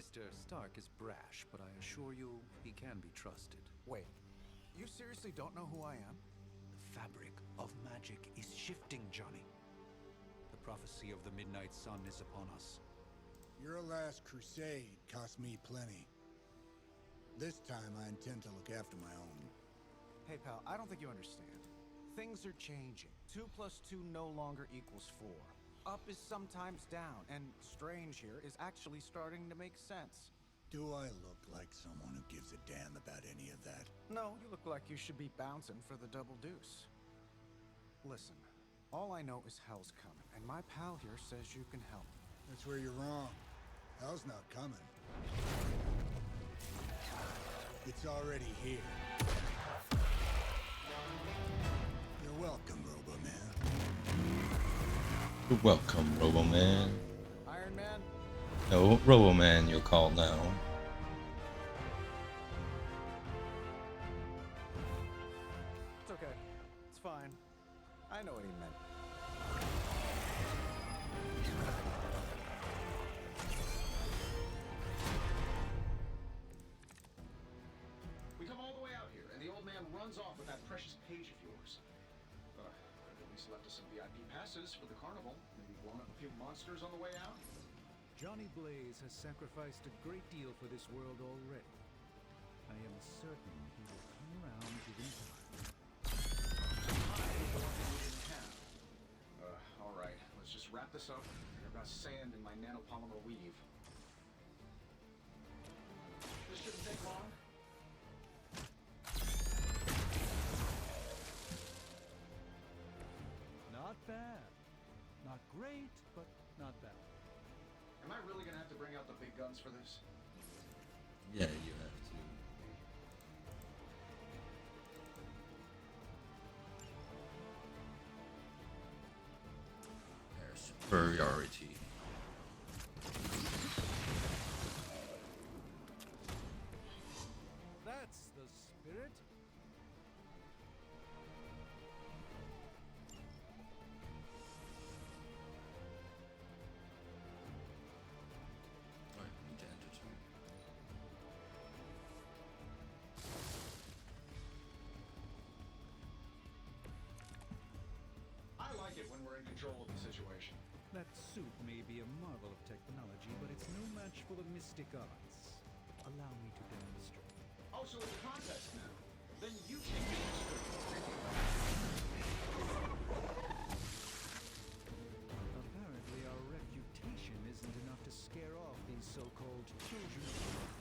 Mr. Stark is brash, but I assure you he can be trusted. Wait, you seriously don't know who I am? The fabric of magic is shifting, Johnny. The prophecy of the Midnight Sun is upon us. Your last crusade cost me plenty. This time I intend to look after my own. Hey pal, I don't think you understand. Things are changing. 2 + 2 no longer equals 4. Up is sometimes down, and strange here is actually starting to make sense. Do I look like someone who gives a damn about any of that? No, you look like you should be bouncing for the double deuce. Listen, all I know is hell's coming, and my pal here says you can help. That's where you're wrong. Hell's not coming. It's already here. You're welcome, Robo-Man. You're welcome, Robo-Man. Iron Man? No, Robo-Man you're called now. It's okay. It's fine. I know what he meant. We come all the way out here, and the old man runs off with that precious page of yours. Could have at least left us some VIP passes for the carnival. Maybe blown up a few monsters on the way out. Johnny Blaze has sacrificed a great deal for this world already. I am certain he will come around given time. All right, let's just wrap this up. I've got sand in my nanopolymer weave. This shouldn't take long. Not bad. Not great, but not bad. Am I really gonna have to bring out the big guns for this? Yeah, you have to. There's superiority. That's the spirit. I need to enter too. I like it when we're in control of the situation. That suit may be a marvel of technology, but it's no match for the mystic arts. Allow me to demonstrate. Oh, so it's a contest now. Then you take the instrument. Apparently our reputation isn't enough to scare off these so-called children of Earth.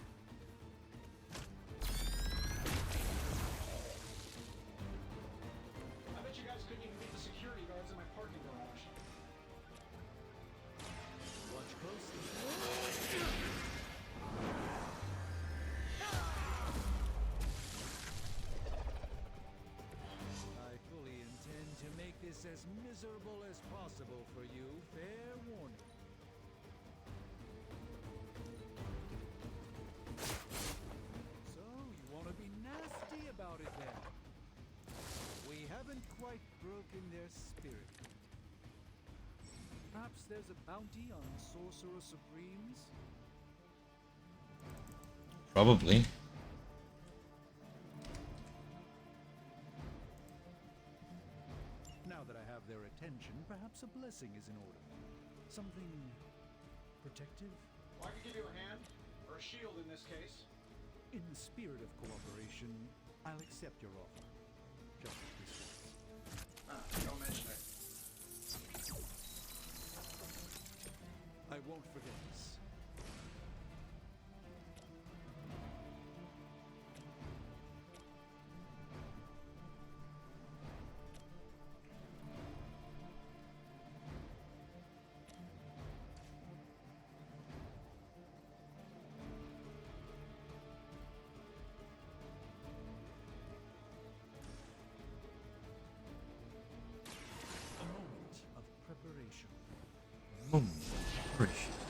I bet you guys couldn't even beat the security guards in my parking garage. Watch closely. I fully intend to make this as miserable as possible for you. Fair warning. So, you want to be nasty about it then? We haven't quite broken their spirit. Perhaps there's a bounty on Sorcerer Supremes? Probably. Now that I have their attention, perhaps a blessing is in order. Something protective? Well, I could give you a hand, or a shield in this case. In the spirit of cooperation, I'll accept your offer. Just this once. Don't mention it. I won't forget this. A moment of preparation. Appreciate.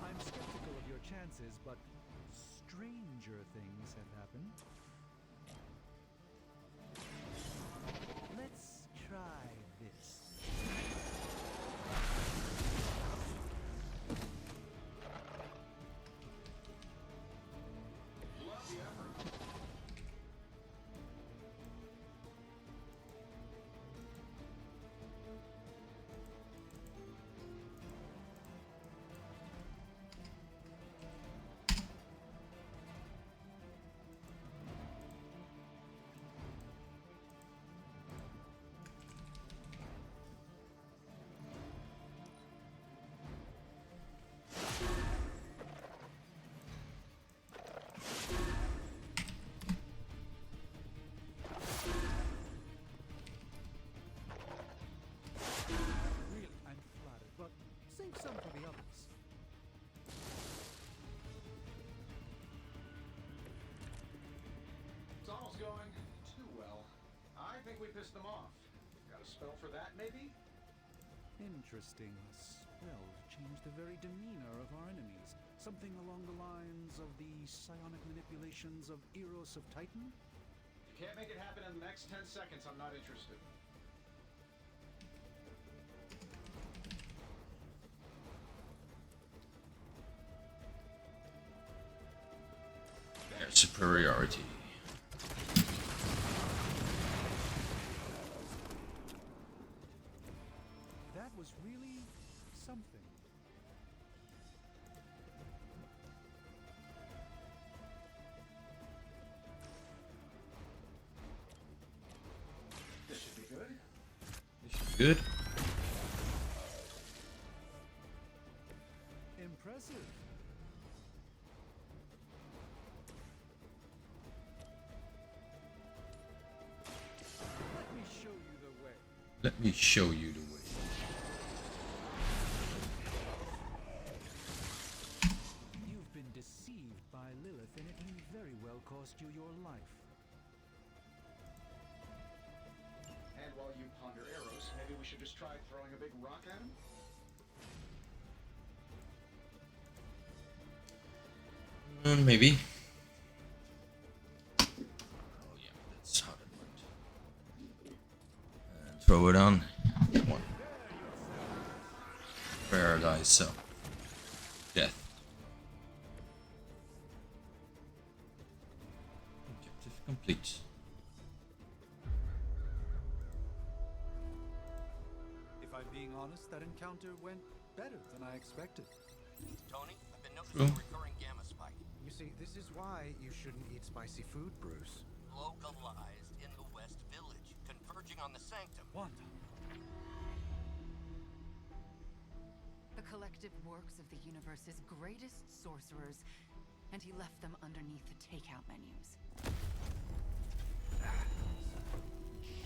I'm skeptical of your chances, but stranger things have happened. Let's try we pissed them off. Got a spell for that, maybe? Interesting. A spell to change the very demeanor of our enemies. Something along the lines of the psionic manipulations of Eros of Titan? If you can't make it happen in the next 10 seconds, I'm not interested. Their superiority. That was really something. This should be good. This should be good. Impressive. Let me show you the way. Let me show you the way. You've been deceived by Lilith, and it may very well cost you your life. And while you ponder arrows, maybe we should just try throwing a big rock at him? Maybe. Oh yeah, that's how that went. And throw it on. One. Paradise cell. Death. Objective complete. If I'm being honest, that encounter went better than I expected. Tony, I've been True. noticing a recurring gamma spike. You see, this is why you shouldn't eat spicy food, Bruce. Localized in the West Village, converging on the Sanctum. Wanda. The collective works of the universe's greatest sorcerers, and he left them underneath the takeout menus.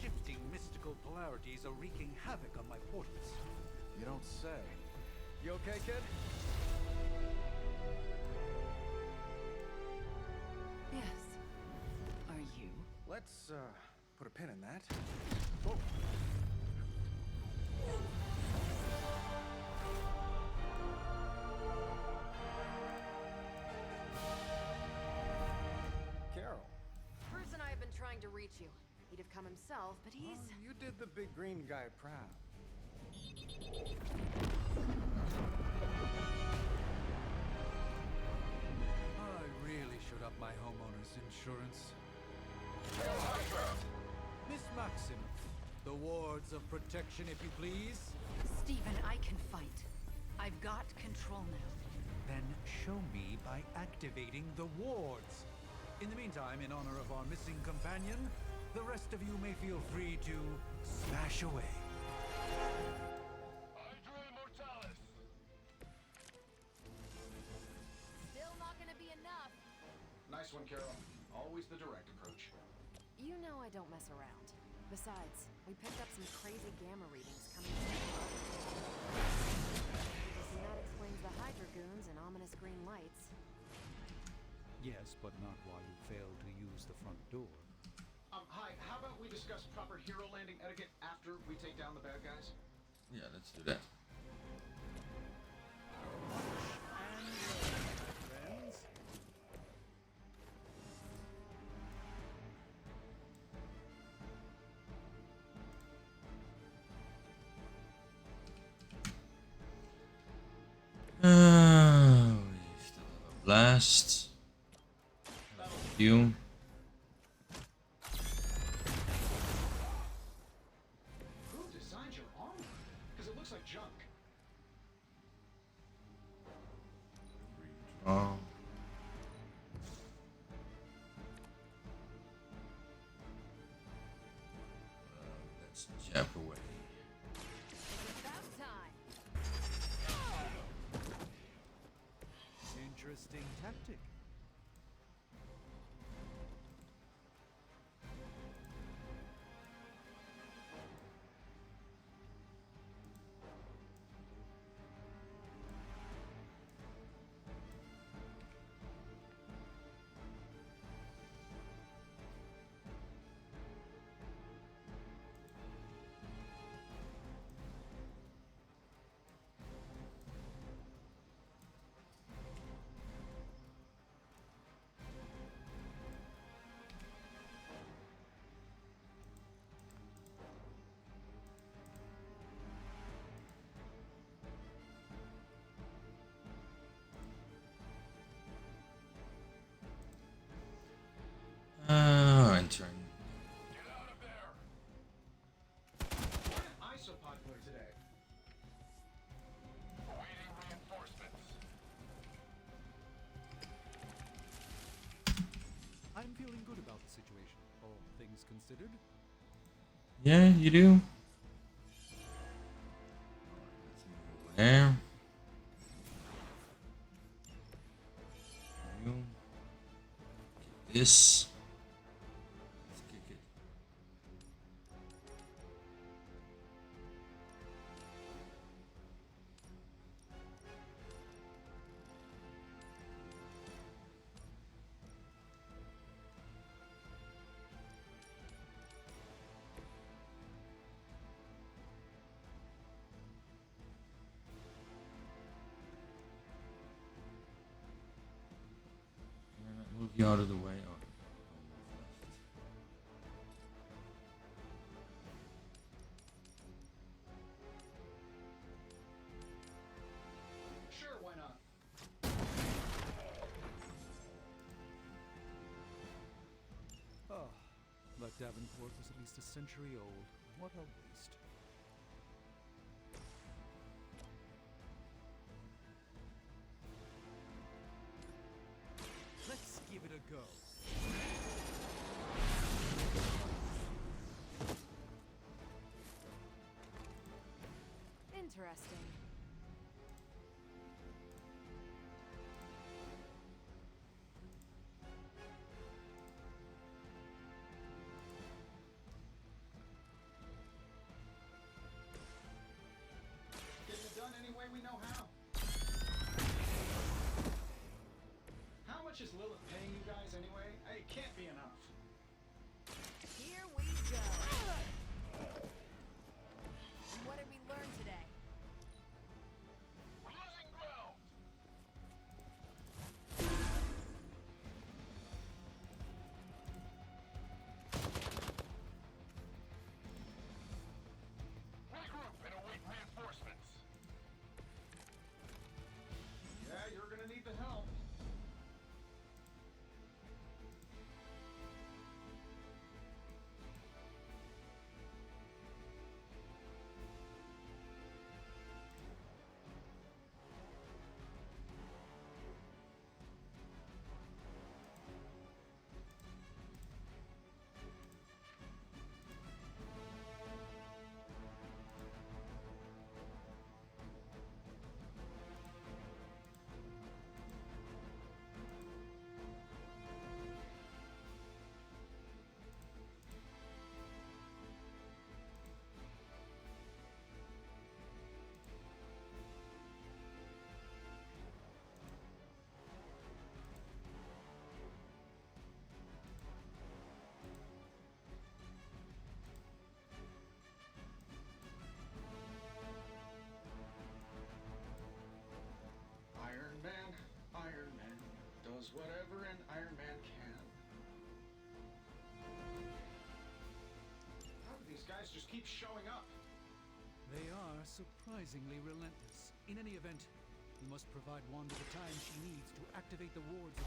Shifting mystical polarities are wreaking havoc on my portals. You don't say. You okay, kid? Yes. Are you? Let's, put a pin in that. Whoa. Carol. Bruce and I have been trying to reach you. He'd have come himself, but he's... Oh, you did the big green guy proud. I really should up my homeowner's insurance. Miss Maxim, the wards of protection, if you please. Stephen, I can fight. I've got control now. Then show me by activating the wards. In the meantime, in honor of our missing companion, the rest of you may feel free to smash away. Still not gonna be enough. Nice one, Carol. Always the direct approach. You know I don't mess around. Besides, we picked up some crazy gamma readings coming from above. And that explains the Hydra goons and ominous green lights. Yes, but not while you fail to use the front door. Hi, how about we discuss proper hero landing etiquette after we take down the bad guys? Yeah, let's do that. Friends? We still have a blast. You. Who designed your armor? Because it looks like junk. Oh. Let's jab away. It's about time. Interesting tactic. feeling good about the situation, all things considered. Yeah, you do. There. You. Get this. Let's kick it. Move you out of the way. Oh. Sure, why not? Ah, but Davenport was at least a century old. What a waste. Let's give it a go. Interesting. Getting it done any way we know how. How much is Lilith paying you guys anyway? It can't be enough. Here we go. What did we learn today? We're losing ground. Regroup and await reinforcements. Yeah, you're gonna need the help. Iron Man does whatever an Iron Man can. How do these guys just keep showing up? They are surprisingly relentless. In any event, you must provide Wanda the time she needs to activate the wards of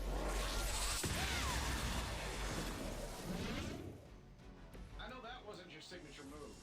I know that wasn't your signature move.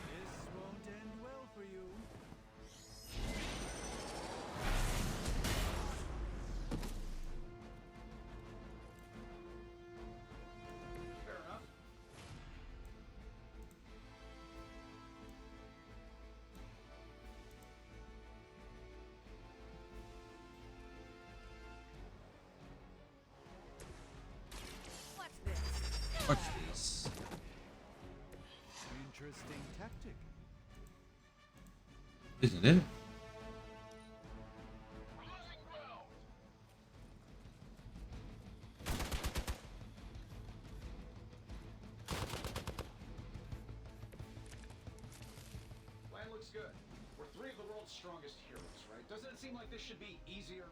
This won't end well for you. Fair enough. What's this? What's this? Interesting tactic. Isn't it? Plan looks good. We're three of the world's strongest heroes, right? Doesn't it seem like this should be easier?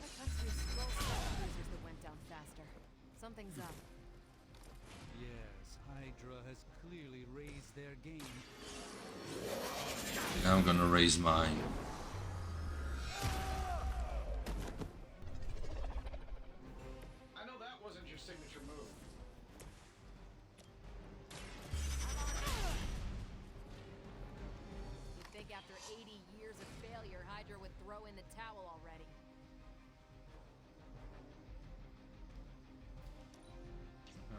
That country's full of cruisers that went down faster. Something's up. Yes, Hydra has clearly raised their game. Now I'm gonna raise mine. I know that wasn't your signature move. You'd think after 80 years of failure, Hydra would throw in the towel already.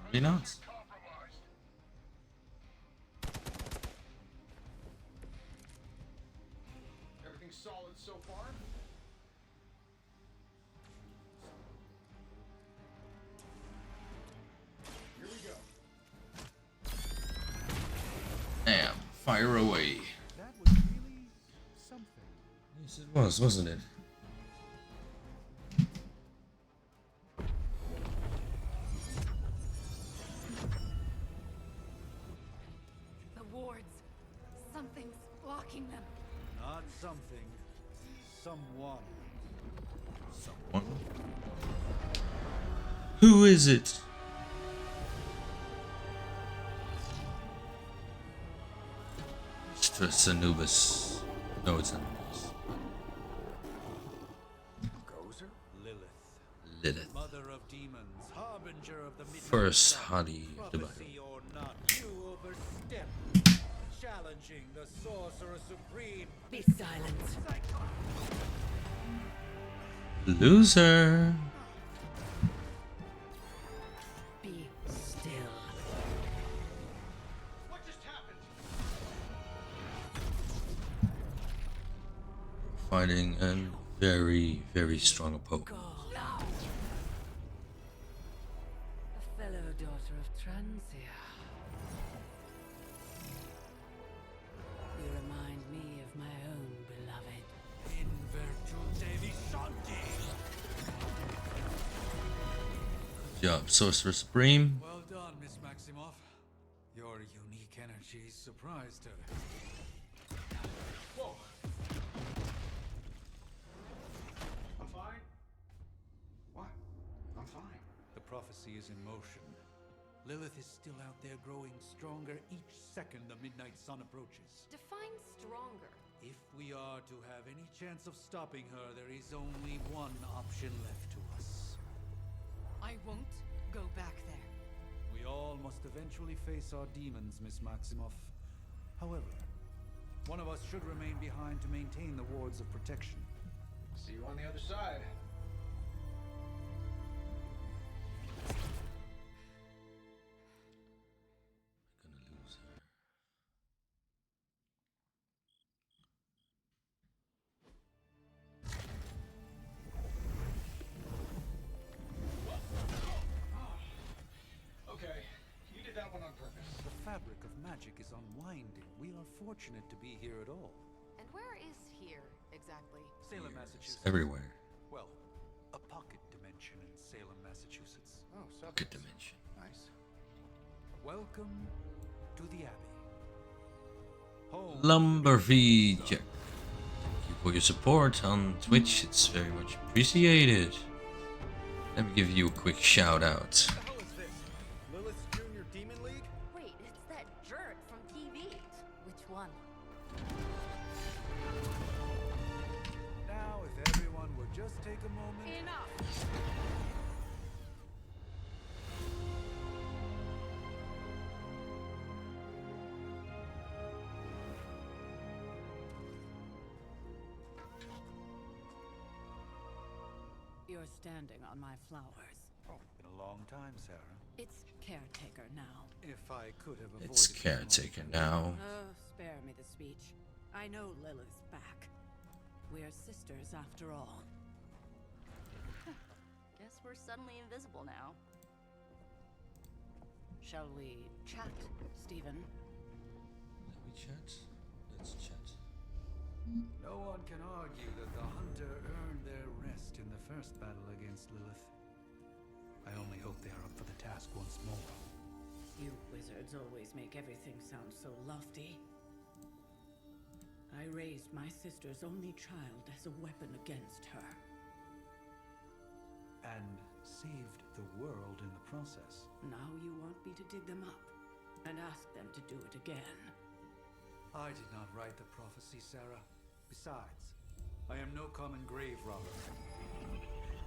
Maybe not. Everything solid so far? Here we go. Damn, fire away. That was really something. Yes, it was, wasn't it? The wards. Something's blocking them. Not something. Someone. Someone. Who is it? It's Anubis. No, it's Anubis. Gozer? Lilith. Lilith. Mother of demons. Harbinger of the midnight First sun. Hadi of the Bible. Prophecy or not, you overstep. Challenging the Sorcerer Supreme. Be silent. Loser. Be still. What just happened? Fighting a very, very strong opponent. A fellow daughter of Transia. You remind me of my own beloved. In virtute vishanti. Good job, Sorcerer Supreme. Well done, Miss Maximoff. Your unique energy surprised her. Whoa. I'm fine. What? I'm fine. The prophecy is in motion. Lilith is still out there growing stronger each second the midnight sun approaches. Define stronger. If we are to have any chance of stopping her, there is only one option left to us. I won't go back there. We all must eventually face our demons, Miss Maximoff. However, one of us should remain behind to maintain the wards of protection. See you on the other side. Gonna lose her. Okay, you did that one on purpose. The fabric of magic is unwinding. We are fortunate to be here at all. And where is here, exactly? Salem, It's Massachusetts. everywhere. Well, a pocket dimension in Salem, Massachusetts. Oh, so Pocket dimension. nice. Welcome to the Abbey. Home Lumberfeed Jack. Thank you for your support on Twitch. It's very much appreciated. Let me give you a quick shout out. What the hell is this? Lilith's Junior Demon League? Wait, it's that jerk from TV. Which one? Now, if everyone would just take a moment. Enough! You're standing on my flowers. Oh, been a long time, Sarah. It's caretaker now. If I could have avoided It's this caretaker moment. now. Oh, spare me the speech. I know Lilith's back. We're sisters after all. Guess we're suddenly invisible now. Shall we chat, Stephen? Let me chat. Let's chat. No one can argue that the Hunter earned their rest in the first battle against Lilith. I only hope they are up for the task once more. You wizards always make everything sound so lofty. I raised my sister's only child as a weapon against her. And saved the world in the process. Now you want me to dig them up and ask them to do it again. I did not write the prophecy, Sarah. Besides, I am no common grave robber.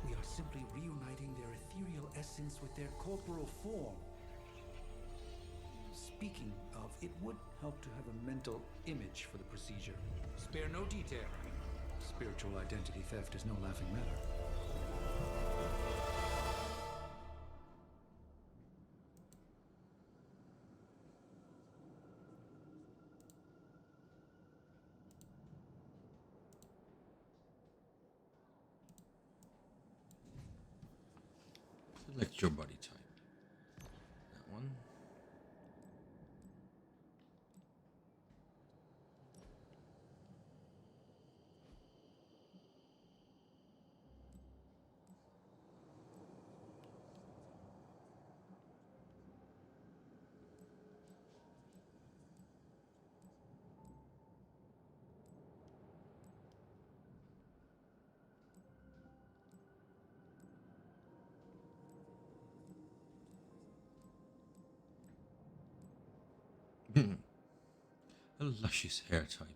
We are simply reuniting their ethereal essence with their corporal form. Speaking of, it would help to have a mental image for the procedure. Spare no detail. Spiritual identity theft is no laughing matter. Select your body type. That one. A luscious hair type.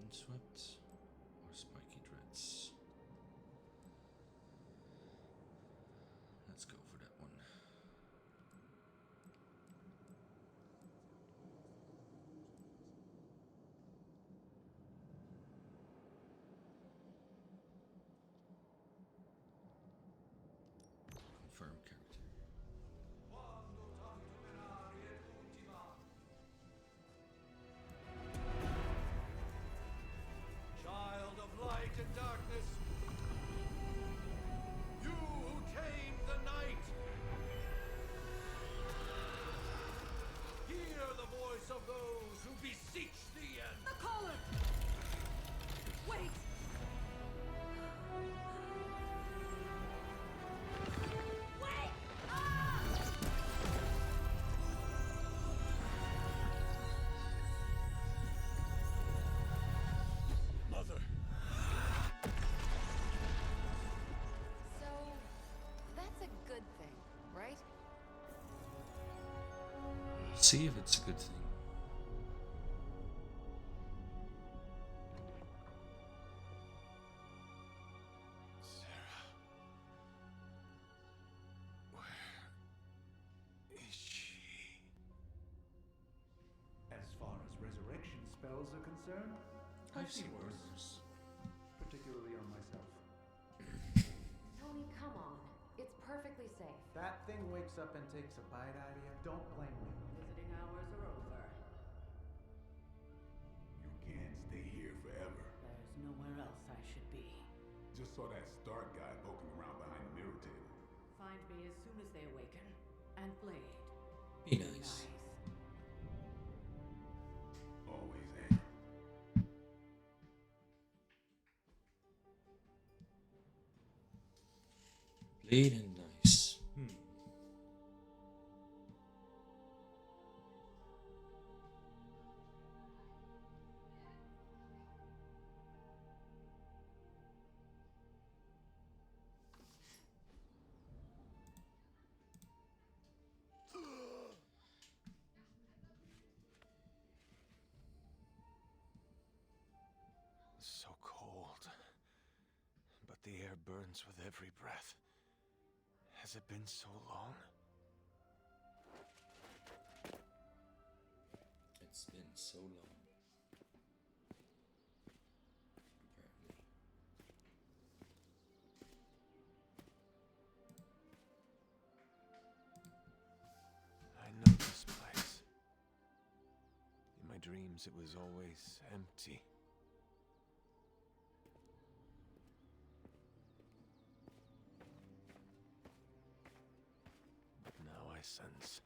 Unswept or spiky dreads? Let's go for that one. Confirm character. Child of light and darkness, you who tame the night, hear the voice of those who beseech the end. The collar! Wait! Wait! Ah! Mother! So, that's a good thing, right? See if it's a good thing. Sarah. Where is she? As far as resurrection spells are concerned, I've seen worse. Particularly on myself. Tony, come on. It's perfectly safe. That thing wakes up and takes a bite out of you. Don't blame me. Visiting hours are over. You can't stay here forever. There's nowhere else I should be. Just saw that Stark guy poking around behind the mirror table. Find me as soon as they awaken. And Blade. Be nice. Always am. Blade and nice. So cold. But the air burns with every breath. Has it been so long? It's been so long. Apparently. I know this place. In my dreams, it was always empty. But now I sense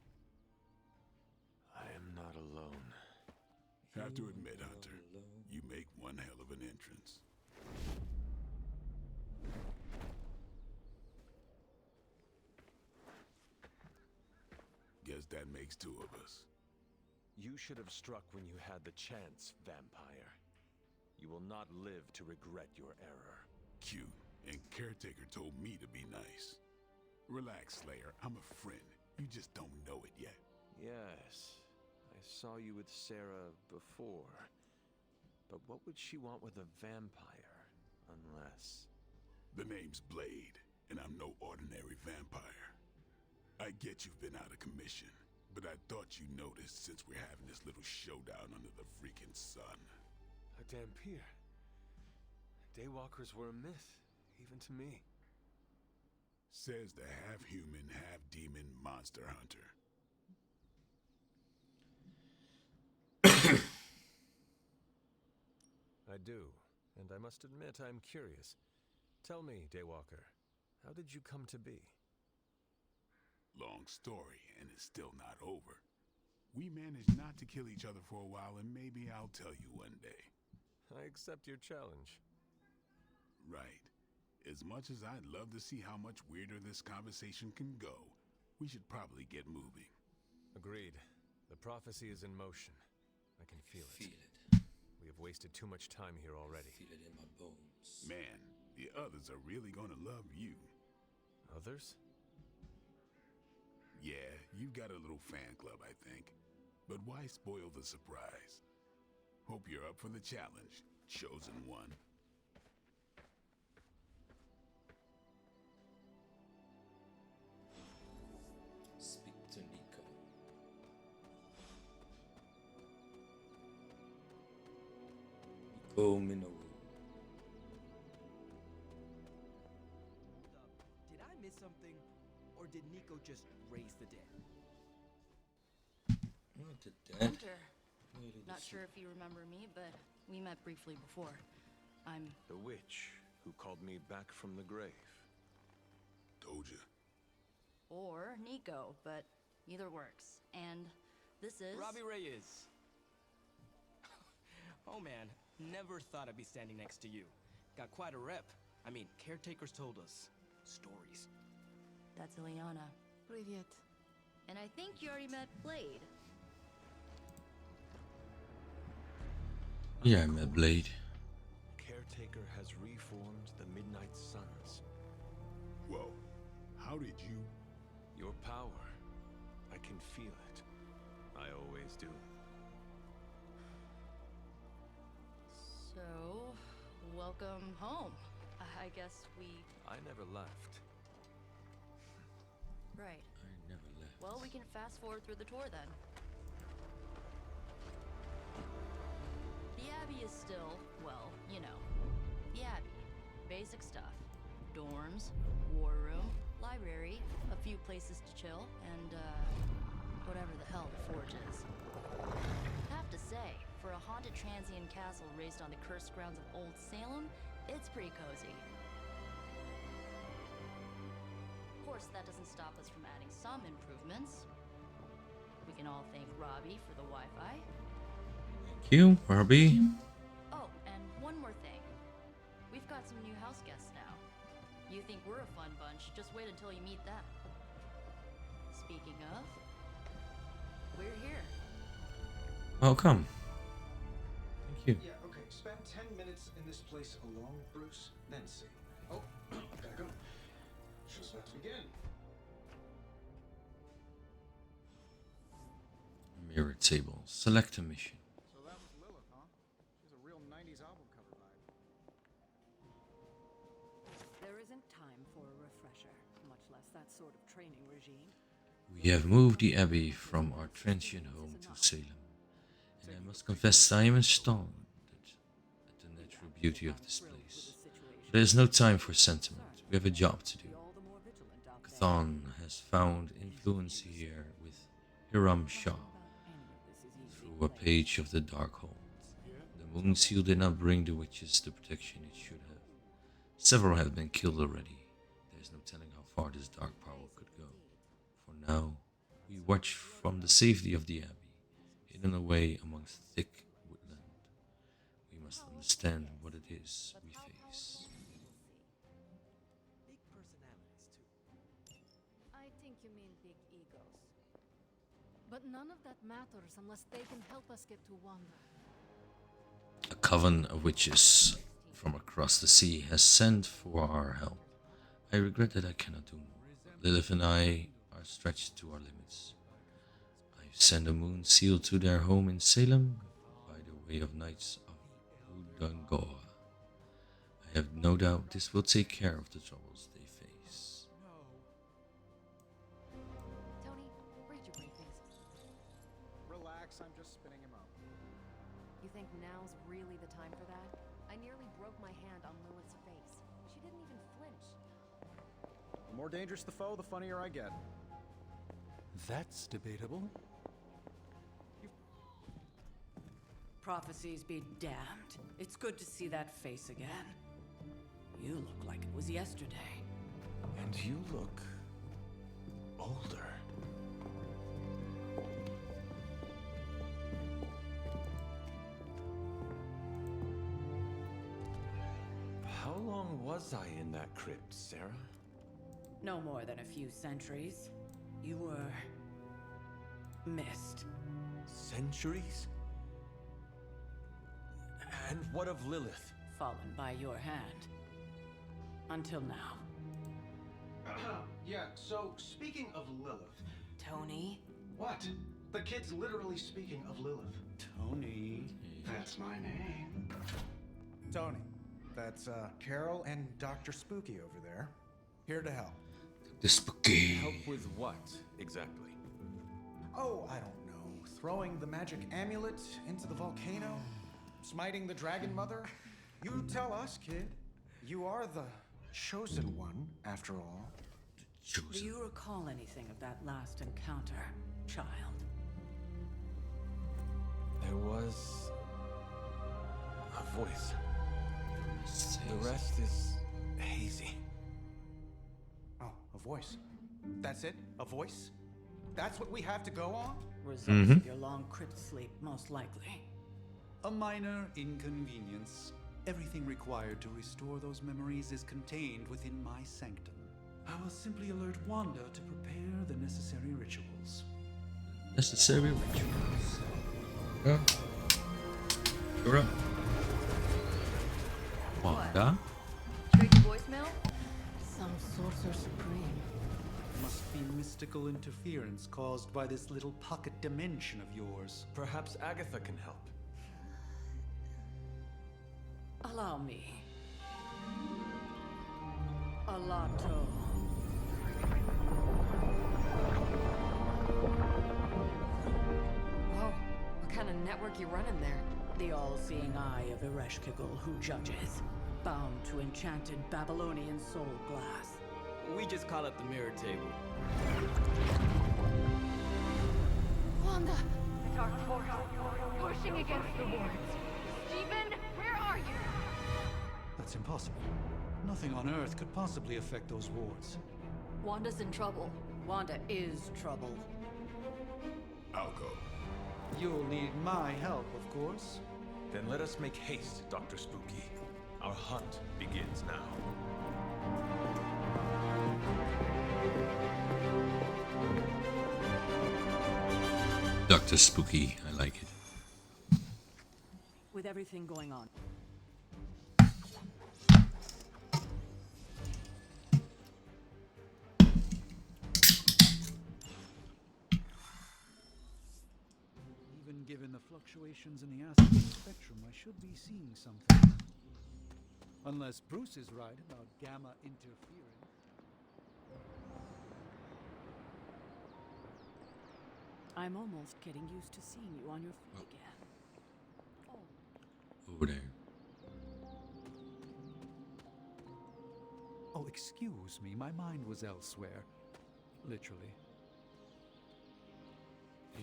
Have to admit, Hunter, you make one hell of an entrance. Guess that makes two of us. You should have struck when you had the chance, vampire. You will not live to regret your error. Cute, and Caretaker told me to be nice. Relax, Slayer, I'm a friend. You just don't know it yet. Yes, I saw you with Sarah before. But what would she want with a vampire, unless... The name's Blade, and I'm no ordinary vampire. I get you've been out of commission, but I thought you noticed since we're having this little showdown under the freaking sun. A Dampier. Daywalkers were a myth, even to me. Says the half-human, half-demon monster hunter. I do, and I must admit I'm curious. Tell me, Daywalker, how did you come to be? Long story, and it's still not over. We managed not to kill each other for a while, and maybe I'll tell you one day. I accept your challenge. Right. As much as I'd love to see how much weirder this conversation can go, we should probably get moving. Agreed. The prophecy is in motion. I can feel it. Feel it. We have wasted too much time here already. Feel it in my bones. Man, the others are really gonna love you. Others? Yeah, you've got a little fan club, I think. But why spoil the surprise? Hope you're up for the challenge, chosen one. Speak to Nico. Nico Minoru. Did I miss something? Or did Nico just raise the dead? Not the dead. Hunter. Not sure if you remember me, but we met briefly before. I'm... The witch who called me back from the grave. Told you. Or Nico, but either works. And this is... Robbie Reyes. Oh man, never thought I'd be standing next to you. Got quite a rep. I mean, caretakers told us stories. That's Ileana. Привет. And I think you already met Blade. Yeah, I met Blade. Caretaker has reformed the Midnight Suns. Whoa, how did you... Your power. I can feel it. I always do. So, welcome home. I guess we... I never left. Right. I never left. Well, we can fast forward through the tour then. The Abbey is still, well, you know, the Abbey. Basic stuff. Dorms, war room, library, a few places to chill, and, whatever the hell the Forge is. Have to say, for a haunted transient castle raised on the cursed grounds of Old Salem, it's pretty cozy. Of course, that doesn't stop us from adding some improvements. We can all thank Robbie for the Wi-Fi. Thank you, Robbie. Oh, and one more thing. We've got some new house guests now. You think we're a fun bunch, just wait until you meet them. Speaking of, we're here. Welcome. Thank you. Yeah, okay. Spend 10 minutes in this place alone, Bruce, then see. Oh, gotta go. Show's about to begin. Mirror table. Select a mission. So that was Lilith, huh? She's a real 90s album cover vibe. There isn't time for a refresher, much less that sort of training regime. We have moved the Abbey from our transient home to Salem, and I must confess I am astounded at the natural beauty of this place. But there is no time for sentiment. We have a job to do. Chthon has found influence here with Hiram Shah through a page of the Darkhold. The Moon Seal did not bring the witches the protection it should have. Several have been killed already. There is no telling how far this dark power could go. For now, we watch from the safety of the Abbey, hidden away amongst thick must understand what it is we face. Big personalities, too. I think you mean big egos. But none of that matters unless they can help us get to Wanda. A coven of witches from across the sea has sent for our help. I regret that I cannot do more, but Lilith and I are stretched to our limits. I've sent a moon seal to their home in Salem by the way of Knights of Udangoa. I have no doubt this will take care of the troubles they face. Tony, read your briefings. Relax, I'm just spinning him up. You think now's really the time for that? I nearly broke my hand on Lilith's face. She didn't even flinch. The more dangerous the foe, the funnier I get. That's debatable. Prophecies be damned. It's good to see that face again. You look like it was yesterday. And you look older. How long was I in that crypt, Sarah? No more than a few centuries. You were missed. Centuries? And what of Lilith? Fallen by your hand. Until now. Yeah, so speaking of Lilith. Tony? What? The kid's literally speaking of Lilith. Tony. That's my name. Tony, that's Carol and Dr. Spooky over there. Here to help. The spooky. Help with what, exactly? Oh, I don't know. Throwing the magic amulet into the volcano? Smiting the dragon mother? You tell us, kid. You are the chosen one, after all. Do you recall anything of that last encounter, child? There was a voice. The rest is hazy. Oh, a voice. That's it? A voice? That's what we have to go on? Results of your long crypt sleep, most likely. A minor inconvenience. Everything required to restore those memories is contained within my sanctum. I will simply alert Wanda to prepare the necessary rituals. Necessary rituals. Yeah. You're up. Wanda? Straight to voicemail? Some sorcerer supreme. Must be mystical interference caused by this little pocket dimension of yours. Perhaps Agatha can help. Allow me. Alato. Whoa, what kind of network you running there? The all-seeing eye of Ereshkigal who judges, bound to enchanted Babylonian soul glass. We just call it the mirror table. Wanda! The dark force, pushing against the wards. Stephen, where are you? That's impossible. Nothing on Earth could possibly affect those wards. Wanda's in trouble. Wanda is trouble. I'll go. You'll need my help, of course. Then let us make haste, Dr. Spooky. Our hunt begins now. Dr. Spooky, I like it. With everything going on. Even given the fluctuations in the astral spectrum, I should be seeing something. Unless Bruce is right about gamma interfering. I'm almost getting used to seeing you on your feet again. Over there. Oh, excuse me, my mind was elsewhere. Literally.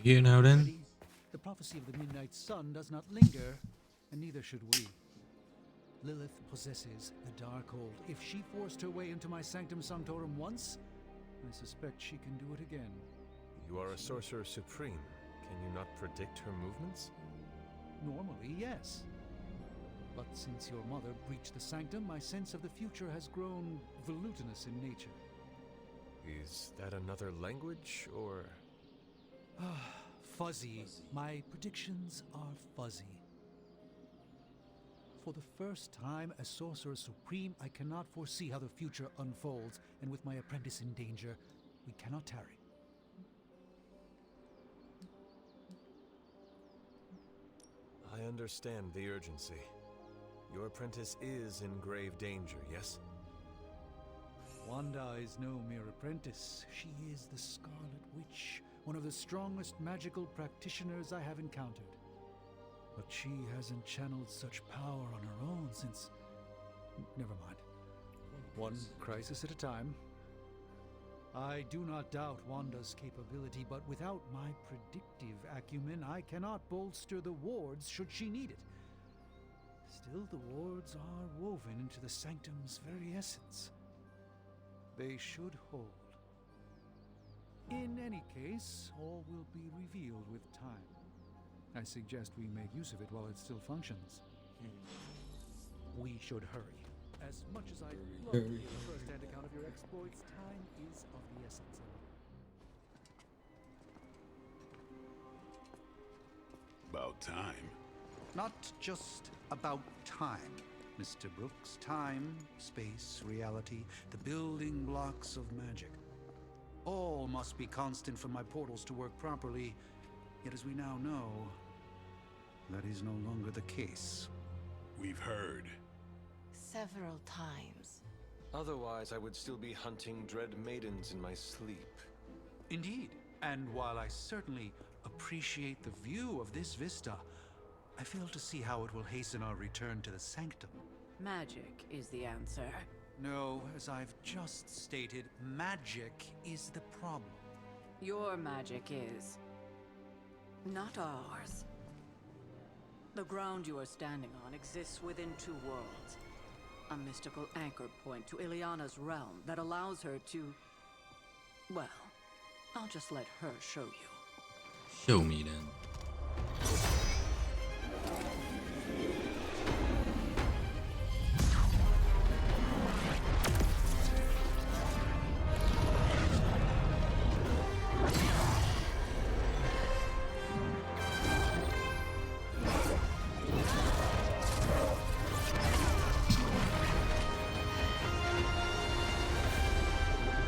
Here now then? Ready? The prophecy of the Midnight Sun does not linger, and neither should we. Lilith possesses the Darkhold. If she forced her way into my Sanctum Sanctorum once, I suspect she can do it again. You are a sorcerer supreme. Can you not predict her movements? Normally, yes. But since your mother breached the sanctum, my sense of the future has grown volutinous in nature. Is that another language, or...? Fuzzy. My predictions are fuzzy. For the first time as Sorcerer Supreme, I cannot foresee how the future unfolds, and with my apprentice in danger, we cannot tarry. I understand the urgency. Your apprentice is in grave danger, yes? Wanda is no mere apprentice. She is the Scarlet Witch, one of the strongest magical practitioners I have encountered. But she hasn't channeled such power on her own since... Never mind. One crisis at a time. I do not doubt Wanda's capability, but without my predictive acumen, I cannot bolster the wards should she need it. Still, the wards are woven into the sanctum's very essence. They should hold. In any case, all will be revealed with time. I suggest we make use of it while it still functions. We should hurry. As much as I'd love to hear a first-hand account of your exploits, time is of the essence. About time. Not just about time, Mr. Brooks. Time, space, reality, the building blocks of magic. All must be constant for my portals to work properly, yet as we now know, that is no longer the case. We've heard. Several times. Otherwise, I would still be hunting dread maidens in my sleep. Indeed, and while I certainly appreciate the view of this vista, I fail to see how it will hasten our return to the sanctum. Magic is the answer. No, as I've just stated, magic is the problem. Your magic is... not ours. The ground you are standing on exists within two worlds. A mystical anchor point to Ileana's realm that allows her to... well, I'll just let her show you. Show me then.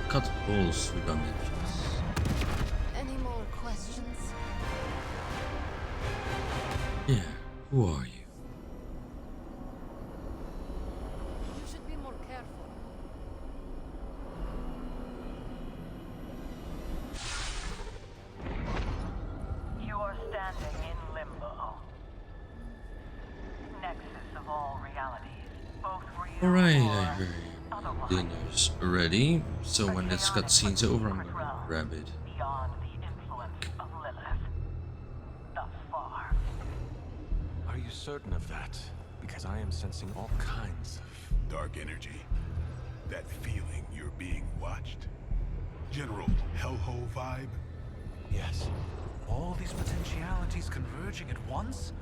Cut holes through dimensions. Any more questions? Yeah, who are you? You should be more careful. You are standing in limbo. Nexus of all realities, both real Alright, I or heard otherwise. dinner's ready, so when this cutscene's over, I'm gonna grab it. Beyond the influence of Lilith. Thus far. Are you certain of that? Because I am sensing all kinds of... dark energy. That feeling you're being watched. General hellhole vibe. Yes. All these potentialities converging at once?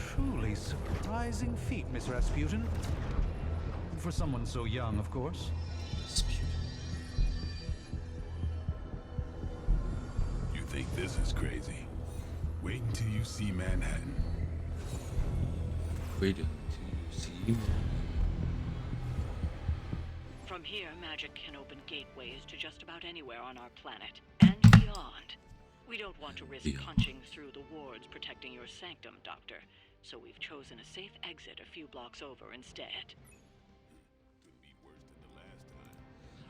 Truly surprising feat, Miss Rasputin. For someone so young, of course. Rasputin. You think this is crazy? Wait until you see Manhattan. Wait until you see. From here, magic can open gateways to just about anywhere on our planet, and beyond. We don't want to risk punching through the wards protecting your sanctum, Doctor, so we've chosen a safe exit a few blocks over instead.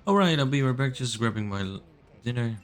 Alright, I'll be right back, just grabbing my dinner.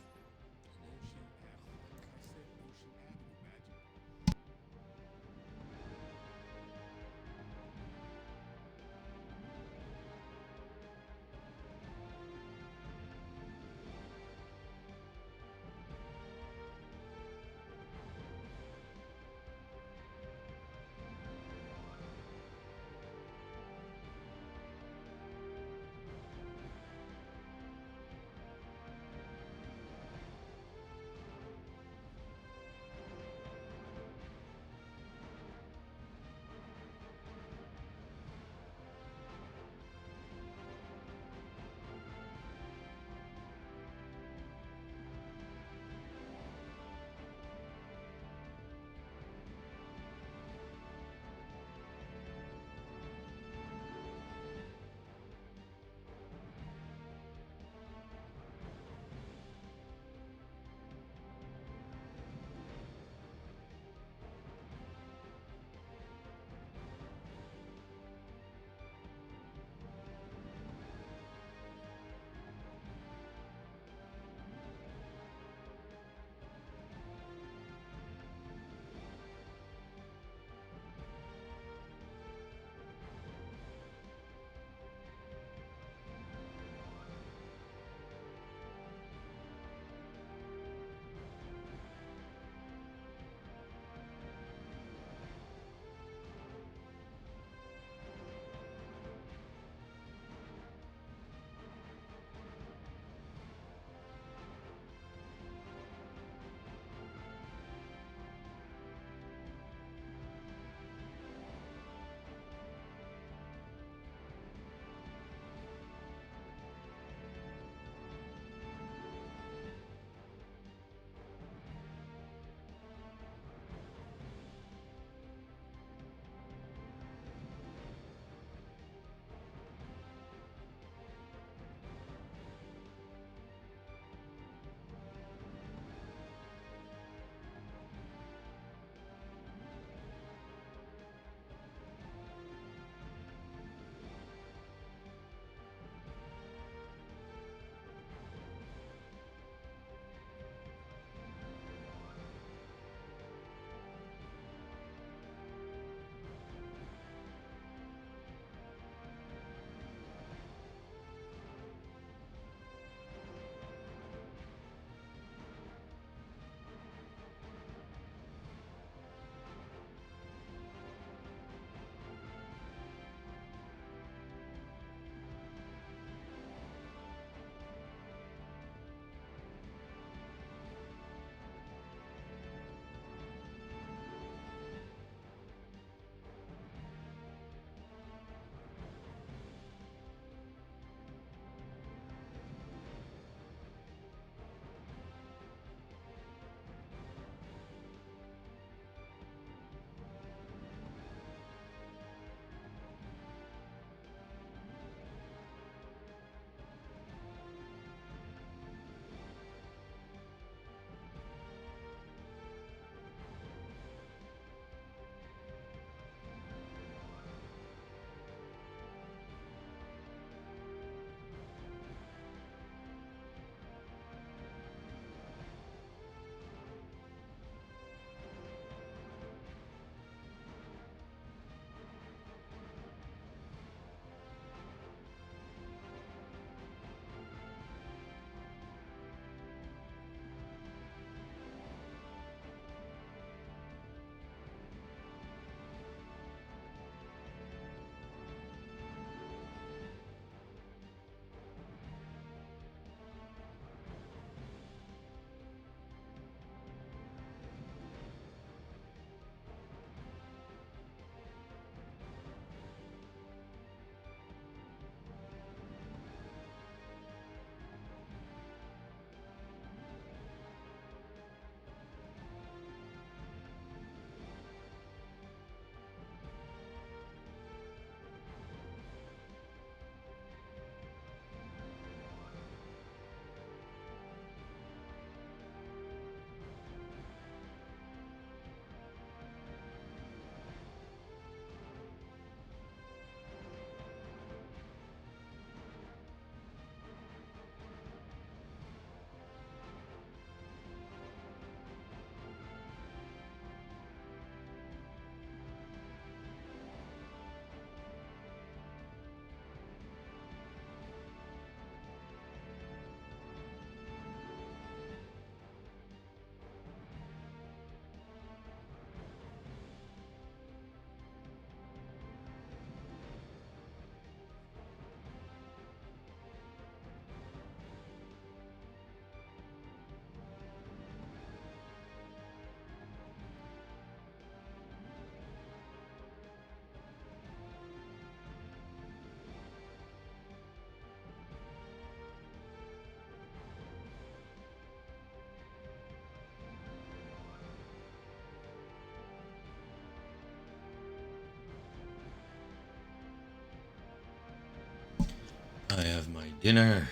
I have my dinner.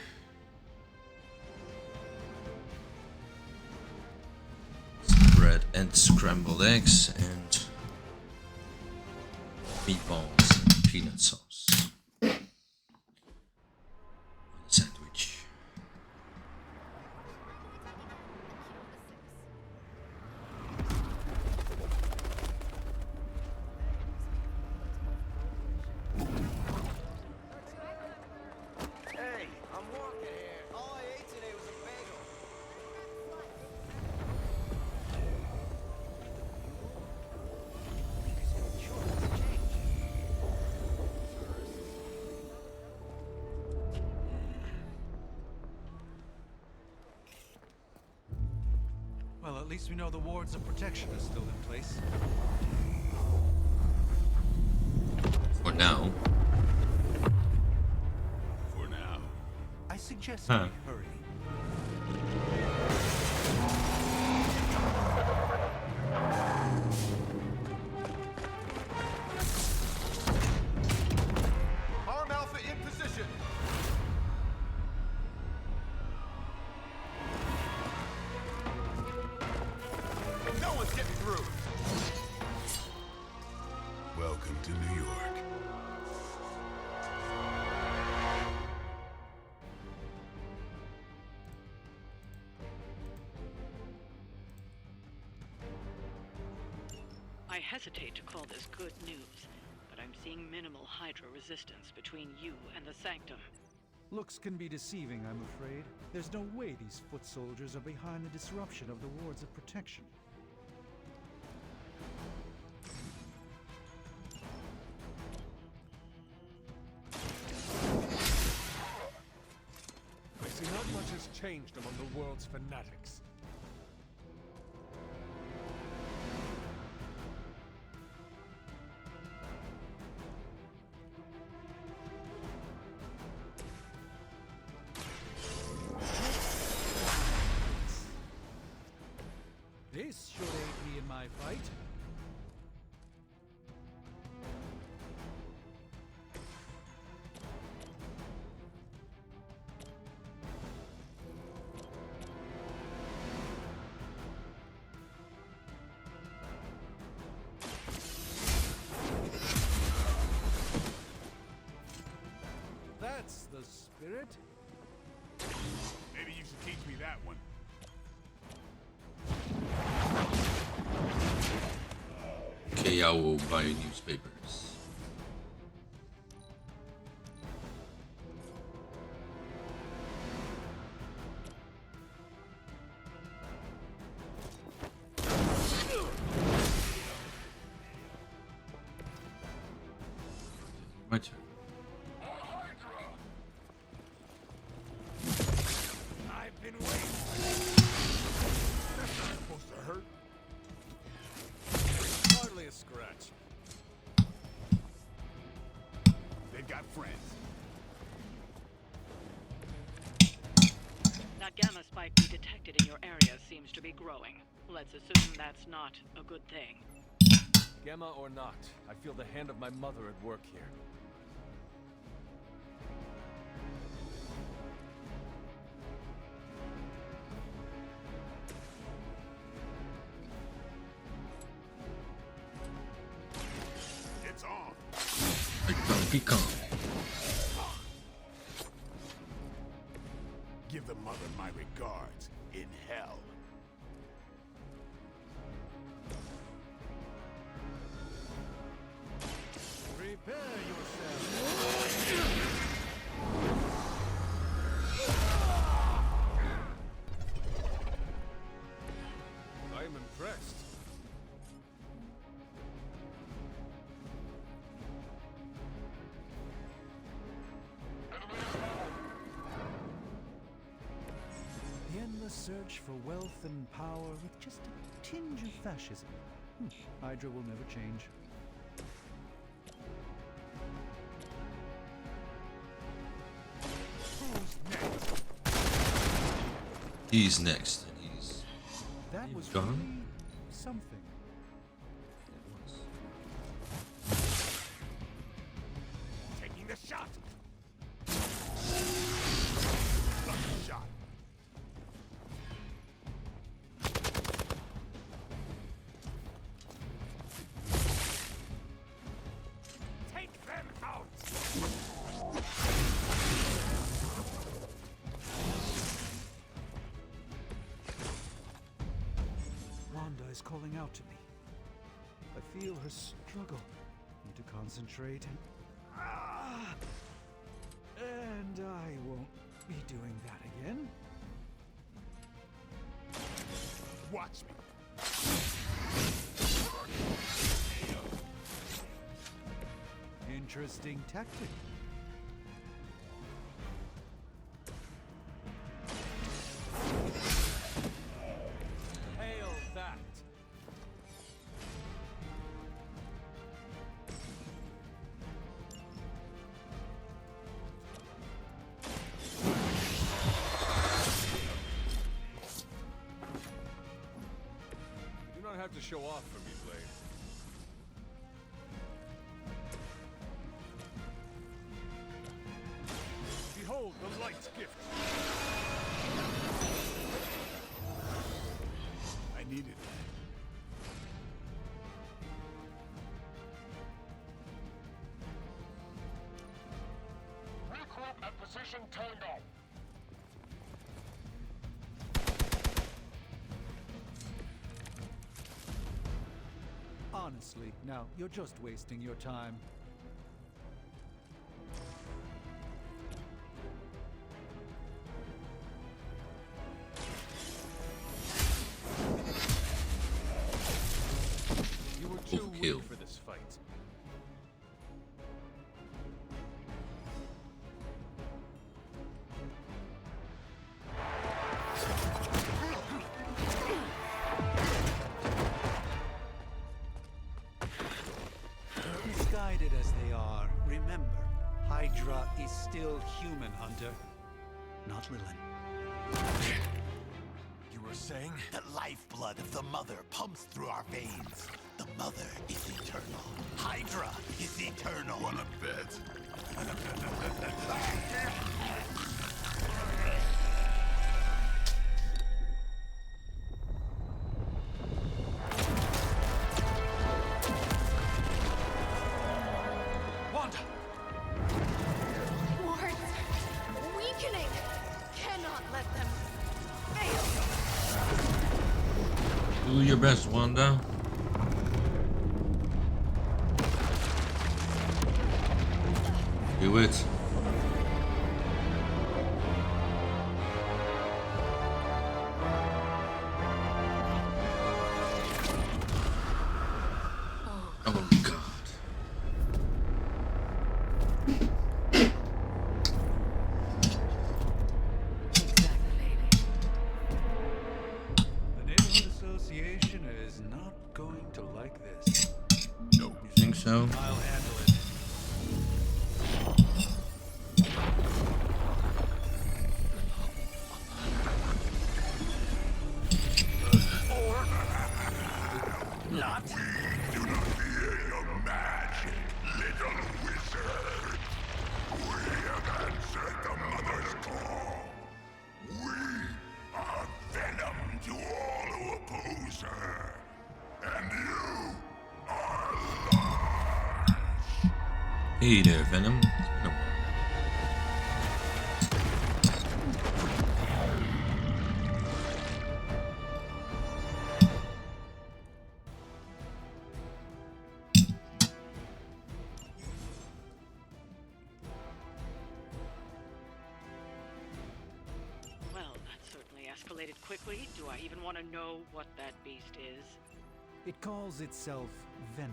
Bread and scrambled eggs and meatballs and peanut sauce on the sandwich. Hey, I'm walking here. All I ate today was a bagel. Well, at least we know the wards of protection are still in place. For now. For now. I suggest Huh. we hurry. Arm Alpha in position. No one's getting through. Welcome to New York. I hesitate to call this good news, but I'm seeing minimal Hydra resistance between you and the Sanctum. Looks can be deceiving, I'm afraid. There's no way these foot soldiers are behind the disruption of the wards of protection. I see not much has changed among the world's fanatics. This should aid me in my fight. That's the spirit. Maybe you should teach me that one. Okay, I will buy newspapers. My turn. I've been waiting. That's not supposed to hurt. Hardly a scratch. They've got friends. That gamma spike we detected in your area seems to be growing. Let's assume that's not a good thing. Gamma or not, I feel the hand of my mother at work here. It's on. I can't be calm. Give the mother my regards in hell. Prepare yourself. I am impressed. The endless search for wealth and power with just a tinge of fascism. Hydra will never change. He's next, and he's That was gone. really something. Taking the shot. Wanda is calling out to me. I feel her struggle. Need to concentrate and I won't be doing that again. Watch me. Interesting tactic. Hail that! You do not have to show off for me, Blade. Behold the light's gift. I needed it. Recruit at position Tango. Honestly, now you're just wasting your time. You were too Overkill. weak for this fight. Misguided as they are, remember, Hydra is still human, Hunter. Not Lilith. You were saying? The lifeblood of the Mother pumps through our veins. The Mother is eternal. Hydra is eternal. Wanna bet? Wanda! Wards! Weakening! Cannot let them fail! Do your best, Wanda. Do it. Oh God. The Neighborhood Association is not going to like this. No. You think so? I'll handle it. Not. Do not fear your magic, little wizard. We have answered the Mother's call. We are venom to all who oppose her. And you are large. Hey there, Venom. It's been a while. Well, that certainly escalated quickly. Do I even want to know what that beast is? It calls itself Venom.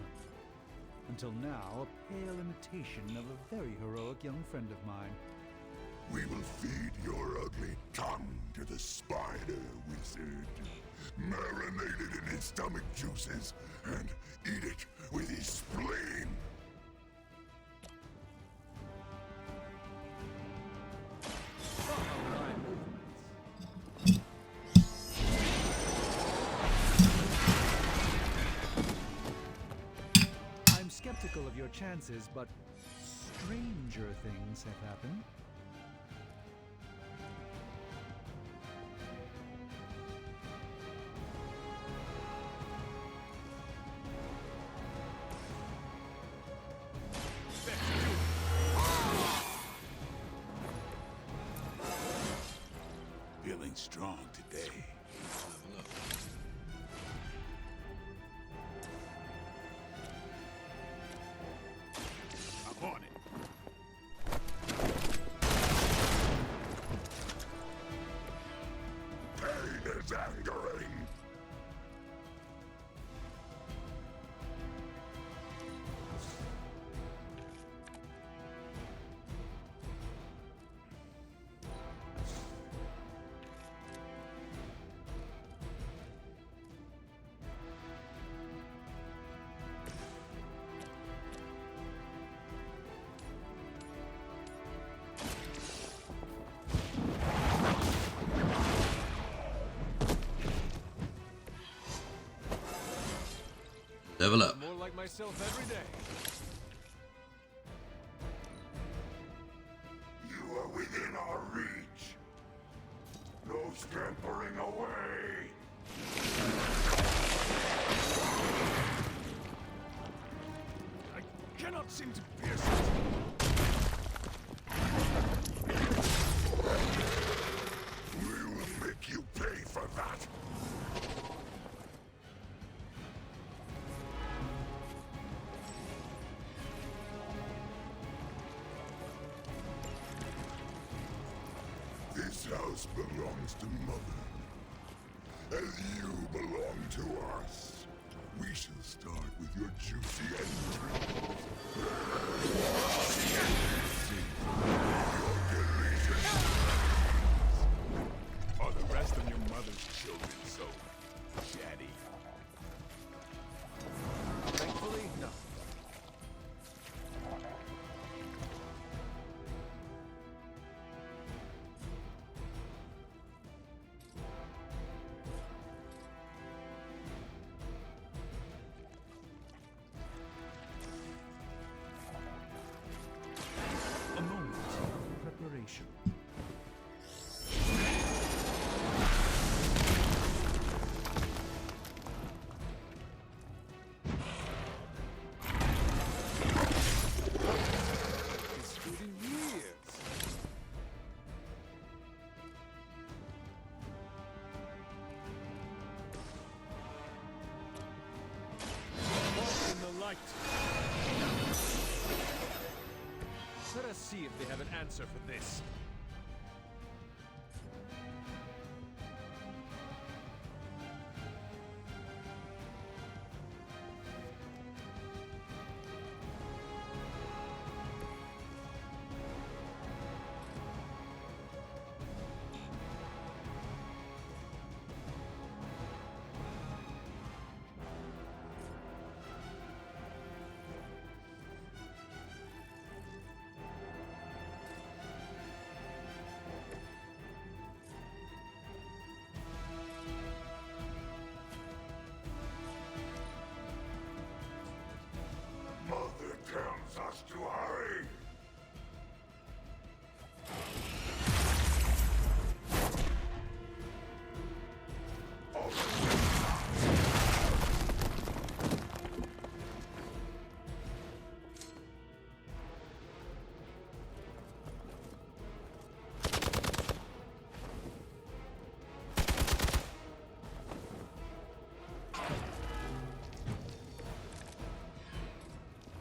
Until now, a pale imitation of a very heroic young friend of mine. We will feed your ugly tongue to the spider wizard. Marinate it in his stomach juices and eat it with his spleen. I'm skeptical of your chances, but stranger things have happened. looking strong today. I'm on it. Pain is angering. Level up. More like myself every day. You are within our reach. No scampering away. I cannot seem to pierce it. We will make you pay for that. This house belongs to Mother, as you belong to us. We shall start with your juicy entrails. Are the rest of your mother's children so chatty? Thankfully, no. A moment of preparation. It's good in years. Walk in the light. Let us see if they have an answer for this. Mother tells us to hurry.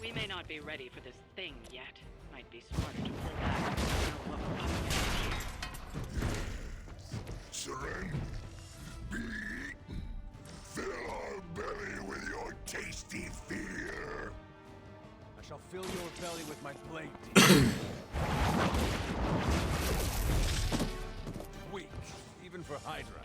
We may not be ready for this thing yet. Might be smarter to pull back and know what we're up against here. Surrender. Be eaten. Fill our belly with your tasty fear. I shall fill your belly with my blade. Weak, even for Hydra.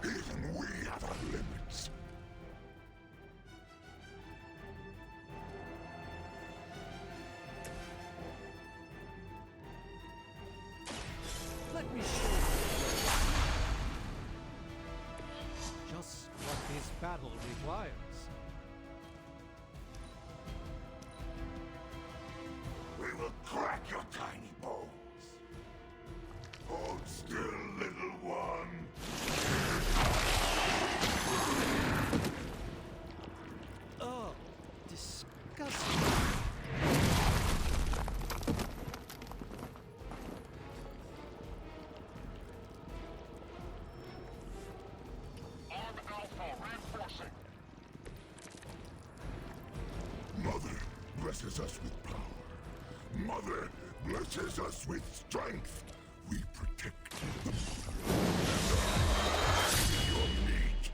Even we have our limits. blesses us with power. Mother blesses us with strength. We protect the mother. And your meat.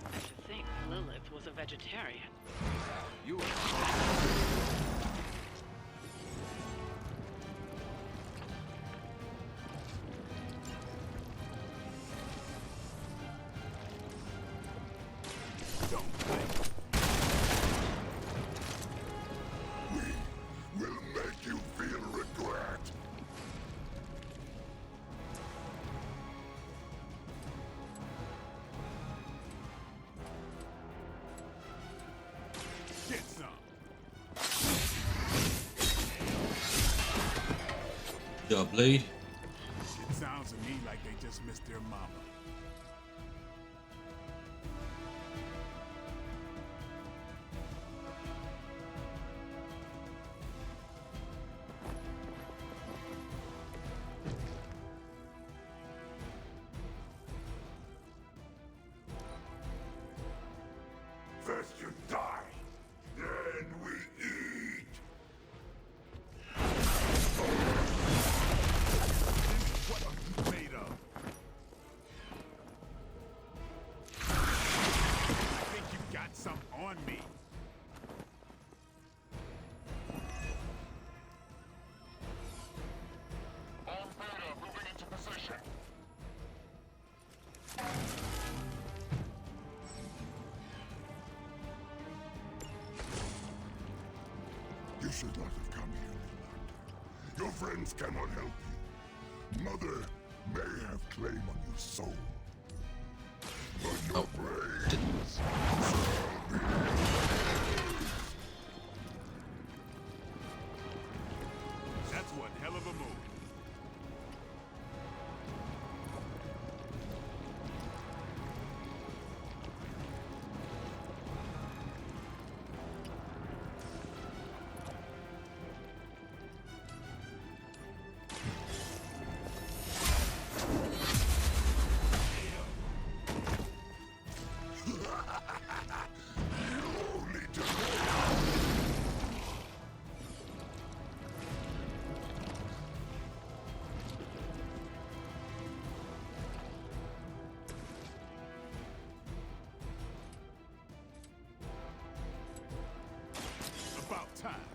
I should think Lilith was a vegetarian. You are. Will make you feel regret. Get some. Job, Blade. It sounds to me like they just missed their mama. First you die, then we eat. What are you made of? I think you got some on me. On Beta, moving into position. You should not have come here, Lilith. Your friends cannot help you. Mother may have claim on your soul. But your brains shall be That's one hell of a move. About time.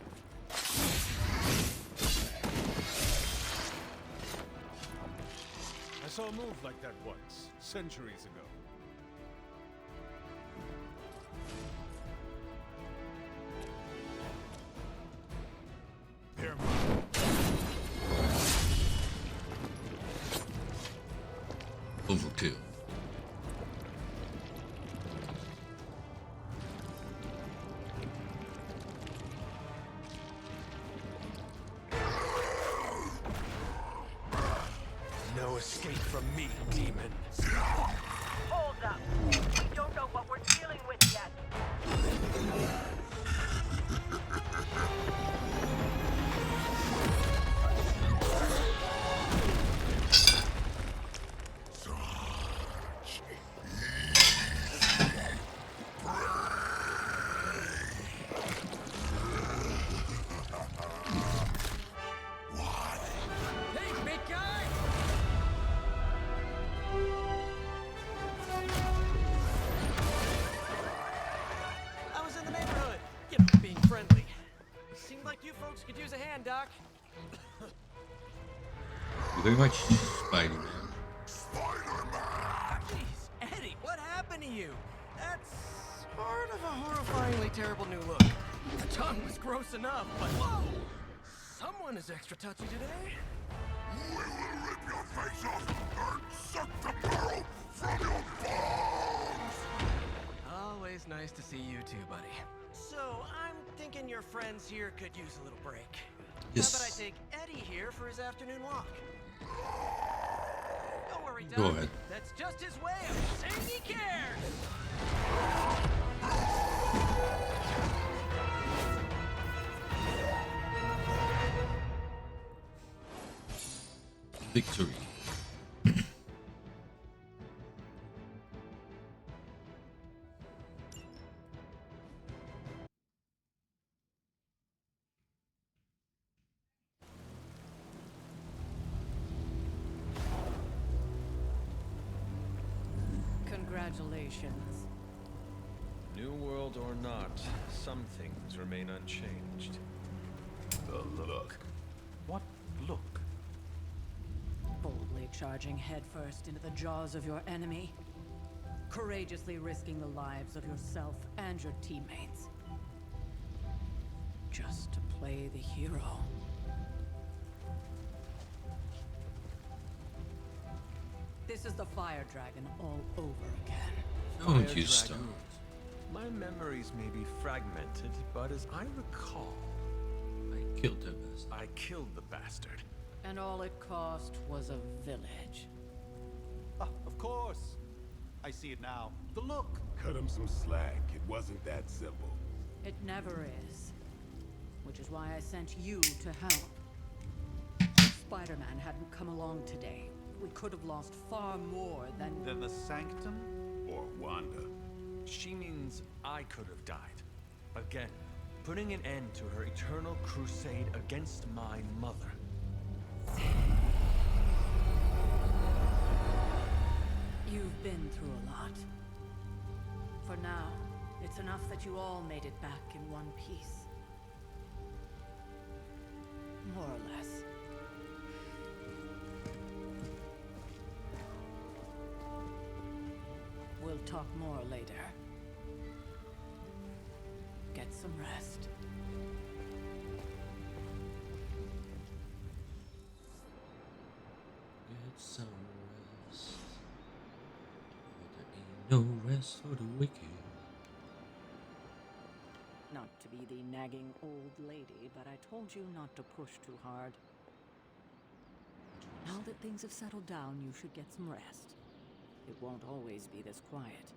I saw a move like that once, centuries ago. They're Overkill. No escape from me, demon. Hold up. We don't know what we're dealing with yet. Hey, big guy! I was in the neighborhood. Get being friendly. Seemed like you folks could use a hand, Doc. Very much Spiderman. Jeez, Eddie, what happened to you? That's sort of a horrifyingly terrible new look. The tongue was gross enough, but whoa! Someone is extra touchy today. We will rip your face off and suck the marrow from your bones! Always nice to see you too, buddy. So, I'm thinking your friends here could use a little break. Yes. How about I take Eddie here for his afternoon walk? Don't worry, Doc. Go ahead. That's just his way of saying he cares! Victory. Congratulations. New world or not, some things remain unchanged. The look. What look? Boldly charging headfirst into the jaws of your enemy. Courageously risking the lives of yourself and your teammates. Just to play the hero. This is the Fire Dragon all over again. Don't Fire you stop. Dragon. My memories may be fragmented, but as I recall, I killed that bastard. I killed the bastard. And all it cost was a village. Ah, of course. I see it now. The look. Cut him some slack. It wasn't that simple. It never is. Which is why I sent you to help. If Spider-Man hadn't come along today, we could have lost far more than... Then the Sanctum? Or Wanda. She means I could have died. Again, putting an end to her eternal crusade against my mother. You've been through a lot. For now, it's enough that you all made it back in one piece. More or less. We'll talk more later. Get some rest. Get some rest. But there ain't no rest for the wicked. Not to be the nagging old lady, but I told you not to push too hard. Now that things have settled down, you should get some rest. It won't always be this quiet.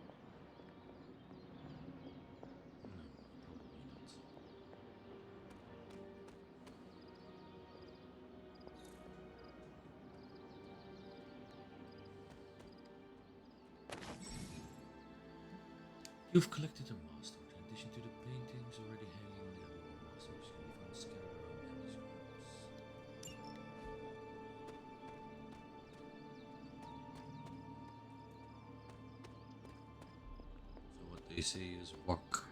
You've collected a master. In addition to the paintings already hanging on the other walls, which can be found scattered around Amazon's. So what they say is walk.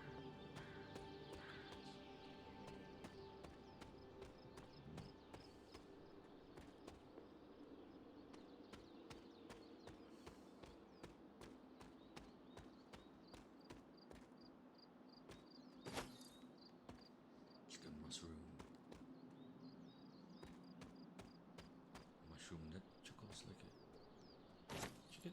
Mushroom that chuckles like a chicken.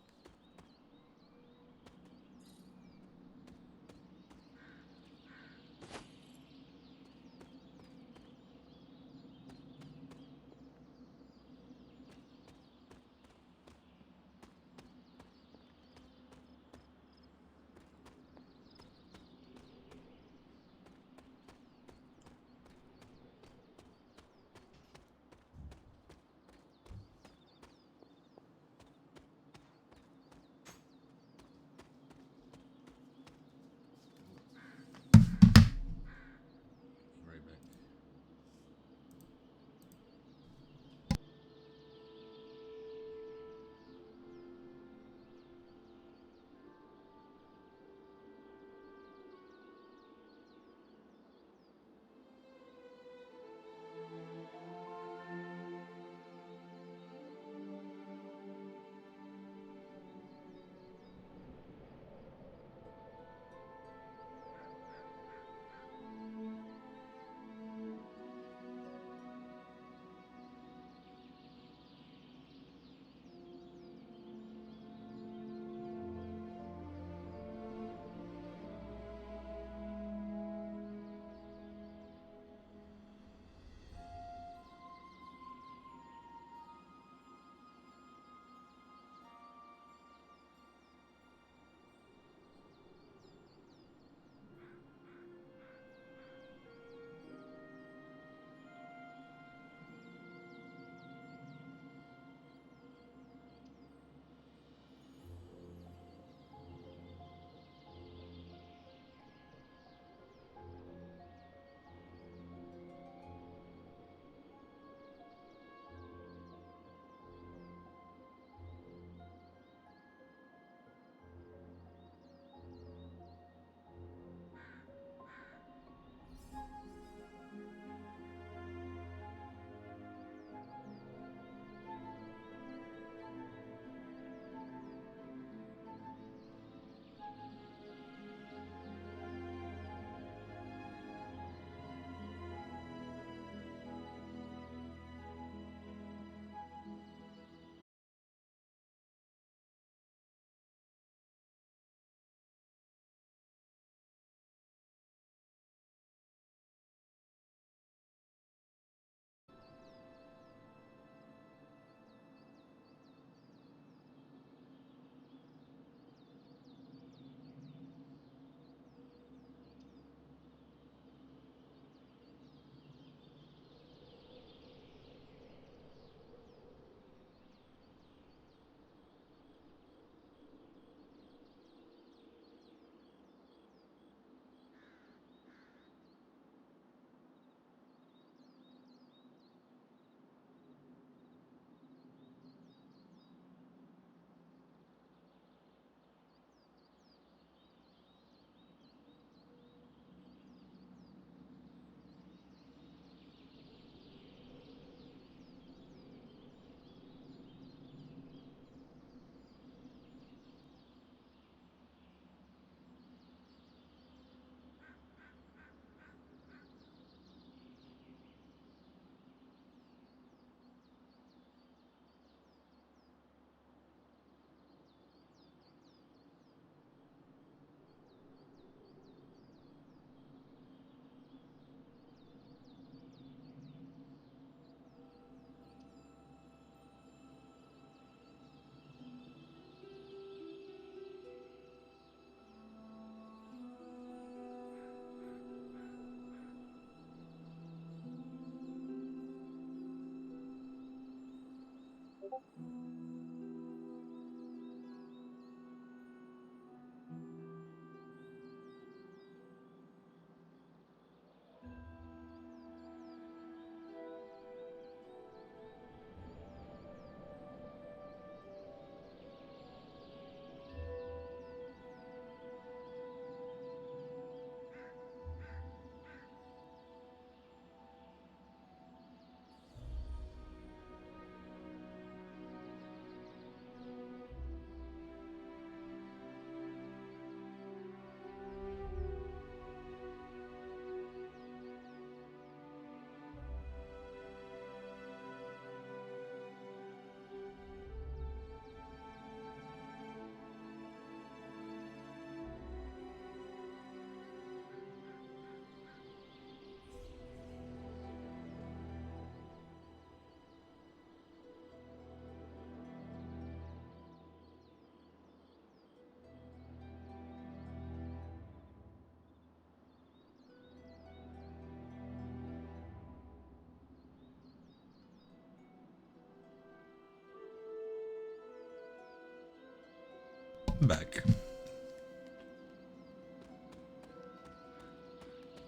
Back.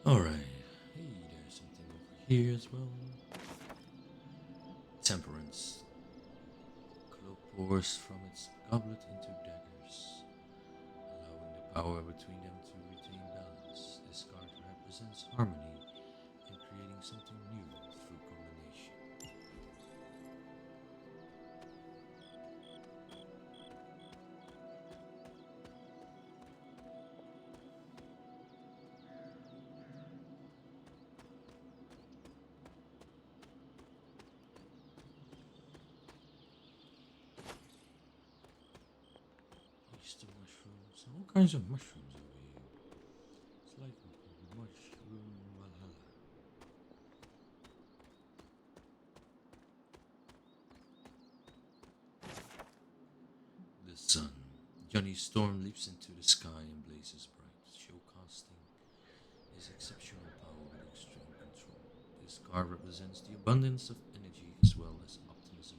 Alright. Hey, there's something over here as well. Temperance. Cloak pours from its goblet into daggers, allowing the power between them to retain balance. This card represents harmony and creating something new through combination. Oyster mushrooms, all kinds of mushrooms over here. It's like mushroom Valhalla. The sun. Johnny's storm leaps into the sky and blazes bright, showcasing his exceptional power with extreme control. This card represents the abundance of energy as well as optimism.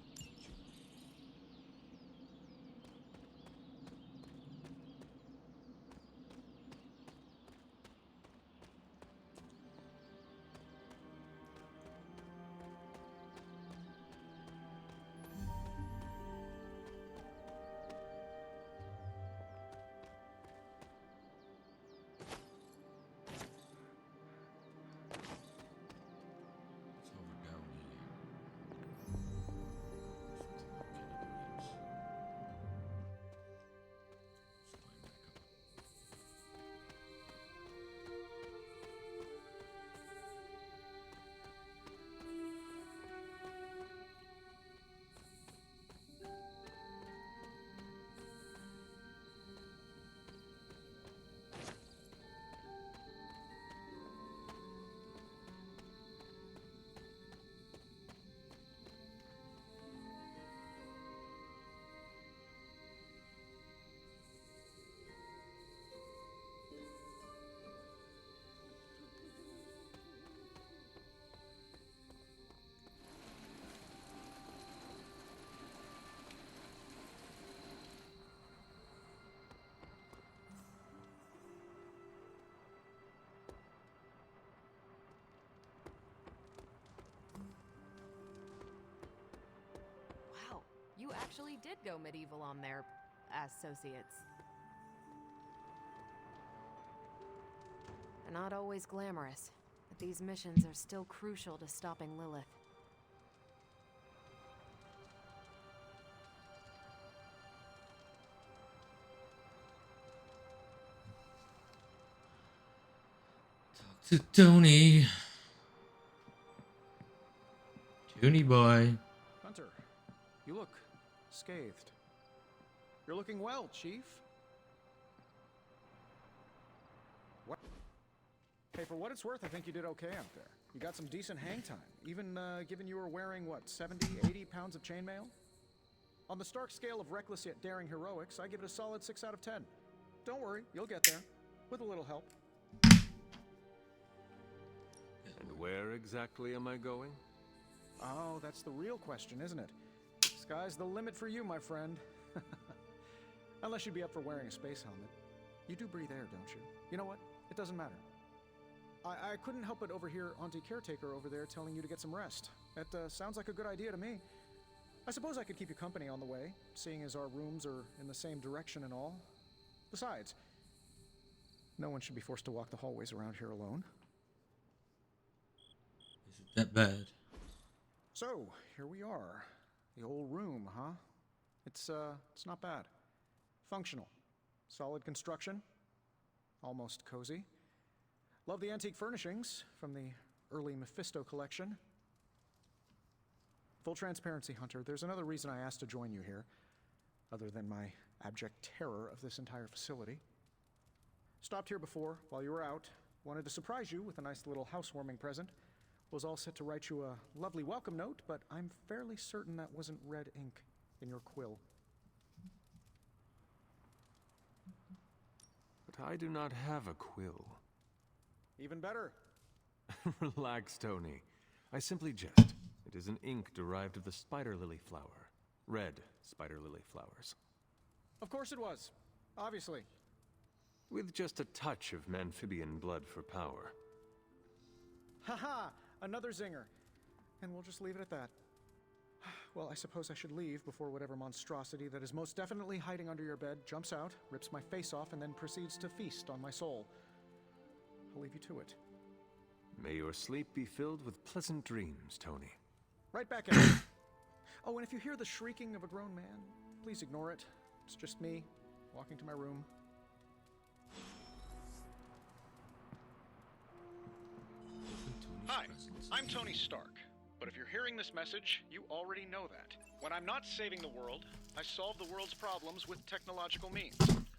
Wow, you actually did go medieval on their associates. They're not always glamorous, but these missions are still crucial to stopping Lilith. Talk to Tony. Tony boy. Hunter, you look scathed. You're looking well, Chief. What? Hey, for what it's worth, I think you did okay out there. You got some decent hang time, even given you were wearing, what, 70, 80 pounds of chainmail? On the Stark scale of reckless yet daring heroics, I give it a solid 6 out of 10. Don't worry, you'll get there, with a little help. And where exactly am I going? Oh, that's the real question, isn't it? Sky's the limit for you, my friend. Unless you'd be up for wearing a space helmet. You do breathe air, don't you? You know what? It doesn't matter. I couldn't help but overhear Auntie Caretaker over there telling you to get some rest. That sounds like a good idea to me. I suppose I could keep you company on the way, seeing as our rooms are in the same direction and all. Besides, no one should be forced to walk the hallways around here alone. Is it that bad? So, here we are. The old room, huh? It's not bad. Functional. Solid construction. Almost cozy. Love the antique furnishings from the early Mephisto collection. Full transparency, Hunter, there's another reason I asked to join you here, other than my abject terror of this entire facility. Stopped here before, while you were out. Wanted to surprise you with a nice little housewarming present. Was all set to write you a lovely welcome note, but I'm fairly certain that wasn't red ink in your quill. But I do not have a quill. Even better. Relax, Tony. I simply jest. It is an ink derived of the spider lily flower. Red spider lily flowers. Of course it was. Obviously. With just a touch of amphibian blood for power. Haha! Another zinger. And we'll just leave it at that. Well, I suppose I should leave before whatever monstrosity that is most definitely hiding under your bed jumps out, rips my face off, and then proceeds to feast on my soul. I'll leave you to it. May your sleep be filled with pleasant dreams, Tony. Right back at it. Oh, and if you hear the shrieking of a grown man, please ignore it. It's just me, walking to my room. Hi, I'm Tony Stark. But if you're hearing this message, you already know that. When I'm not saving the world, I solve the world's problems with technological means,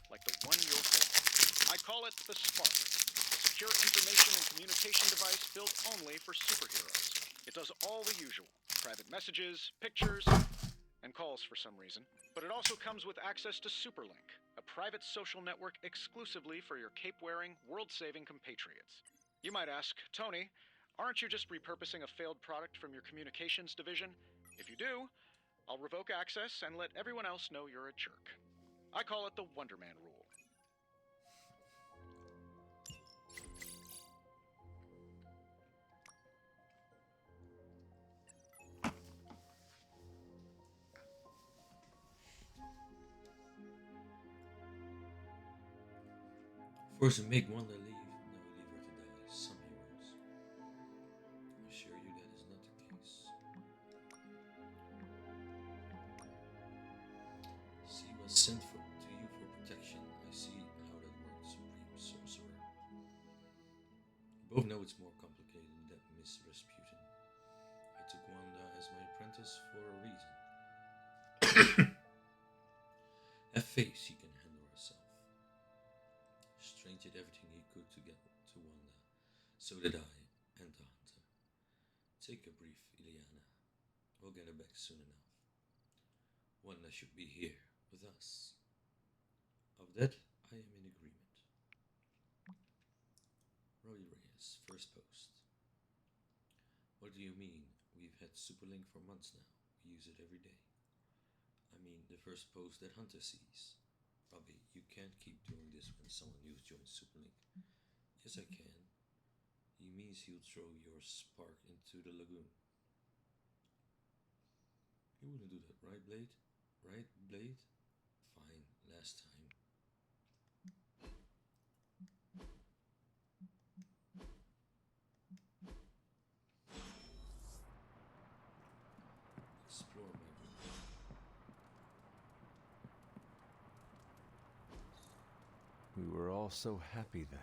like the one you're holding. I call it the Spark, a secure information and communication device built only for superheroes. It does all the usual, private messages, pictures, and calls for some reason. But it also comes with access to Superlink, a private social network exclusively for your cape-wearing, world-saving compatriots. You might ask, Tony, aren't you just repurposing a failed product from your communications division? If you do, I'll revoke access and let everyone else know you're a jerk. I call it the Wonder Man rule. Force to make Wanda leave, now leave her to die. Some heroes. I assure you that is not the case. She was sent to you for protection. I see how that works, Supreme Sorcerer. You both know it's more complicated than that, Miss Rasputin. I took Wanda as my apprentice for a reason. Have faith she can handle herself. Strange did everything he could to get to Wanda. So did I, and the Hunter. Take a brief, Ileana. We'll get her back soon enough. Wanda should be here, with us. Of that, I am in agreement. Roy Reyes, first post. What do you mean? We've had Superlink for months now. We use it every day. I mean, the first post that Hunter sees. Robbie, you can't keep doing this when someone new joins Superlink. Yes, I can. He means he'll throw your spark into the lagoon. You wouldn't do that, right, Blade? Right, Blade? Fine, last time. Explore my room. We were all so happy then.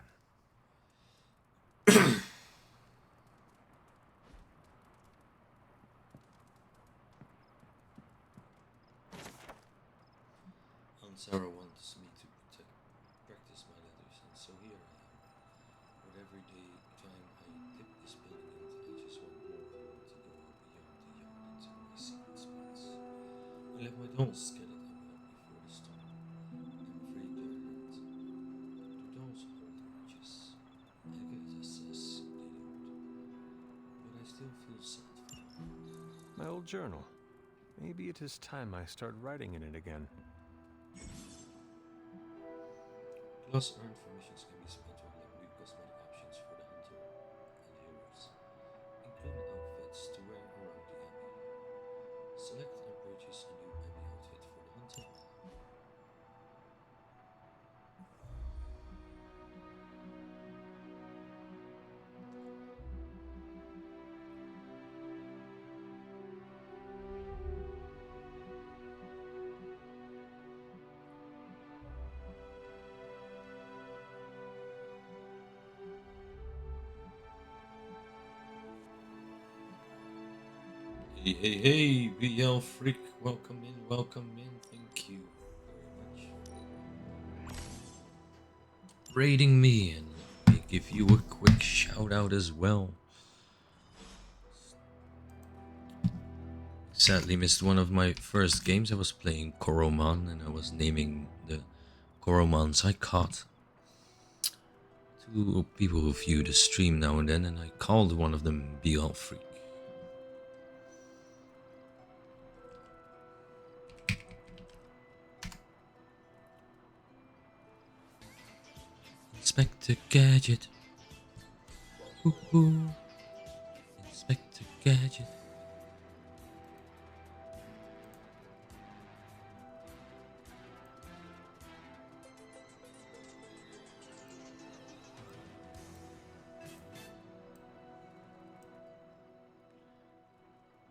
Aunt Sarah wants me to practice my letters, and so here I am. But every time I dip this pen in it, I just want more and more to go beyond the yarn into my secret spots. I left my dolls scattered about before the storm. I'm afraid they're hurt. The dolls hold grudges. Agatha says they don't. But I still feel sad for them. My old journal. Maybe it is time I start writing in it again. Plus, earned from missions can be spent to unlock new cosmetic options for the hunter and heroes, including outfits to wear around the abbey. Select and purchase a new abbey outfit for the hunter. Hey, hey, hey, BL Freak, welcome in, thank you very much for raiding me, and let me give you a quick shout out as well. Sadly missed one of my first games. I was playing Koroman and I was naming the Koromans I caught to people who view the stream now and then, and I called one of them BL Freak. Inspector Gadget. Ooh. Inspector Gadget.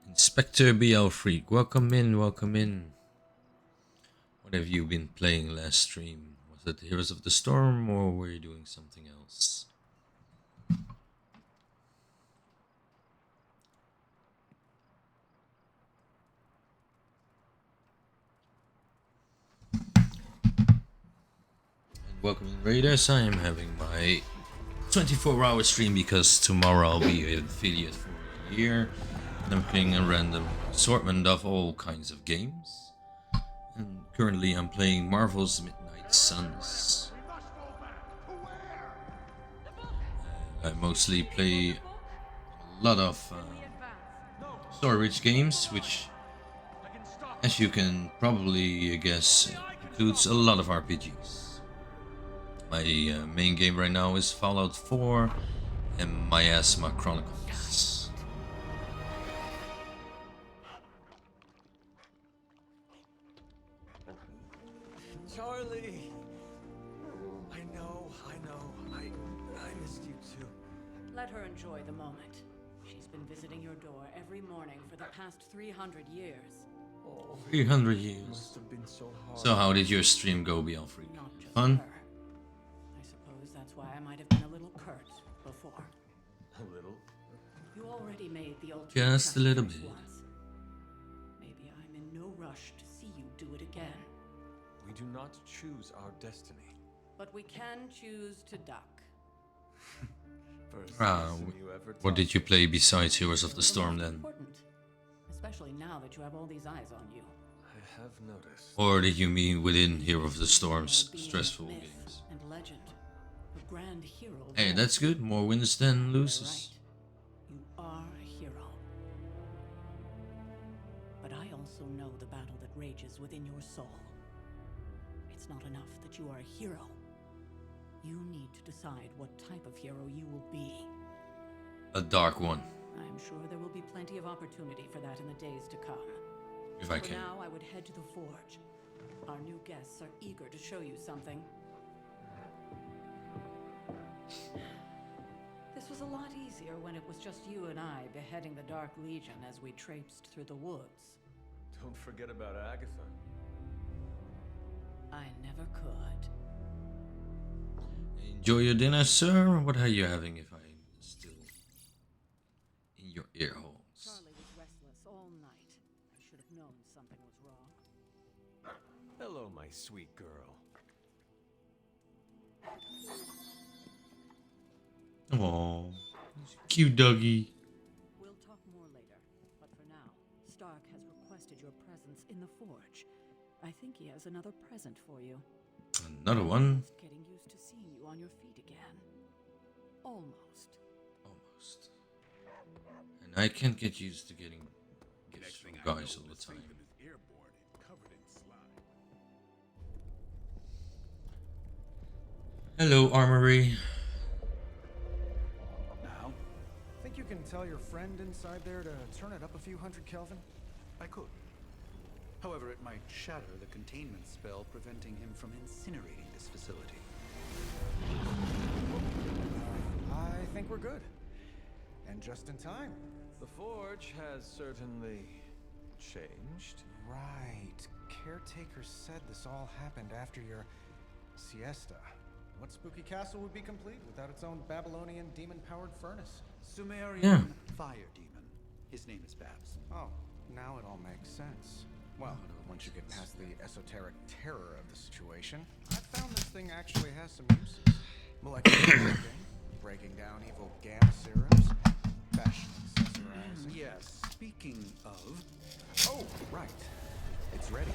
Inspector BL Freak, welcome in, welcome in. What have you been playing last stream? Was it Heroes of the Storm, or were you doing something else? And welcome in, Raiders. I am having my 24-hour stream because tomorrow I'll be an affiliate for a year. And I'm playing a random assortment of all kinds of games. And currently I'm playing Marvel's Midnight Suns. I mostly play a lot of story-rich games, which, as you can probably guess, includes a lot of RPGs. My main game right now is Fallout 4 and Miasma Chronicles. Charlie! I know. I missed you too. Let her enjoy the moment. She's been visiting your door every morning for the past 300 years. 300 years. Must have been so hard. So how did your stream go, BL Freak? Fun? I suppose that's why I might have been a little curt before. A little? You already made the ultimate Just a little bit. once. Maybe I'm in no rush to see you do it again. We do not choose our destiny. But we can choose to duck. What did you play besides Heroes of the Storm then? Important, especially now that you have all these eyes on you. I have noticed. Or did you mean within Hero of the Storm's stressful games? And legend, a grand hero. Hey, that's good. More wins than loses. You are a hero. But I also know the battle that rages within your soul. It's not enough that you are a hero. You need to decide what type of hero you will be. A dark one. I'm sure there will be plenty of opportunity for that in the days to come. If I For can. now, I would head to the forge. Our new guests are eager to show you something. This was a lot easier when it was just you and I beheading the Dark Legion as we traipsed through the woods. Don't forget about Agatha. I never could. Enjoy your dinner, sir. What are you having if I'm still in your ear holes? Charlie was restless all night. I should have known something was wrong. Hello, my sweet girl. Aww, cute doggy. We'll talk more later, but for now, Stark has requested your presence in the forge. I think he has another present for you. Another one. Just getting used to seeing you on your feet again. Almost. And I can't get used to getting Next thing guys all the time. Hello, Armory. Now? Think you can tell your friend inside there to turn it up a few hundred Kelvin? I could. However, it might shatter the containment spell, preventing him from incinerating this facility. I think we're good. And just in time. The Forge has certainly changed. Right. Caretaker said this all happened after your siesta. What spooky castle would be complete without its own Babylonian demon-powered furnace? Sumerian fire demon. His name is Babs. Oh, now it all makes sense. Well, once you get past the esoteric terror of the situation, I've found this thing actually has some uses. Molecular breaking down evil gamma serums, fashion accessorizing. Yes, speaking of... Oh, right. It's ready.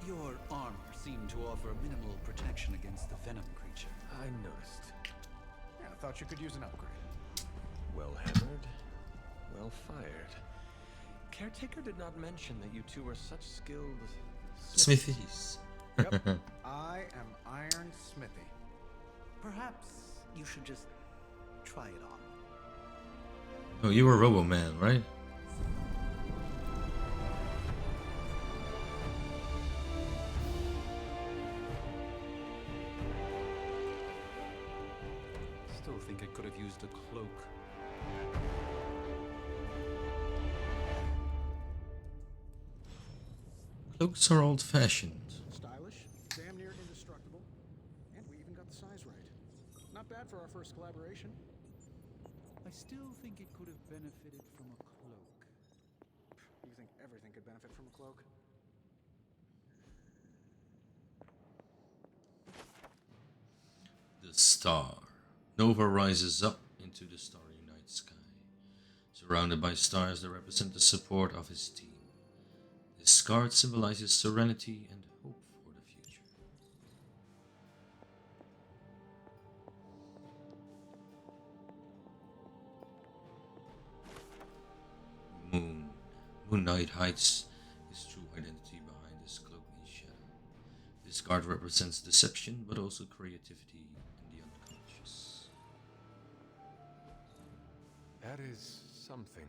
Your armor seemed to offer minimal protection against the venom creature. I noticed. Yeah, I thought you could use an upgrade. Well hammered, well fired. Caretaker did not mention that you two were such skilled Smithies. Yep, I am Iron Smithy. Perhaps you should just try it on. Oh, you were Robo Man, right? Still think it could have used a cloak. Cloaks are old-fashioned. Stylish, damn near indestructible, and we even got the size right. Not bad for our first collaboration. I still think it could have benefited from a cloak. You think everything could benefit from a cloak? The star. Nova rises up into the starry night sky, surrounded by stars that represent the support of his team. This card symbolizes serenity and hope for the future. Moon Knight hides his true identity behind his cloak in shadow. This card represents deception, but also creativity in the unconscious. That is something.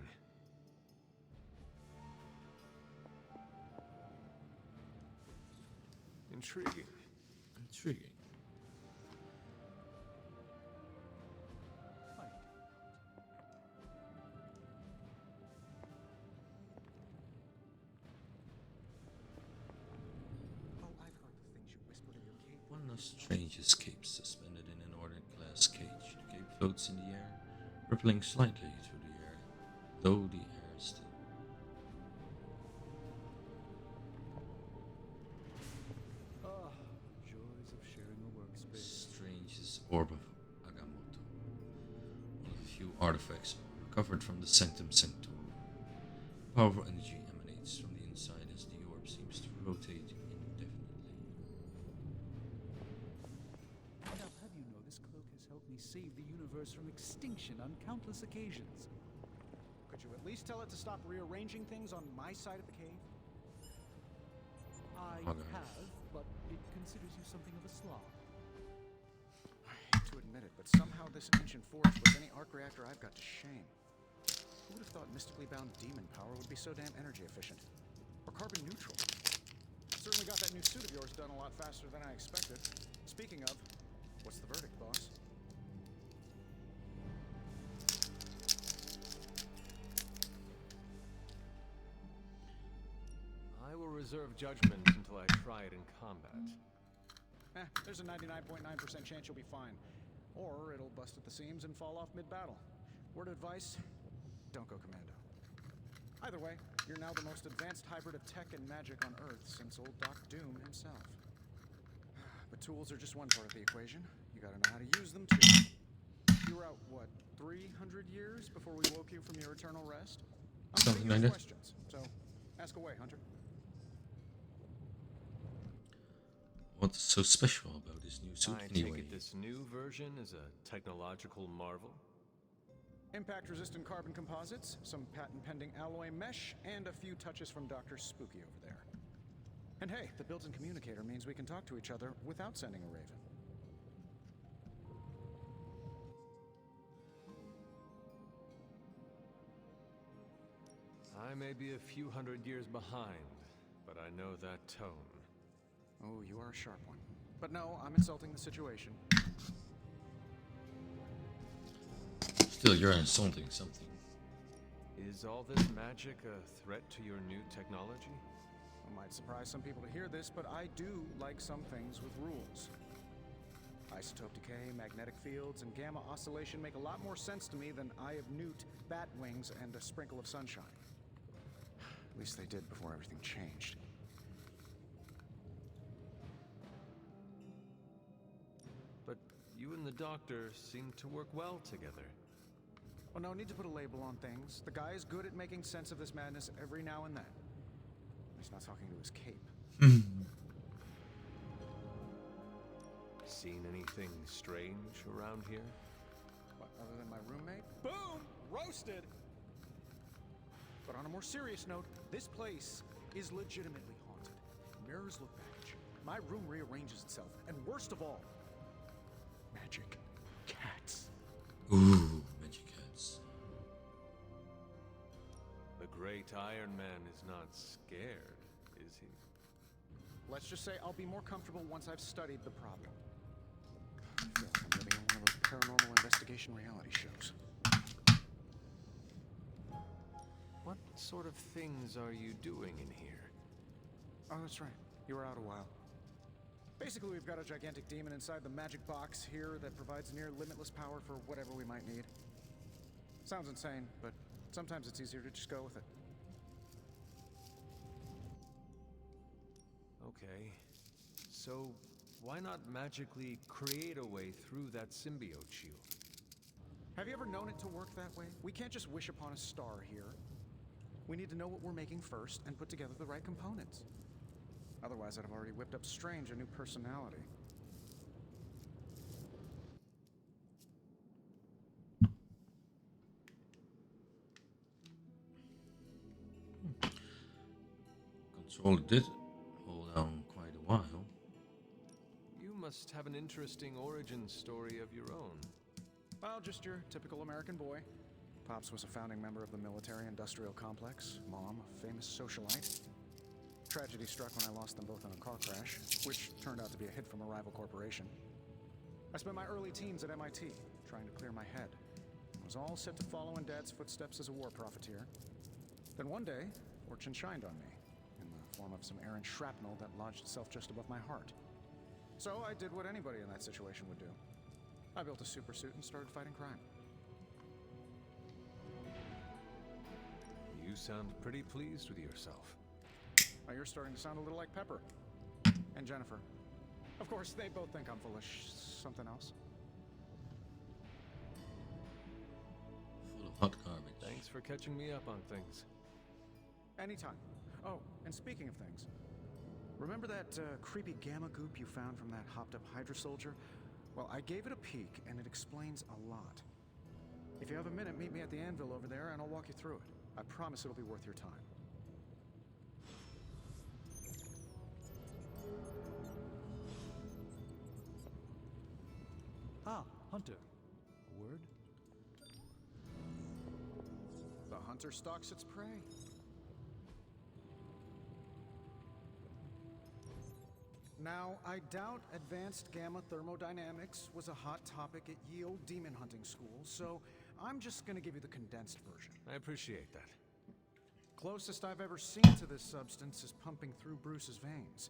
Intriguing. Intriguing. One of Strange's capes suspended in an ordered glass cage. The cape floats in the air, rippling slightly through the air, though the air is still. Joys of sharing a workspace. Strange's Orb of Agamotto. One of the few artifacts recovered from the Sanctum Sanctorum. Powerful energy emanates from the inside as the orb seems to rotate indefinitely. Now, have you know this cloak has helped me save the universe from extinction on countless occasions? Could you at least tell it to stop rearranging things on my side of the cave? I Okay. have, but it considers you something of a slob. I hate to admit it, but somehow this ancient forge puts any arc reactor I've got to shame. Who would have thought mystically bound demon power would be so damn energy efficient? Or carbon neutral? Certainly got that new suit of yours done a lot faster than I expected. Speaking of, what's the verdict, boss? I will reserve judgment until I try it in combat. There's a 99.9% chance you'll be fine. Or it'll bust at the seams and fall off mid-battle. Word of advice, don't go commando. Either way, you're now the most advanced hybrid of tech and magic on Earth since old Doc Doom himself. But tools are just one part of the equation. You gotta know how to use them too. You were out, what, 300 years before we woke you from your eternal rest? I'm Something ready like for that. questions, so ask away, Hunter. What's so special about this new suit I anyway? take it this new version is a technological marvel? Impact-resistant carbon composites, some patent-pending alloy mesh, and a few touches from Dr. Spooky over there. And hey, the built-in communicator means we can talk to each other without sending a raven. I may be a few hundred years behind, but I know that tone. Oh, you are a sharp one. But no, I'm insulting the situation. Still, you're insulting something. Is all this magic a threat to your new technology? It might surprise some people to hear this, but I do like some things with rules. Isotope decay, magnetic fields, and gamma oscillation make a lot more sense to me than Eye of Newt, bat wings, and a sprinkle of sunshine. At least they did before everything changed. But you and the Doctor seem to work well together. Well, no need to put a label on things. The guy is good at making sense of this madness every now and then. He's not talking to his cape. Seen anything strange around here? What, other than my roommate? Boom! Roasted! But on a more serious note, this place is legitimately haunted. Mirrors look back at you. My room rearranges itself. And worst of all, magic cats. Ooh, magic cats. The great Iron Man is not scared, is he? Let's just say I'll be more comfortable once I've studied the problem. I feel like I'm living in one of those paranormal investigation reality shows. What sort of things are you doing in here? Oh, that's right. You were out a while. Basically, we've got a gigantic demon inside the magic box here that provides near limitless power for whatever we might need. Sounds insane, but sometimes it's easier to just go with it. Okay. So, why not magically create a way through that symbiote shield? Have you ever known it to work that way? We can't just wish upon a star here. We need to know what we're making first and put together the right components. Otherwise, I'd have already whipped up Strange a new personality. Control did hold on quite a while. You must have an interesting origin story of your own. Well, just your typical American boy. Pops was a founding member of the military-industrial complex. Mom, a famous socialite. Tragedy struck when I lost them both in a car crash, which turned out to be a hit from a rival corporation. I spent my early teens at MIT, trying to clear my head. I was all set to follow in Dad's footsteps as a war profiteer. Then one day, fortune shined on me, in the form of some errant shrapnel that lodged itself just above my heart. So I did what anybody in that situation would do. I built a supersuit and started fighting crime. You sound pretty pleased with yourself. Now you're starting to sound a little like Pepper. And Jennifer. Of course, they both think I'm foolish. Something else? Full of hot garbage. Thanks for catching me up on things. Anytime. Oh, and speaking of things, remember that creepy gamma goop you found from that hopped-up Hydra soldier? Well, I gave it a peek, and it explains a lot. If you have a minute, meet me at the anvil over there, and I'll walk you through it. I promise it'll be worth your time. Ah, Hunter. A word? The hunter stalks its prey. Now, I doubt advanced gamma thermodynamics was a hot topic at ye old demon hunting school, so I'm just gonna give you the condensed version. I appreciate that. Closest I've ever seen to this substance is pumping through Bruce's veins.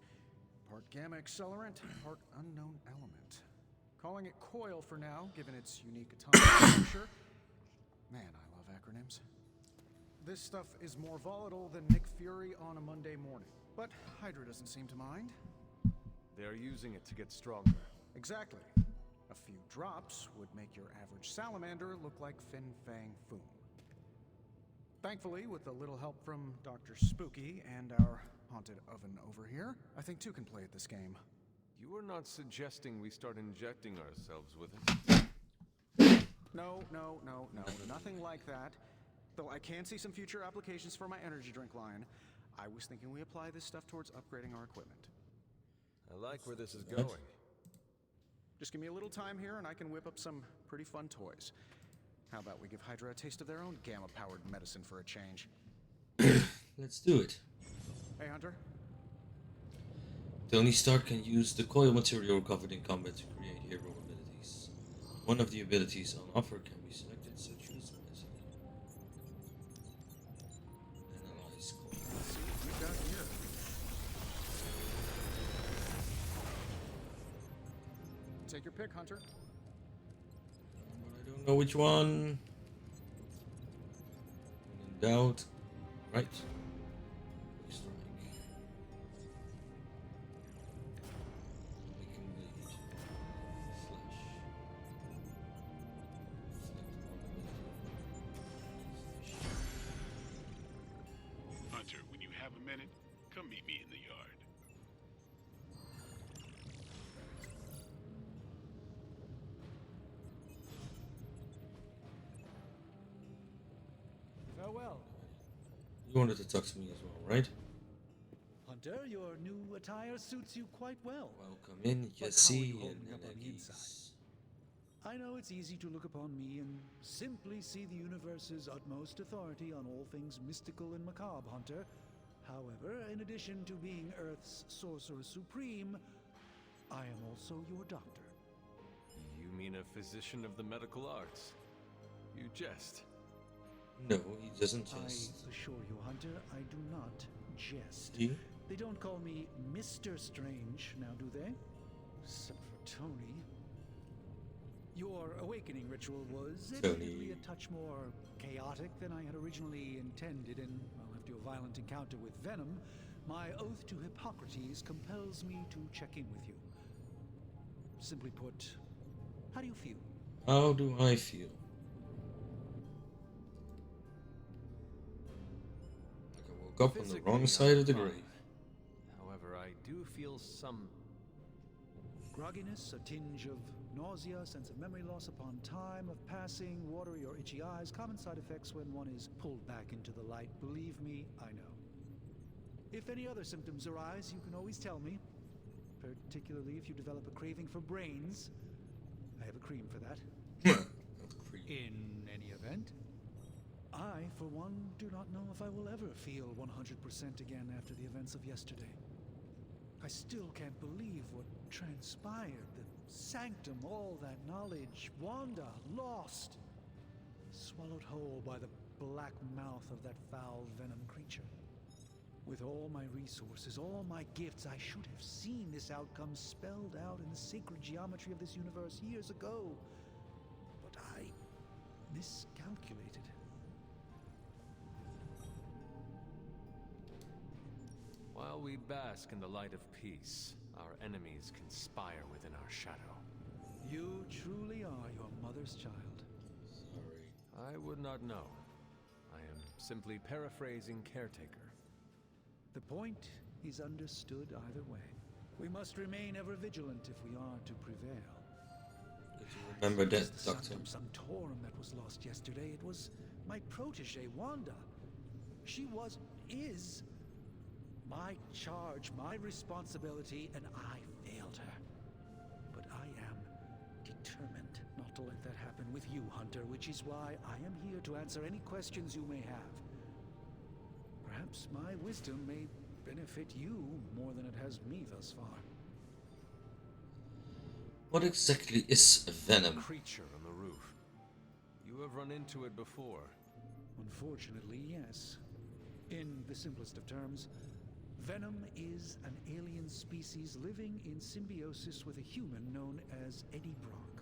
Part gamma accelerant, part unknown element. Calling it coil for now, given its unique atomic structure. Man, I love acronyms. This stuff is more volatile than Nick Fury on a Monday morning. But Hydra doesn't seem to mind. They're using it to get stronger. Exactly. A few drops would make your average salamander look like Fin Fang Foom. Thankfully, with a little help from Dr. Spooky and our haunted oven over here, I think two can play at this game. You are not suggesting we start injecting ourselves with it? No, nothing like that. Though I can see some future applications for my energy drink line. I was thinking we apply this stuff towards upgrading our equipment. I like where this is going. Just give me a little time here and I can whip up some pretty fun toys. How about we give Hydra a taste of their own gamma-powered medicine for a change? Let's do it. Hey, Hunter. Tony Stark can use the coil material recovered in combat to create hero abilities. One of the abilities on offer can be selected, so choose wisely. Analyze coil. Let's see what we got here. Take your pick, Hunter. I don't know which one. When in doubt, right. Quick strike. We can bleed. Slash. Hunter, when you have a minute, come meet me in the yard. Farewell. You wanted to talk to me as well, right? Hunter, your new attire suits you quite well. Welcome in, But Jesse, how are you and holding up on the inside? I know it's easy to look upon me and simply see the universe's utmost authority on all things mystical and macabre, Hunter. However, in addition to being Earth's Sorcerer Supreme, I am also your doctor. You mean a physician of the medical arts? You jest. No, he doesn't jest. I assure you, Hunter, I do not jest. Do you? They don't call me Mr. Strange, now do they? Except for Tony. Your awakening ritual was admittedly a touch more chaotic than I had originally intended, and well, after your violent encounter with Venom, my oath to Hippocrates compels me to check in with you. Simply put, how do you feel? How do I feel? Like I woke up on the wrong side of the grave. However, I do feel some grogginess, a tinge of nausea, sense of memory loss upon time of passing, watery or itchy eyes, common side effects when one is pulled back into the light. Believe me, I know. If any other symptoms arise, you can always tell me, particularly if you develop a craving for brains. I have a cream for that. In any event, I, for one, do not know if I will ever feel 100% again after the events of yesterday. I still can't believe what transpired. The sanctum, all that knowledge, Wanda, lost. Swallowed whole by the black mouth of that foul venom creature. With all my resources, all my gifts, I should have seen this outcome spelled out in the sacred geometry of this universe years ago. But I miscalculated. While we bask in the light of peace, our enemies conspire within our shadow. You truly are your mother's child. Sorry. I would not know. I am simply paraphrasing Caretaker. The point is understood either way. We must remain ever vigilant if we are to prevail. Remember that, Doctor. Some Torum that was lost yesterday. It was my protege, Wanda. She is my charge, my responsibility, and I failed her. But I am determined not to let that happen with you, Hunter, which is why I am here to answer any questions you may have. Perhaps my wisdom may benefit you more than it has me thus far. What exactly is Venom? A creature on the roof. You have run into it before. Unfortunately, yes. In the simplest of terms, Venom is an alien species living in symbiosis with a human known as Eddie Brock.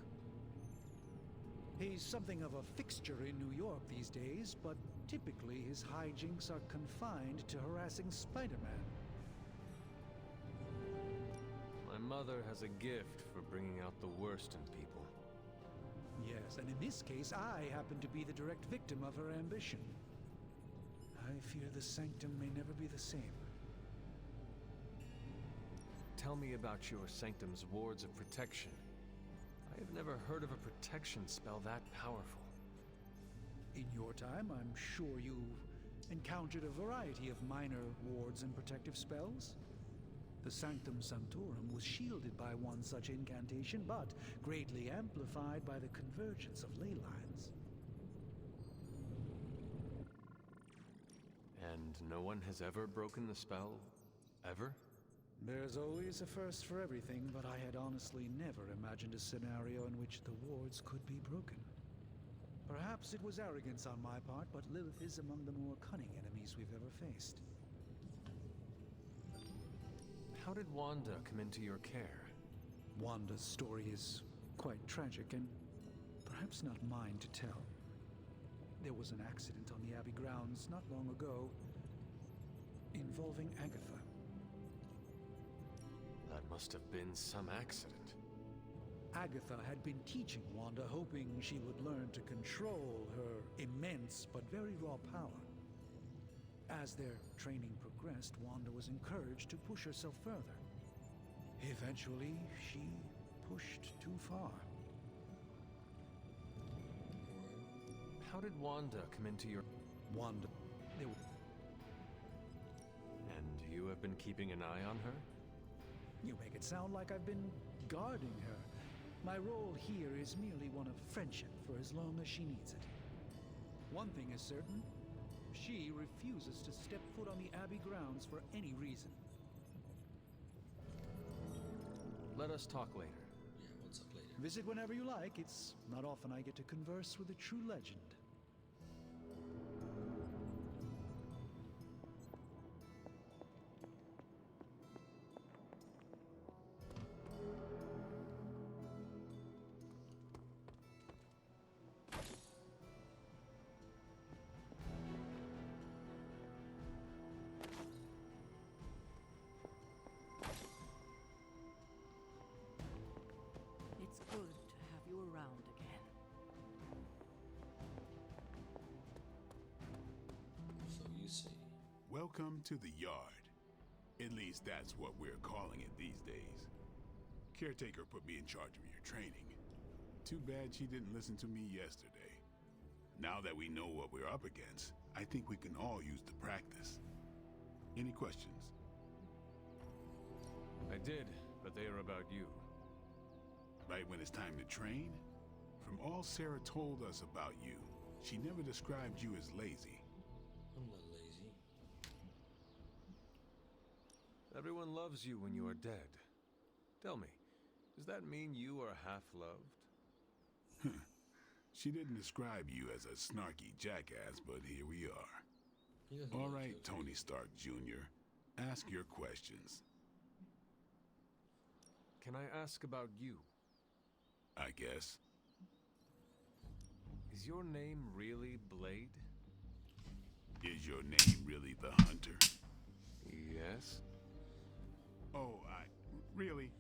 He's something of a fixture in New York these days, but typically his hijinks are confined to harassing Spiderman. My mother has a gift for bringing out the worst in people. Yes, and in this case, I happen to be the direct victim of her ambition. I fear the Sanctum may never be the same. Tell me about your Sanctum's wards of protection. I I've never heard of a protection spell that powerful. In your time, I'm sure you've encountered a variety of minor wards and protective spells. The Sanctum Sanctorum was shielded by one such incantation, but greatly amplified by the convergence of ley lines. And no one has ever broken the spell? Ever? There's always a first for everything, but I had honestly never imagined a scenario in which the wards could be broken. Perhaps it was arrogance on my part, but Lilith is among the more cunning enemies we've ever faced. How did Wanda come into your care? Wanda's story is quite tragic and perhaps not mine to tell. There was an accident on the Abbey grounds not long ago involving Agatha. That must have been some accident. Agatha had been teaching Wanda, hoping she would learn to control her immense but very raw power. As their training progressed, Wanda was encouraged to push herself further. Eventually, she pushed too far. How did Wanda come into your... Wanda... And you have been keeping an eye on her? You make it sound like I've been guarding her. My role here is merely one of friendship for as long as she needs it. One thing is certain. She refuses to step foot on the Abbey grounds for any reason. Let us talk later. Yeah, what's up later? Visit whenever you like. It's not often I get to converse with a true legend. It's good to have you around again. So you say. Welcome to the yard. At least that's what we're calling it these days. Caretaker put me in charge of your training. Too bad she didn't listen to me yesterday. Now that we know what we're up against, I think we can all use the practice. Any questions? I did, but they are about you. Right when it's time to train? From all Sarah told us about you, she never described you as lazy. I'm not lazy. Everyone loves you when you are dead. Tell me, does that mean you are half-loved? She didn't describe you as a snarky jackass, but here we are. All right, Tony Stark Jr., ask your questions. Can I ask about you? I guess. Is your name really Blade? Is your name really the Hunter? Yes. Oh, really?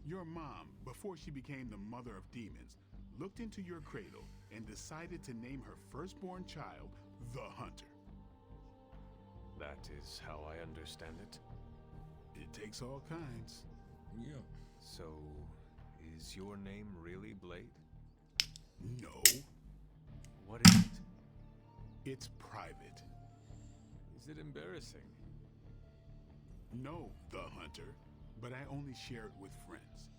Your mom, before she became the mother of demons, looked into your cradle and decided to name her firstborn child the Hunter. That is how I understand it. It takes all kinds. Yeah. So, is your name really Blade? No. What is it? It's private. Is it embarrassing? No, the Hunter, but I only share it with friends.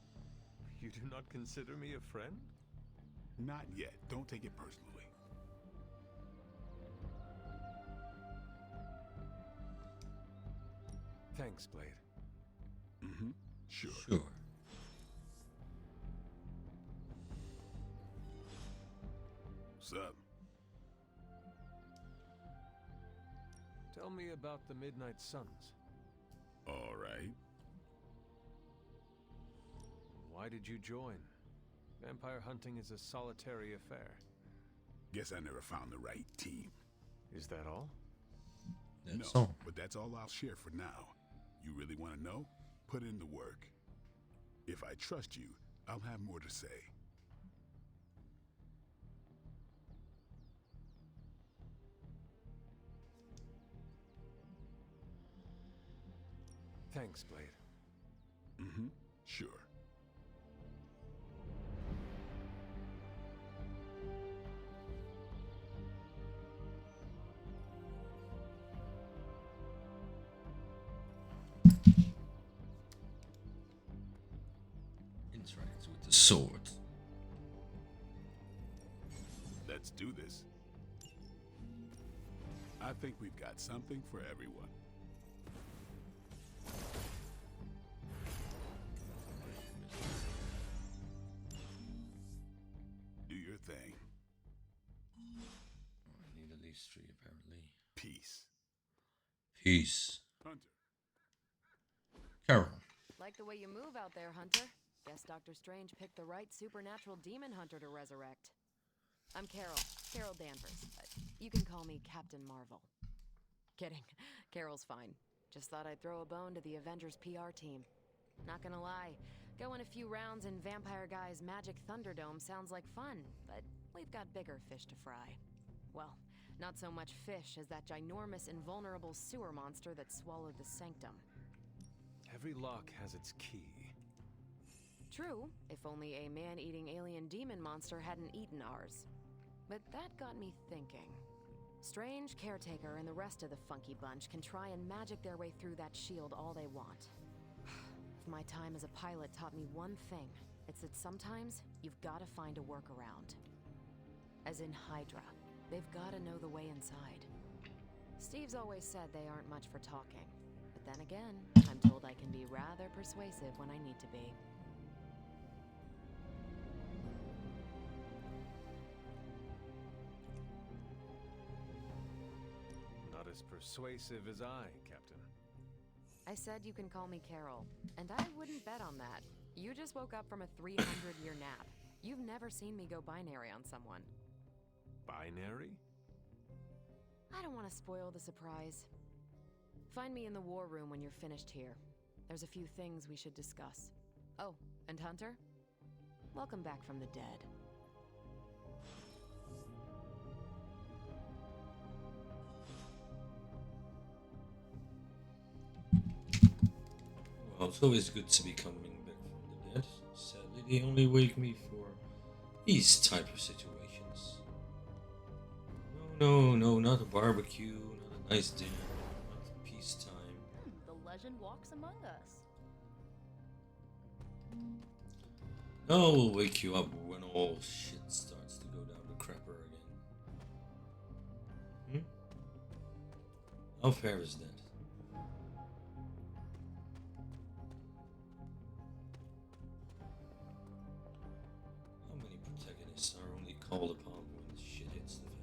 You do not consider me a friend? Not yet. Don't take it personally. Thanks, Blade. Mm-hmm. Sure. Sure. What's up? Tell me about the Midnight Suns. All right. Why did you join? Vampire hunting is a solitary affair. Guess I never found the right team. Is that all? That's no, all. but that's all I'll share for now. You really want to know? Put in the work. If I trust you, I'll have more to say. Thanks, Blade. Mm-hmm. Sure. sword. Let's do this. I think we've got something for everyone. Do your thing. I need at least 3 apparently. Peace. Peace. Hunter. Carol. Like the way you move out there, Hunter. Guess Doctor Strange picked the right supernatural demon hunter to resurrect. I'm Carol. Carol Danvers. You can call me Captain Marvel. Kidding. Carol's fine. Just thought I'd throw a bone to the Avengers PR team. Not gonna lie, going a few rounds in Vampire Guy's Magic Thunderdome sounds like fun, but we've got bigger fish to fry. Well, not so much fish as that ginormous invulnerable sewer monster that swallowed the Sanctum. Every lock has its key. True, if only a man-eating alien demon monster hadn't eaten ours. But that got me thinking. Strange, Caretaker, and the rest of the funky bunch can try and magic their way through that shield all they want. If my time as a pilot taught me one thing, it's that sometimes you've got to find a workaround. As in Hydra, they've got to know the way inside. Steve's always said they aren't much for talking. But then again, I'm told I can be rather persuasive when I need to be. Not as persuasive as I, Captain. I said you can call me Carol, and I wouldn't bet on that. You just woke up from a 300-year nap. You've never seen me go binary on someone. Binary? I don't want to spoil the surprise. Find me in the war room when you're finished here. There's a few things we should discuss. Oh, and Hunter? Welcome back from the dead. Well, it's always good to be coming back from the dead. Sadly, they only wake me for these type of situations. No, not a barbecue, not a nice dinner, not peacetime. The legend walks among us. No, we'll wake you up when all shit starts to go down the crapper again. How fair is that? How many protagonists are only called upon when shit hits the fan?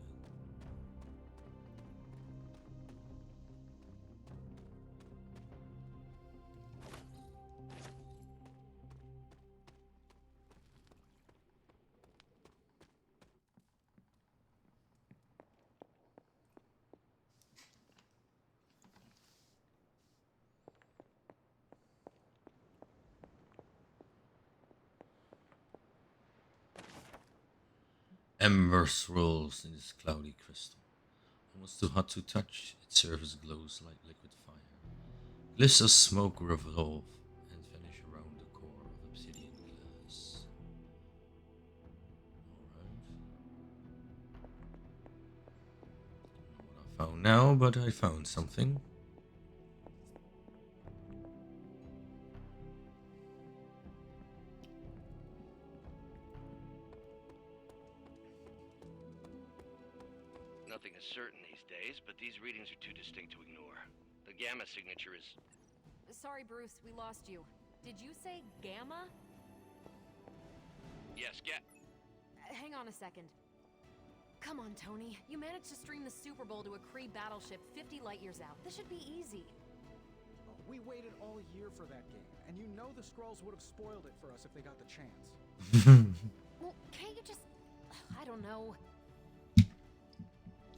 Ember swirls in this cloudy crystal. Almost too hot to touch, its surface glows like liquid fire. Glists of smoke revolve and vanish around the core of obsidian glass. Alright. Don't know what I found now, but I found something. Nothing is certain these days, but these readings are too distinct to ignore. The gamma signature is... Sorry, Bruce, we lost you. Did you say Gamma? Yes, Hang on a second. Come on, Tony. You managed to stream the Super Bowl to a Kree battleship 50 light years out. This should be easy. Oh, we waited all year for that game, and you know the Skrulls would have spoiled it for us if they got the chance. Well, can't you just... I don't know.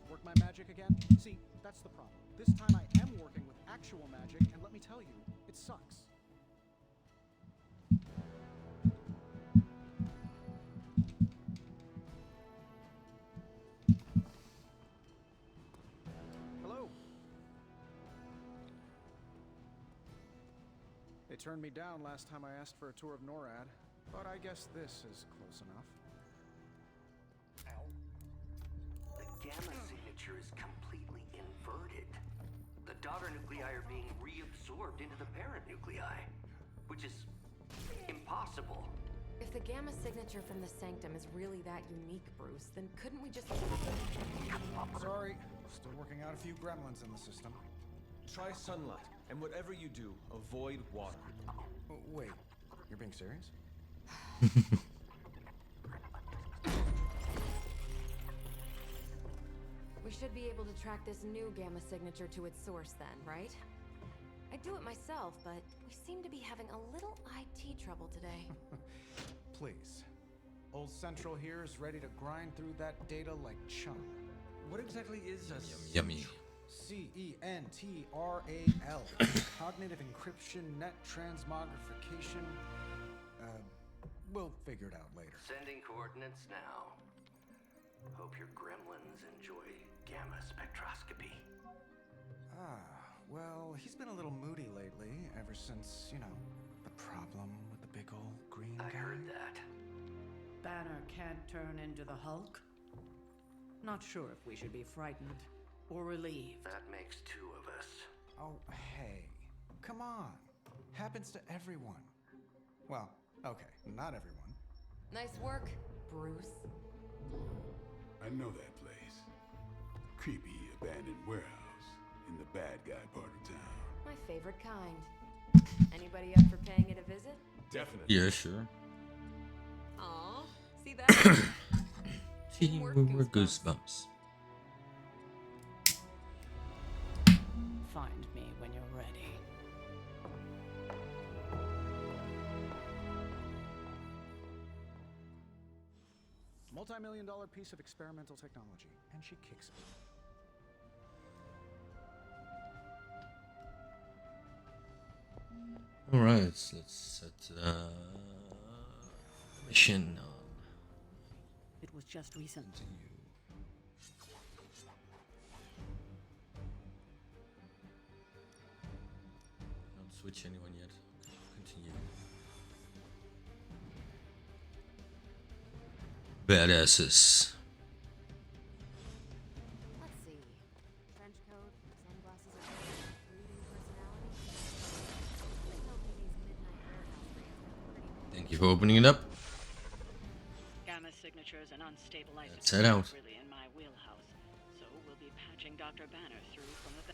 Work my magic again? See, that's the problem. This time I am working with actual magic, and let me tell you, it sucks. Hello? They turned me down last time I asked for a tour of NORAD, but I guess this is close enough. The gamma signature is completely inverted. The daughter nuclei are being reabsorbed into the parent nuclei, which is impossible. If the gamma signature from the sanctum is really that unique, Bruce, then couldn't we just... Sorry, still working out a few gremlins in the system. Try sunlight, and whatever you do, avoid water. Wait, you're being serious? We should be able to track this new gamma signature to its source then, right? I'd do it myself, but we seem to be having a little IT trouble today. Please. Old Central here is ready to grind through that data like chum. What exactly is a... Yummy. CENTRAL. Cognitive encryption, net transmogrification. We'll figure it out later. Sending coordinates now. Hope your gremlins enjoy gamma spectroscopy. Well, he's been a little moody lately, ever since, you know, the problem with the big old green guy. I heard that. Banner can't turn into the Hulk? Not sure if we should be frightened or relieved. That makes two of us. Oh, hey. Come on. Happens to everyone. Well, okay, not everyone. Nice work, Bruce. I know that place. Creepy abandoned warehouse in the bad guy part of town. My favorite kind. Anybody up for paying it a visit? Definitely. Yeah, sure. Aw, see that? Teamwork goosebumps. Find me when you're ready. Multi-million-dollar piece of experimental technology, and she kicks it. Alright, let's set mission on. It was just recent. Don't switch anyone yet. Continue. Badasses. Let's see. Trench coat, sunglasses, brooding personality. I hope these midnight warehouse raids are pretty. Thank you for opening it up. Gamma signatures and unstabilized Let's head out. really in my wheelhouse, so we'll be patching Dr. Banner through from the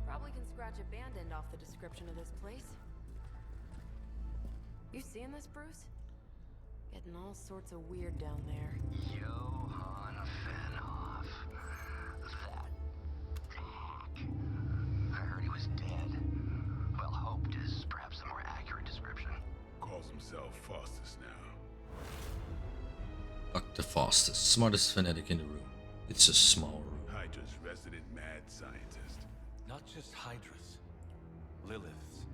Probably can scratch abandoned off the description of this place. You seeing this, Bruce? Getting all sorts of weird down there. Johann Fenhoff. That hack. I heard he was dead. Well, hoped is perhaps the more accurate description. Calls himself Faustus now. Doctor Faustus, smartest fanatic in the room. It's a small room. Hydra's resident mad scientist. Not just Hydras. Lilith's.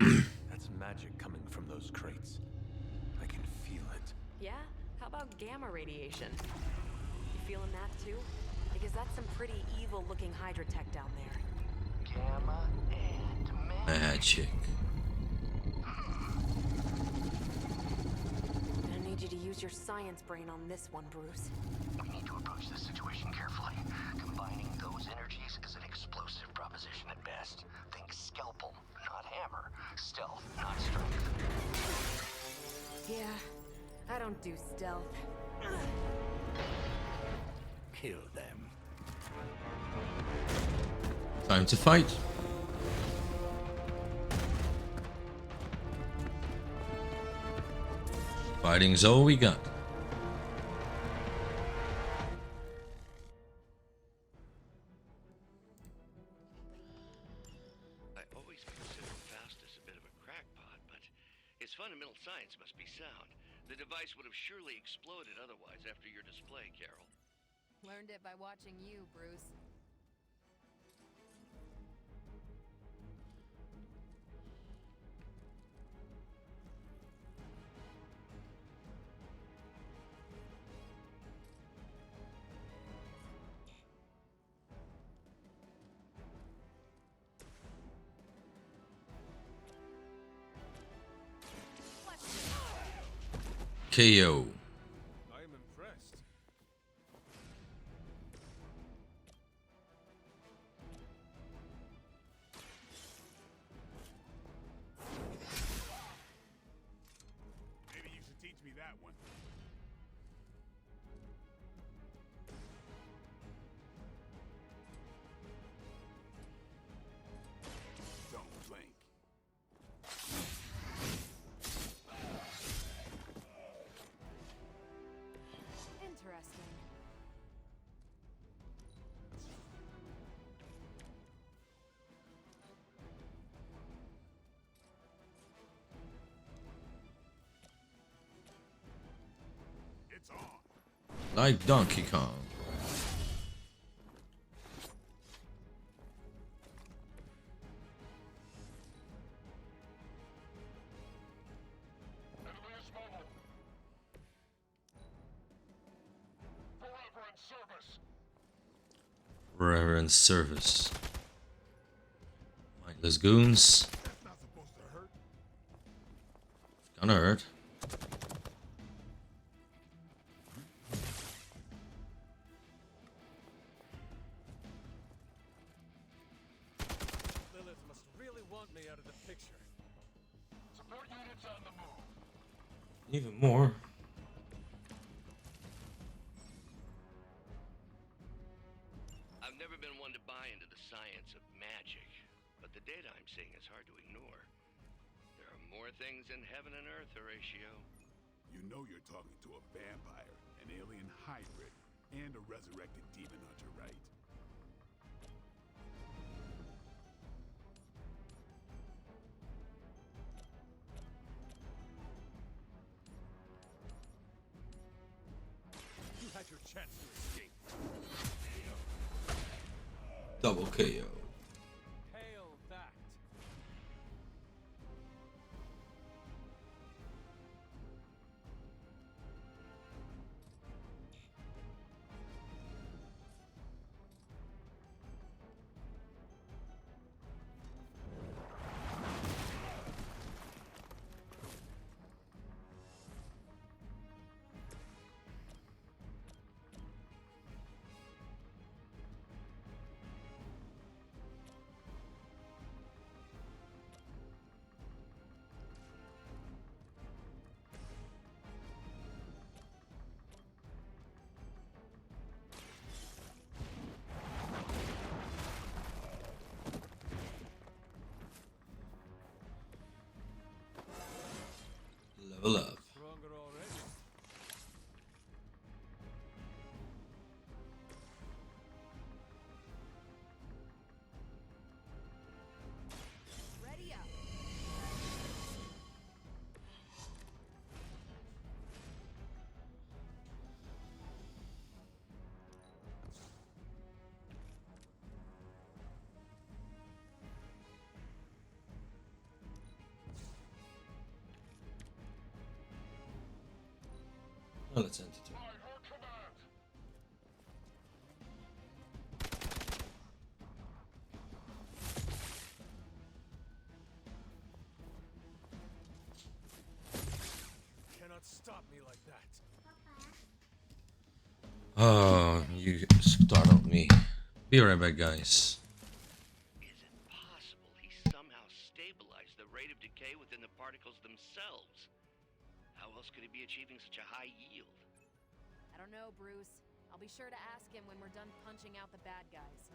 That's magic coming from those crates. I can feel it. Yeah? How about gamma radiation? You feeling that too? Because that's some pretty evil-looking Hydra tech down there. Gamma and Magic. Gonna need you to use your science brain on this one, Bruce. We need to approach this situation carefully. Combining those energies is an explosive proposition at best. Think scalpel, not hammer. Stealth, not strength. Yeah, I don't do stealth. Kill them. Time to fight. Fighting's all we got. I always considered Faustus a bit of a crackpot, but his fundamental science must be sound. The device would have surely exploded otherwise after your display, Carol. Learned it by watching you, Bruce. KO. I am impressed. Like Donkey Kong. Forever in service. Mindless goons. Gonna hurt. Lilith must really want me out of the picture. Support units on the move. Even more. I've never been one to buy into the science of magic, but the data I'm seeing is hard to ignore. There are more things in heaven and earth, Horatio. You know you're talking to a vampire, an alien hybrid, and a resurrected demon hunter, right? You had your chance to escape. Double KO. Hail that. Level up. Stronger already. Ready up. Well, let's end it. Cannot stop me like that. Oh, you startled me. Be right back, guys. Is it possible he somehow stabilized the rate of decay within the particles themselves? How else could he be achieving such a high yield? I don't know, Bruce. I'll be sure to ask him when we're done punching out the bad guys.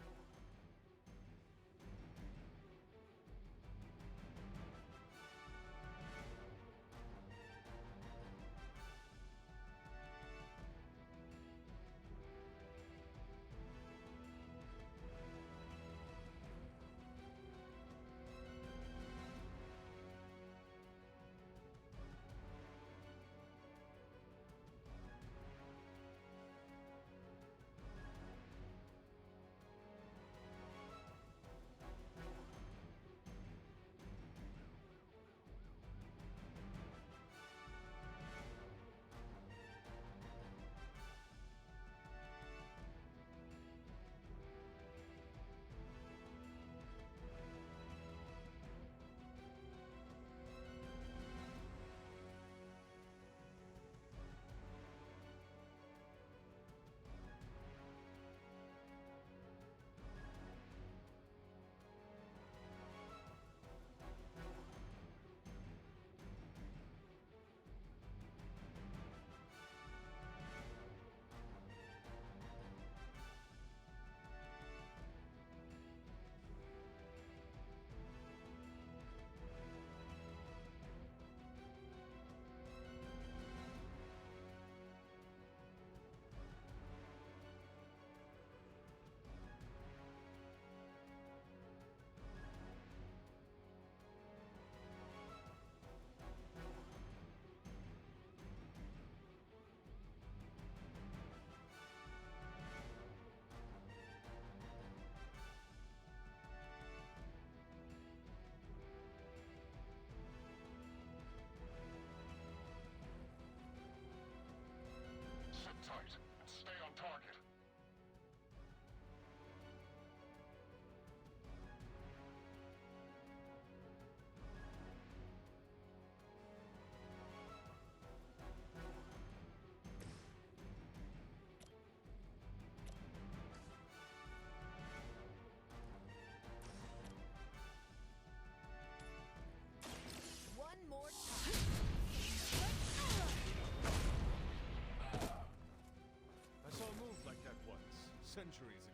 centuries ago.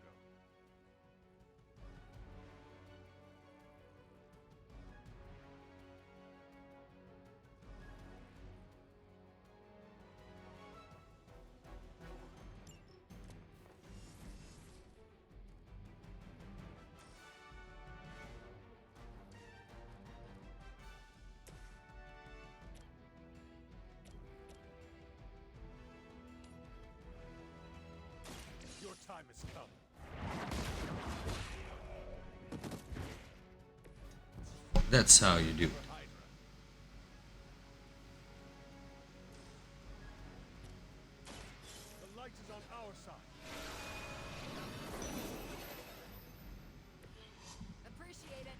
Your time has come. That's how you do it. The light is on our side. Appreciate it.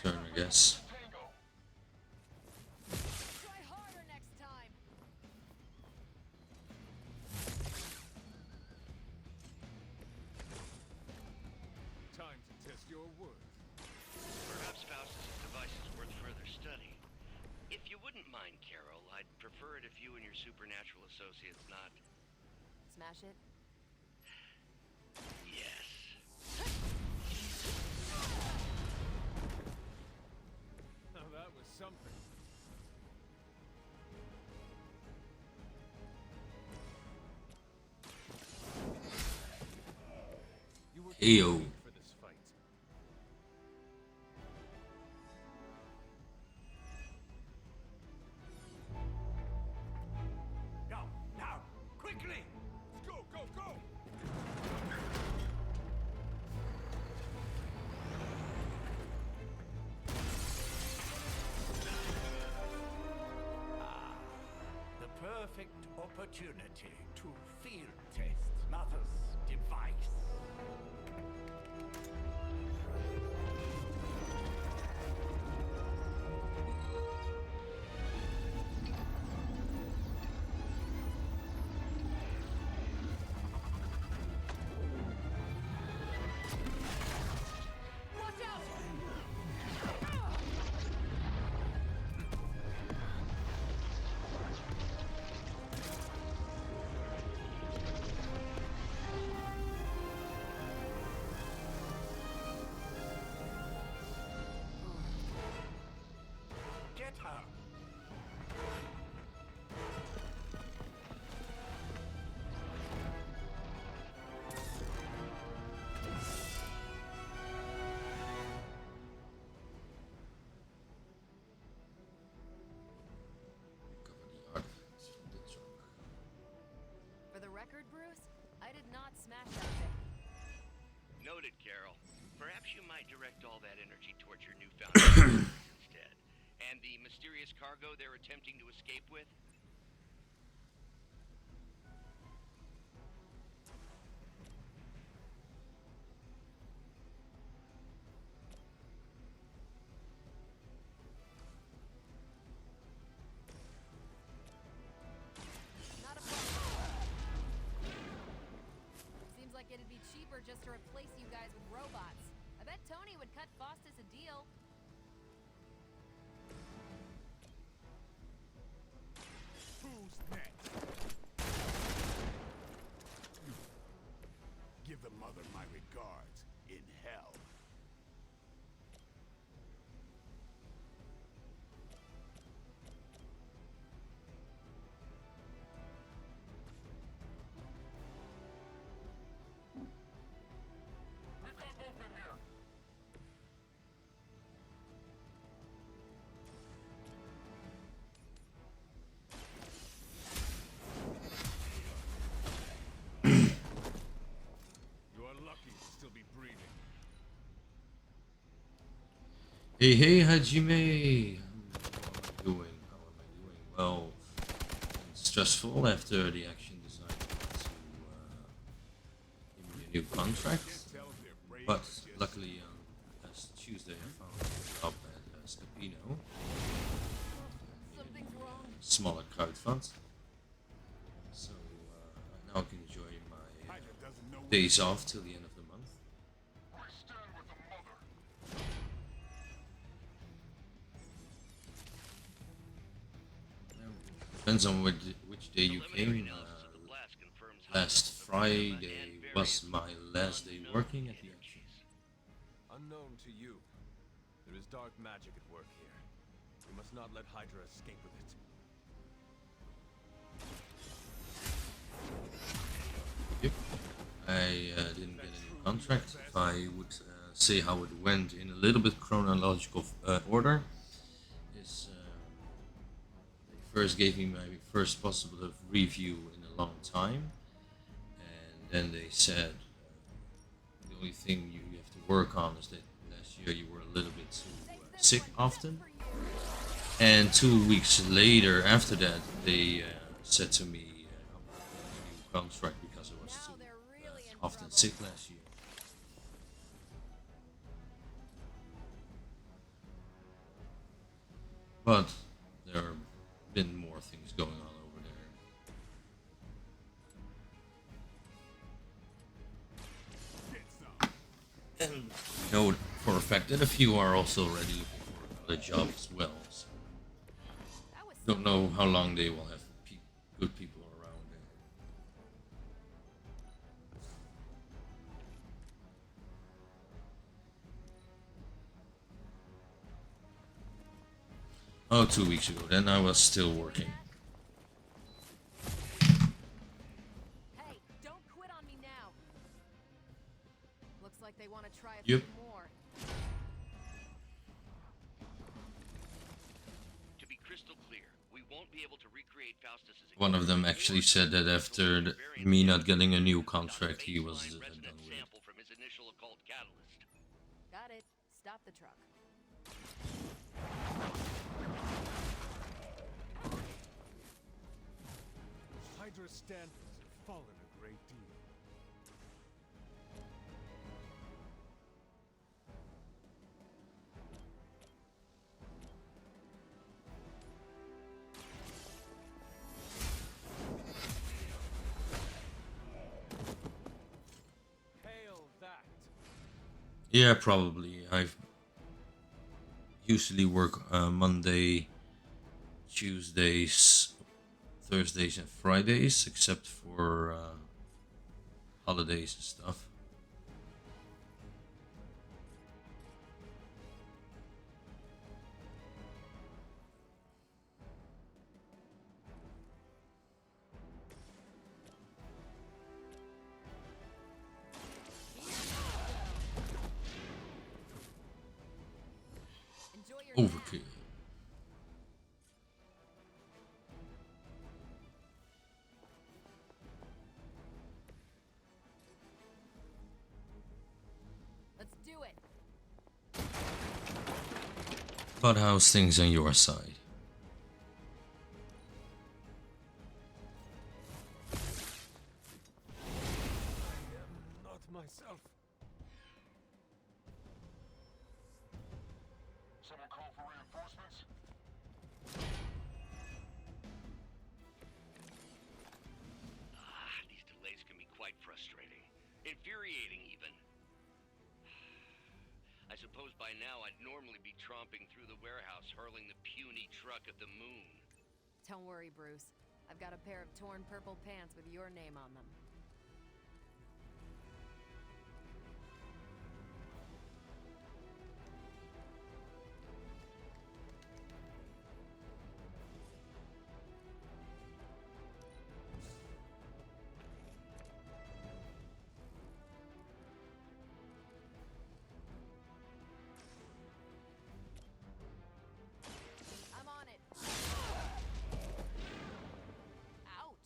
Turn, I guess. Try harder next time. Time to test your worth. Perhaps Faustus' device is worth further study. If you wouldn't mind, Carol, I'd prefer it if you and your supernatural associates not... Smash it. Yes. Now that was something. You were Ayo. for this fight. Now, quickly! Go, go, go! The perfect opportunity to field test Mother's device. Watch out! Get her! For the record, Bruce, I did not smash that thing. Noted, Carol. Perhaps you might direct all that energy towards your newfound powers instead. And the mysterious cargo they're attempting to escape with? Not a problem. Seems like it'd be cheaper just to replace you guys with robots. I bet Tony would cut Faustus a deal. Who's next? Give the mother my regards in hell. Hey, Hajime! How am I doing? Well, stressful after the action decided to give me a new contract. But luckily on last Tuesday I found a job at Scapino. Smaller crowdfund. So now I can enjoy my days off till the end of the month. Depends on which day you came. Last Friday was my last day working at the action. Unknown to you, there is dark magic at work here. We must not let Hydra escape with it. Yep. I didn't get a new contract. If I would say how it went in a little bit chronological order, is they first gave me my first possible review in a long time, and then they said the only thing you have to work on is that last year you were a little bit too sick often. And 2 weeks later, after that, they said to me, I'm not getting a new contract because I was too often sick last year. But there have been more things going on over there. And I know for a fact that a few are also already looking for another job as well. So don't know how long they will have good people around there. Oh, 2 weeks ago. Then I was still working. Hey, don't quit on me now. Looks like they want to try a Yep. few more. To be crystal clear, we won't be able to recreate Faustus's. One of them actually said that after me not getting a new contract, he was done with it. From his initial occult catalyst. Got it. Stop the truck. Hydra's standards have fallen a great deal. Hail that! Yeah, probably. I usually work Monday, Tuesdays, Thursdays and Fridays, except for holidays and stuff. Overkill. Let's do it. But how's things on your side? Not myself. Someone call for reinforcements? These delays can be quite frustrating. Infuriating, even. I suppose by now I'd normally be tromping through the warehouse hurling the puny truck at the moon. Don't worry, Bruce. I've got a pair of torn purple pants with your name on them. I'm on it. Ouch.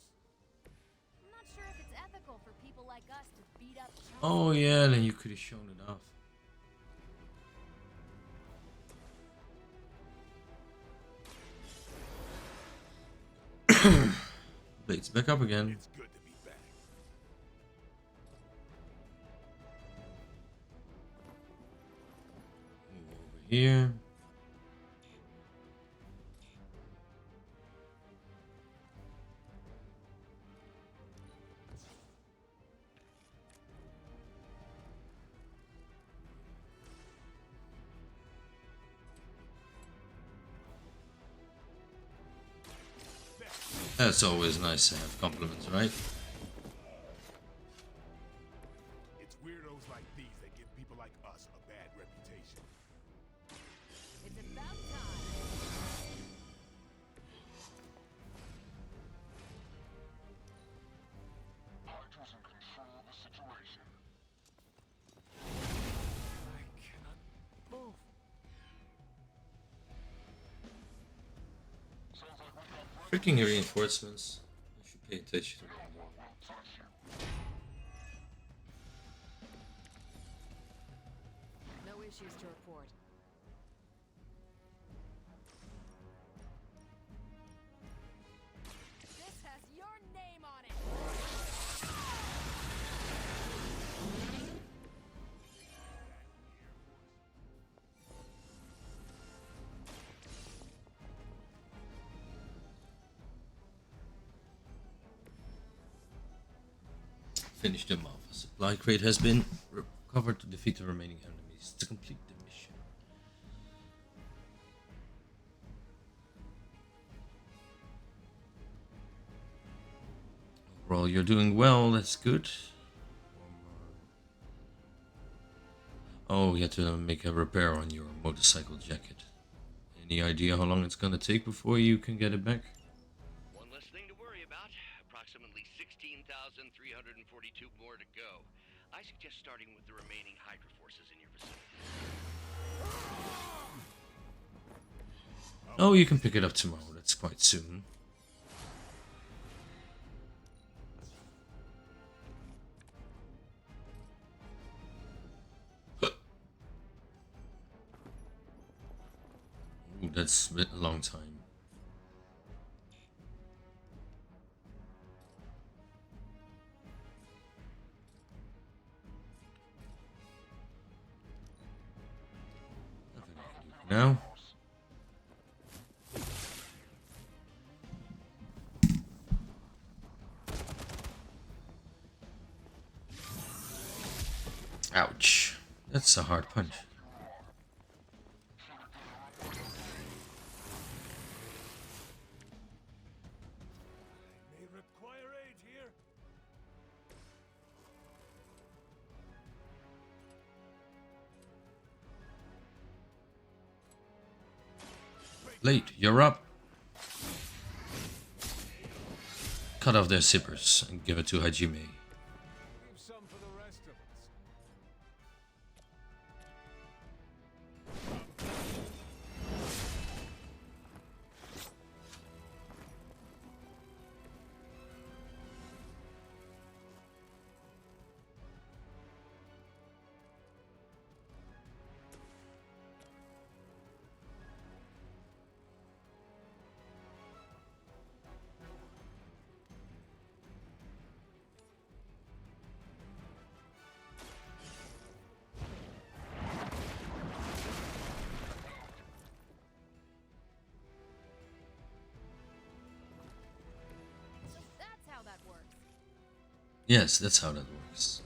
I'm not sure if it's ethical for people like us to beat up chumps. Oh yeah, then you could have shown it off. Plates back up again. It's good to be back. Move over here. That's always nice to have compliments, right? It's weirdos like these that give people like us a bad reputation. It's about time. Hydra's in control of the situation. I cannot move. Sounds like we got Freaking reinforcements. I should pay attention to them more. No issues to report. This has your name on it. Finish them off. A supply crate has been recovered to defeat the remaining enemies to complete the mission. Overall, you're doing well. That's good. Oh, you have to make a repair on your motorcycle jacket. Any idea how long it's gonna take before you can get it back? One less thing to worry about. Approximately 16,342 more to go. I suggest starting with the remaining Hydra forces in your vicinity. Oh, you can pick it up tomorrow. That's quite soon. Ooh, that's been a long time. Nothing I can do for now. Ouch. That's a hard punch. May require aid here. Late, you're up. Cut off their zippers and give it to Hajime. Leave some for the rest of us. That's how that works. Yes, that's how that works.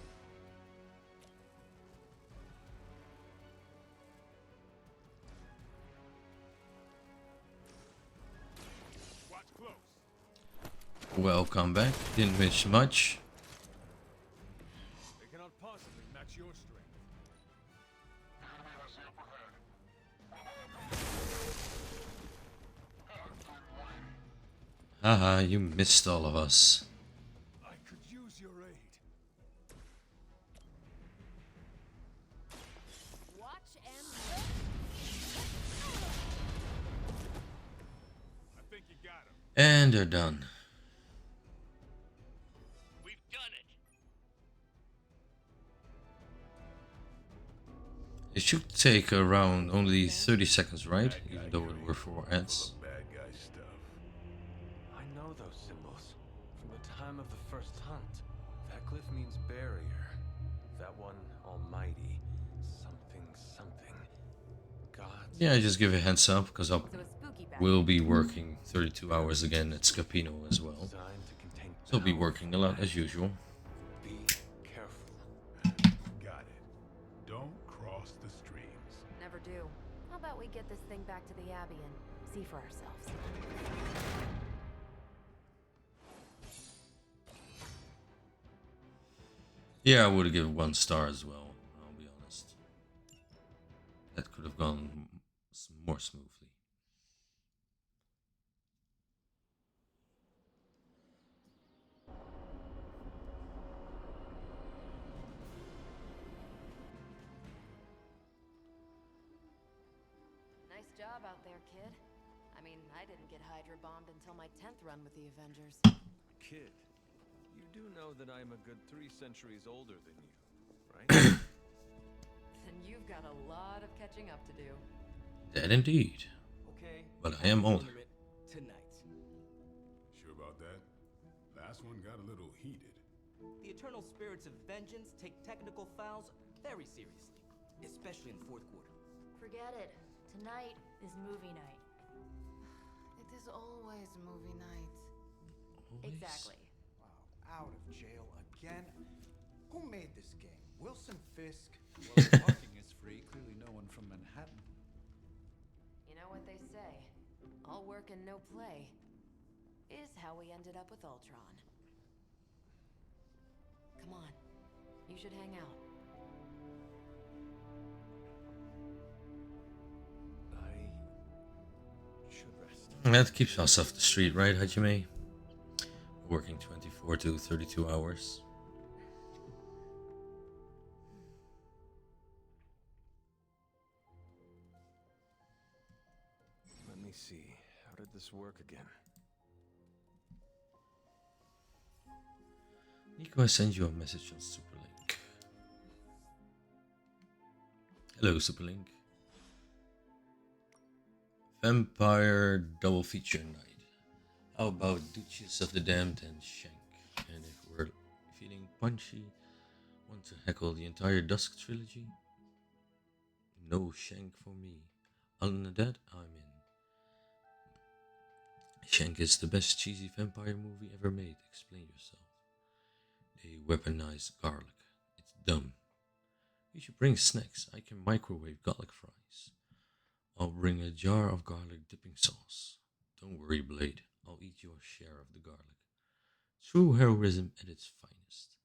Watch close. Welcome back. Didn't miss much. They cannot possibly match your strength. Enemy has the upper hand. Haha, you missed all of us. I could use your aid. Watch and I think you got him. And they're done. We've done it. It should take around only 30 seconds, right? Even though it were 4 ads. Bad guy stuff. I know those symbols. cliff means barrier. That one, almighty. Something. God. Yeah, just give a heads up because I will be working 32 hours again at Scapino as well. So I'll be working a lot as usual. Be careful. Got it. Don't cross the streams. Never do. How about we get this thing back to the Abbey and see for ourselves? Yeah, I would have given 1 star as well, I'll be honest. That could have gone more smoothly. Nice job out there, kid. I mean, I didn't get Hydra bombed until my 10th run with the Avengers. Kid, you do know that I'm a good 3 centuries older than you, right? Then you've got a lot of catching up to do. That indeed. Okay. But I am older. Tonight. Sure about that? Last one got a little heated. The eternal spirits of vengeance take technical fouls very seriously, especially in the 4th quarter. Forget it. Tonight is movie night. It is always movie night. Exactly. Wow, out of jail again? Who made this game? Wilson Fisk? Well, if parking is free, clearly no one from Manhattan. You know what they say? All work and no play is how we ended up with Ultron. Come on. You should hang out. That keeps us off the street, right, Hajime? Working 24 to 32 hours. Let me see. How did this work again? Nico, I send you a message on Superlink. Hello, Superlink. Vampire double feature night. How about Duchess of the Damned and Shank? And if we're feeling punchy, want to heckle the entire Dusk trilogy? No Shank for me. Other than that, I'm in. Shank is the best cheesy vampire movie ever made. Explain yourself. They weaponize garlic. It's dumb. You should bring snacks. I can microwave garlic fries. I'll bring a jar of garlic dipping sauce. Don't worry, Blade. I'll eat your share of the garlic. True heroism at its finest.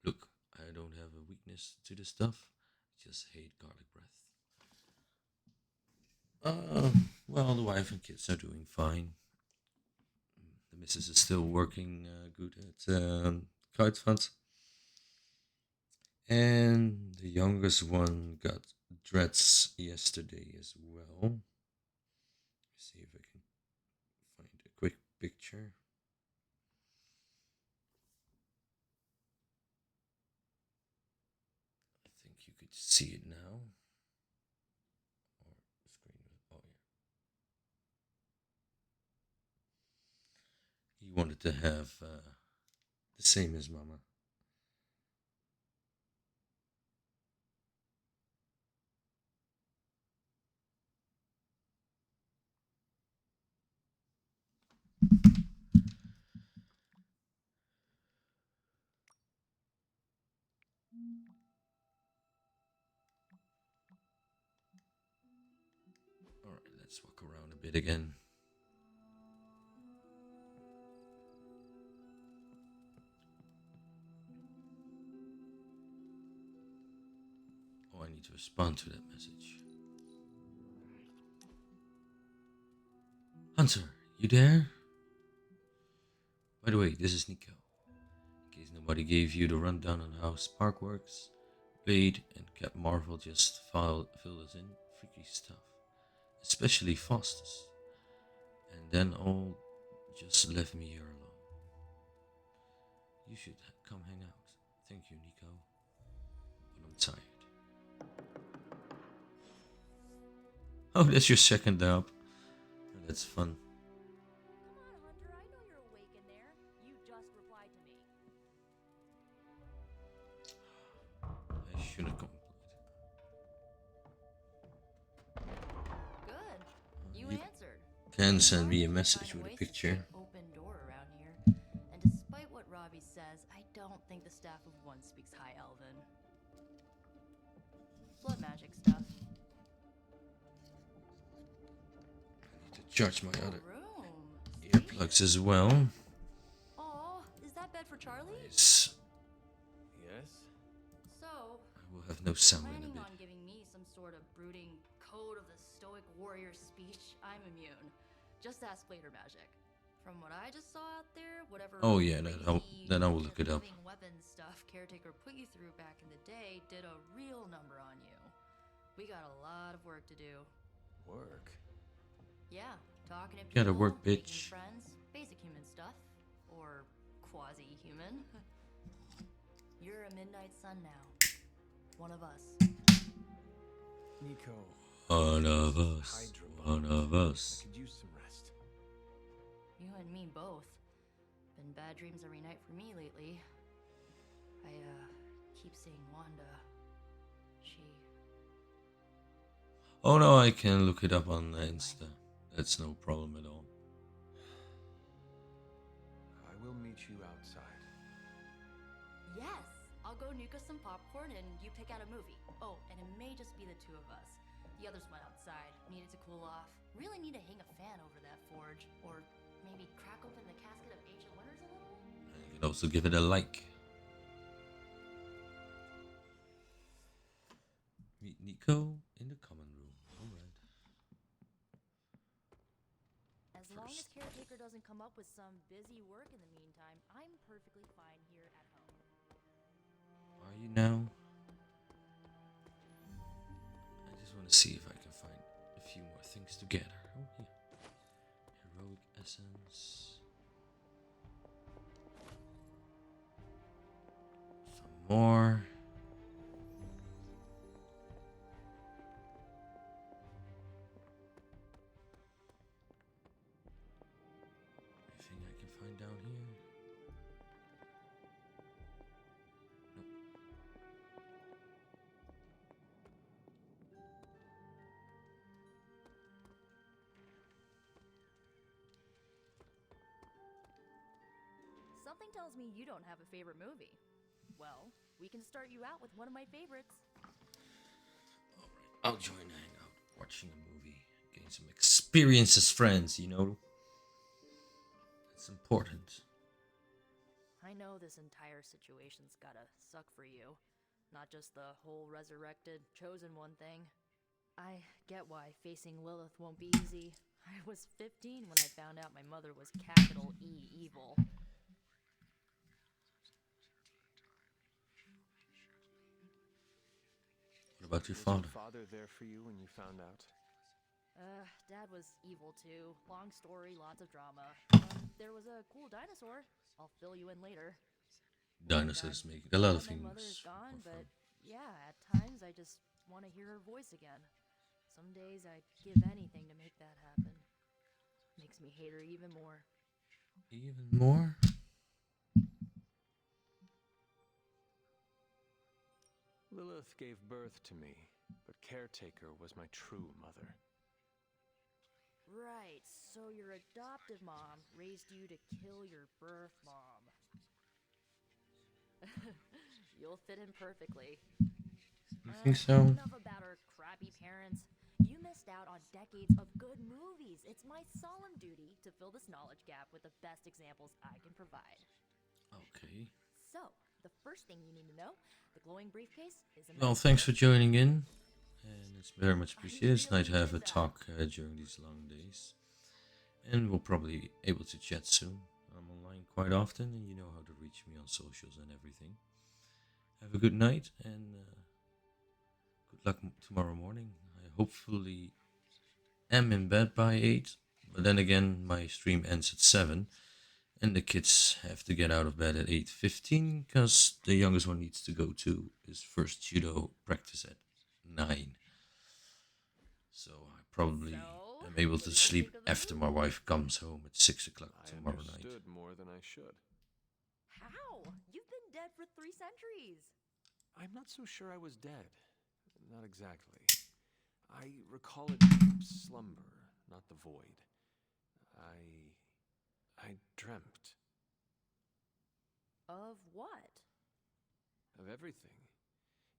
Look, I don't have a weakness to this stuff. I just hate garlic breath. Well, the wife and kids are doing fine. The missus is still working good at kite funds. And the youngest one got dreads yesterday as well. Let me see if I can find a quick picture. I think you could see it now. Or screen. Oh yeah. He wanted to have the same as Mama. Alright, let's walk around a bit again. Oh, I need to respond to that message. Hunter, you there? By the way, this is Nico. In case nobody gave you the rundown on how Spark works, Blade and Cap Marvel just filled us in. Freaky stuff. Especially Faustus. And then all just left me here alone. You should come hang out. Thank you, Nico. But I'm tired. Oh, that's your second dub. That's fun. Come on, Hunter. I know you're awake in there. You just replied to me. unit complete. Good. You You answered. can send me a message with a picture. Open door around here. And despite what Robbie says, I don't think the staff of one speaks High Elven. Blood magic stuff. To charge my other Room. earplugs as well. Aw, is that bed for Charlie? Yes. Yes? So, I will have no sound in a planning bit. on giving me some sort of brooding code of the stoic warrior speech, I'm immune. Just ask later magic. From what I just saw out there, whatever Oh yeah, then I will look it up. living weapons stuff Caretaker put you through back in the day did a real number on you. We got a lot of work to do. Work? Yeah, talking to people, Gotta work, making bitch. friends, basic human stuff. Or quasi-human. You're a midnight sun now. One of us. Nico. One of us. Hydra One of us. I could use some rest. You and me both. Been bad dreams every night for me lately. I, keep seeing Wanda. She... Oh no, I can look it up on Insta. That's no problem at all. I will meet you outside. Yes! I'll go nuke us some popcorn and you pick out a movie. Oh, and it may just be the two of us. The others went outside, needed to cool off. Really need to hang a fan over that forge. Or maybe crack open the casket of ancient wonders a little? And you can also give it a like. Meet Nico in the common room. Alright. As long as Caretaker doesn't come up with some busy work in the meantime, I'm perfectly fine here at home. Are you now? I just want to see if I can find a few more things together. Oh yeah. Heroic essence. Some more. Anything I can find down here? Nope. Something tells me you don't have a favorite movie. Well, we can start you out with one of my favorites. I'll join a hangout, watching a movie, gain some experience as friends, you know? It's important. I know this entire situation's gotta suck for you. Not just the whole resurrected, chosen one thing. I get why facing Lilith won't be easy. I was 15 when I found out my mother was capital E evil. What about your Was father? your father there for you when you found out? Dad was evil too. Long story, lots of drama. There was a cool dinosaur. I'll fill you in later. Dinosaurs make a lot of My mother things. is gone, but yeah, at times I just want to hear her voice again. Some days I'd give anything to make that happen. Makes me hate her even more. Even more? Lilith gave birth to me, but Caretaker was my true mother. Right, so your adoptive mom raised you to kill your birth mom. You'll fit in perfectly. You think so? Enough about her crappy parents. You missed out on decades of good movies. It's my solemn duty to fill this knowledge gap with the best examples I can provide. Okay. So, the first thing you need to know, the glowing briefcase is a Well, thanks for joining in. And it's very much appreciated. It's nice to have a talk during these long days. And we'll probably be able to chat soon. I'm online quite often, and you know how to reach me on socials and everything. Have a good night, and good luck tomorrow morning. I hopefully am in bed by 8, but then again, my stream ends at 7, and the kids have to get out of bed at 8:15, because the youngest one needs to go to his first judo practice at 9. So I probably am able to sleep after my wife comes home at 6 o'clock tomorrow I night. understood more than I should. How? You've been dead for 3 centuries. I'm not so sure I was dead. Not exactly. I recall a deep slumber, not the void. I dreamt. Of what? Of everything.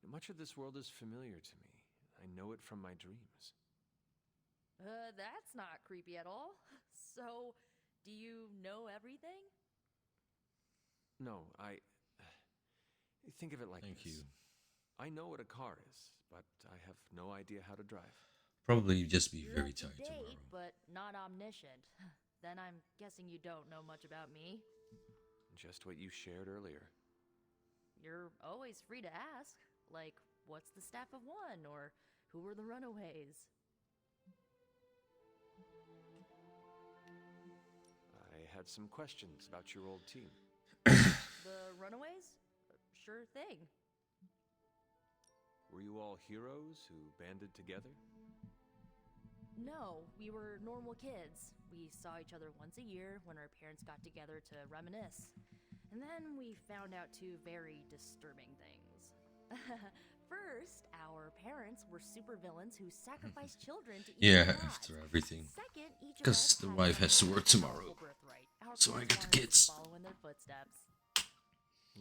Much of this world is familiar to me. I know it from my dreams. That's not creepy at all. So, do you know everything? No, think of it like this. Thank you. I know what a car is, but I have no idea how to drive. Probably just be You're very up to tired date, tomorrow. but not omniscient. Then I'm guessing you don't know much about me. Just what you shared earlier. You're always free to ask. Like, what's the Staff of One? Or who were the Runaways? I had some questions about your old team. The Runaways? Sure thing. Were you all heroes who banded together? No, we were normal kids. We saw each other once a year when our parents got together to reminisce. And then we found out two very disturbing things. First, our parents were supervillains who sacrificed children to eat Yeah, their gods. after everything. Second, each of Because us the had wife a has to work powerful tomorrow. birthright. Our So I parents got the wanted us to kids. follow in their footsteps.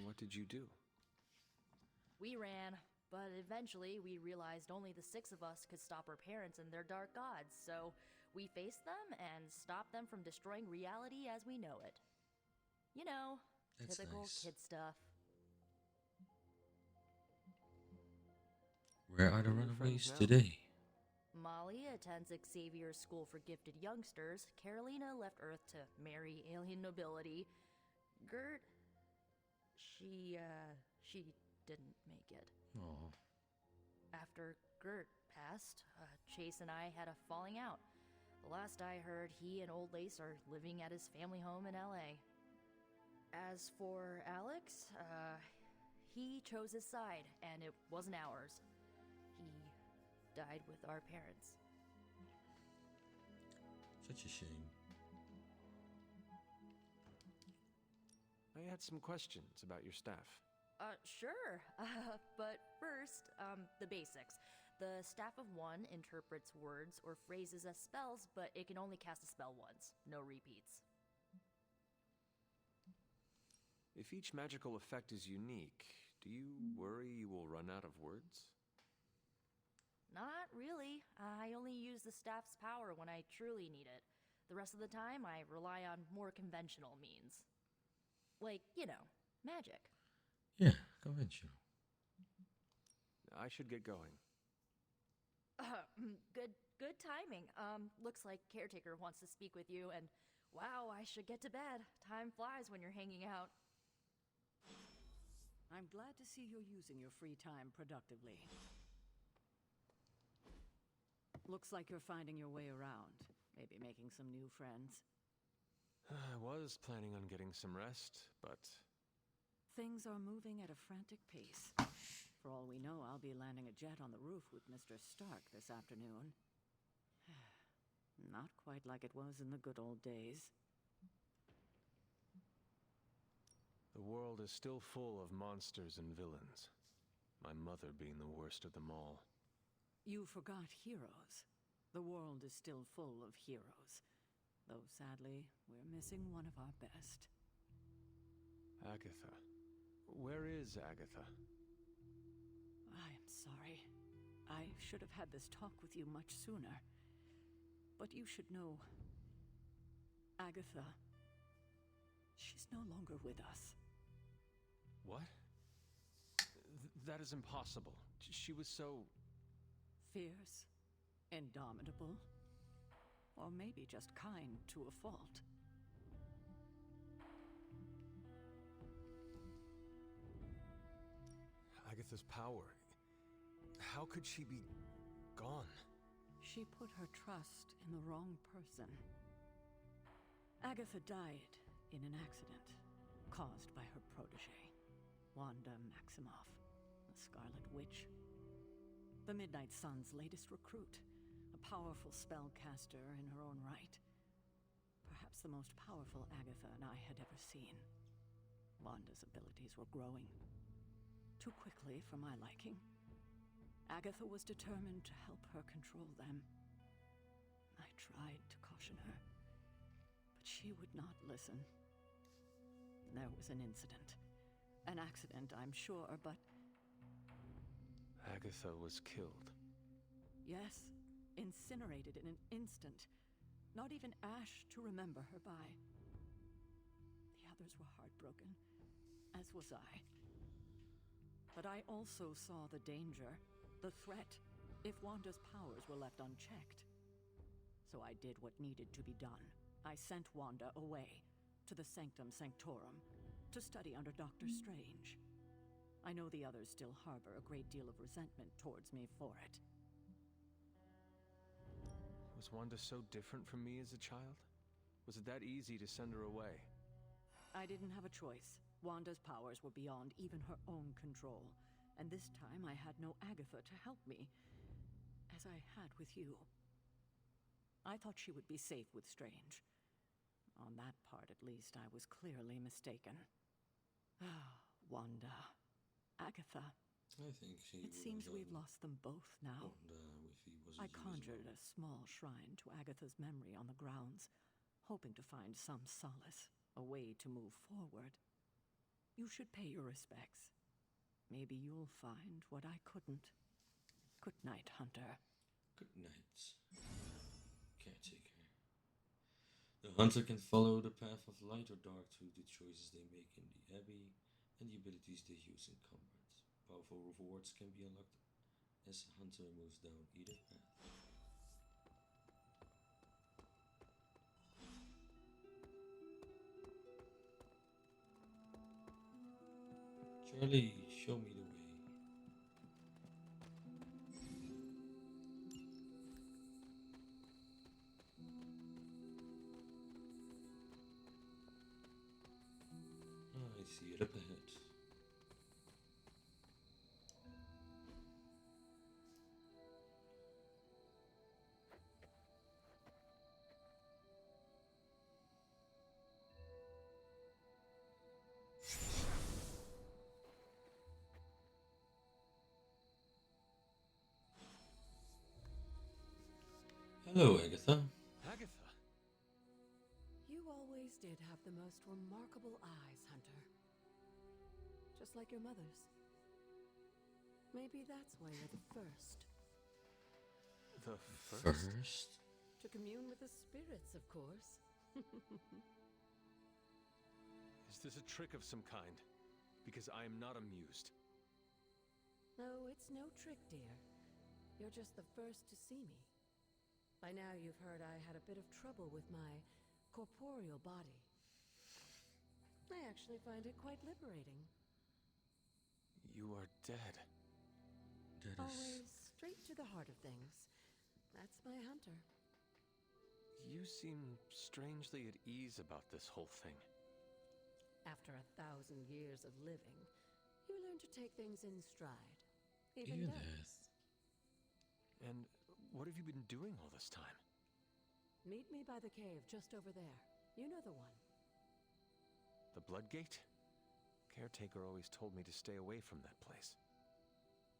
What did you do? We ran, but eventually we realized only the six of us could stop our parents and their dark gods, so we faced them and stopped them from destroying reality as we know it. You know, That's typical nice. kid stuff. Where are the Where are your runaways friends now? today? Molly attends Xavier's School for Gifted Youngsters. Carolina left Earth to marry alien nobility. Gert, she didn't make it. Oh, After Gert passed, Chase and I had a falling out. The last I heard, he and Old Lace are living at his family home in LA. As for Alex, he chose his side, and it wasn't ours. He died with our parents. such a shame. I had some questions about your staff. Sure. But first, the basics. The Staff of One interprets words or phrases as spells, but it can only cast a spell once. No repeats. If each magical effect is unique, do you worry you will run out of words? Not really. I only use the staff's power when I truly need it. The rest of the time, I rely on more conventional means. Like, you know, magic. Yeah, conventional. I should get going. Good timing. Looks like Caretaker wants to speak with you, and wow, I should get to bed. Time flies when you're hanging out. I'm glad to see you're using your free time productively. Looks like you're finding your way around. Maybe making some new friends. I was planning on getting some rest, but Things are moving at a frantic pace. For all we know, I'll be landing a jet on the roof with Mr. Stark this afternoon. Not quite like it was in the good old days. the world is still full of monsters and villains. My mother being the worst of them all. You forgot heroes. The world is still full of heroes. Though sadly, we're missing one of our best. Agatha. Where is Agatha? I'm sorry. I should have had this talk with you much sooner. But you should know, Agatha, she's no longer with us. What? That is impossible. She was so... Fierce, indomitable, or maybe just kind to a fault. Agatha's power. How could she be gone? She put her trust in the wrong person. Agatha died in an accident caused by her protege, Wanda Maximoff, the Scarlet Witch. The Midnight Sun's latest recruit, a powerful spellcaster in her own right. Perhaps the most powerful Agatha and I had ever seen. Wanda's abilities were growing. Too quickly for my liking. Agatha was determined to help her control them. I tried to caution her, but she would not listen. There was an incident. An accident, I'm sure, but... Agatha was killed. Yes, incinerated in an instant. Not even ash to remember her by. The others were heartbroken, as was I. But I also saw the danger, the threat, if Wanda's powers were left unchecked. So I did what needed to be done. I sent Wanda away, to the Sanctum Sanctorum, to study under Doctor Strange. I know the others still harbor a great deal of resentment towards me for it. Was Wanda so different from me as a child? Was it that easy to send her away? I didn't have a choice. Wanda's powers were beyond even her own control. And this time I had no Agatha to help me, as I had with you. I thought she would be safe with Strange. On that part, at least, I was clearly mistaken. Ah, Wanda. Agatha. I think she It seems we've lost them both now. If he wasn't I using conjured them. a small shrine to Agatha's memory on the grounds, hoping to find some solace, a way to move forward. You should pay your respects. Maybe you'll find what I couldn't. Good night, Hunter. Good night, caretaker. The hunter can follow the path of light or dark through the choices they make in the Abbey and the abilities they use in combat. Powerful rewards can be unlocked as the hunter moves down either path. Charlie, show me the way. I see it up ahead. Hello, Agatha. Agatha? You always did have the most remarkable eyes, Hunter. Just like your mother's. Maybe that's why you're the first. The First? To commune with the spirits, of course. Is this a trick of some kind? Because I am not amused. No, it's no trick, dear. You're just the first to see me. By now you've heard I had a bit of trouble with my corporeal body. I actually find it quite liberating. You are dead. Always straight to the heart of things. That's my Hunter. You seem strangely at ease about this whole thing. After 1,000 years of living, you learn to take things in stride. Even death. And what have you been doing all this time? Meet me by the cave just over there. You know the one. The Bloodgate? Caretaker always told me to stay away from that place.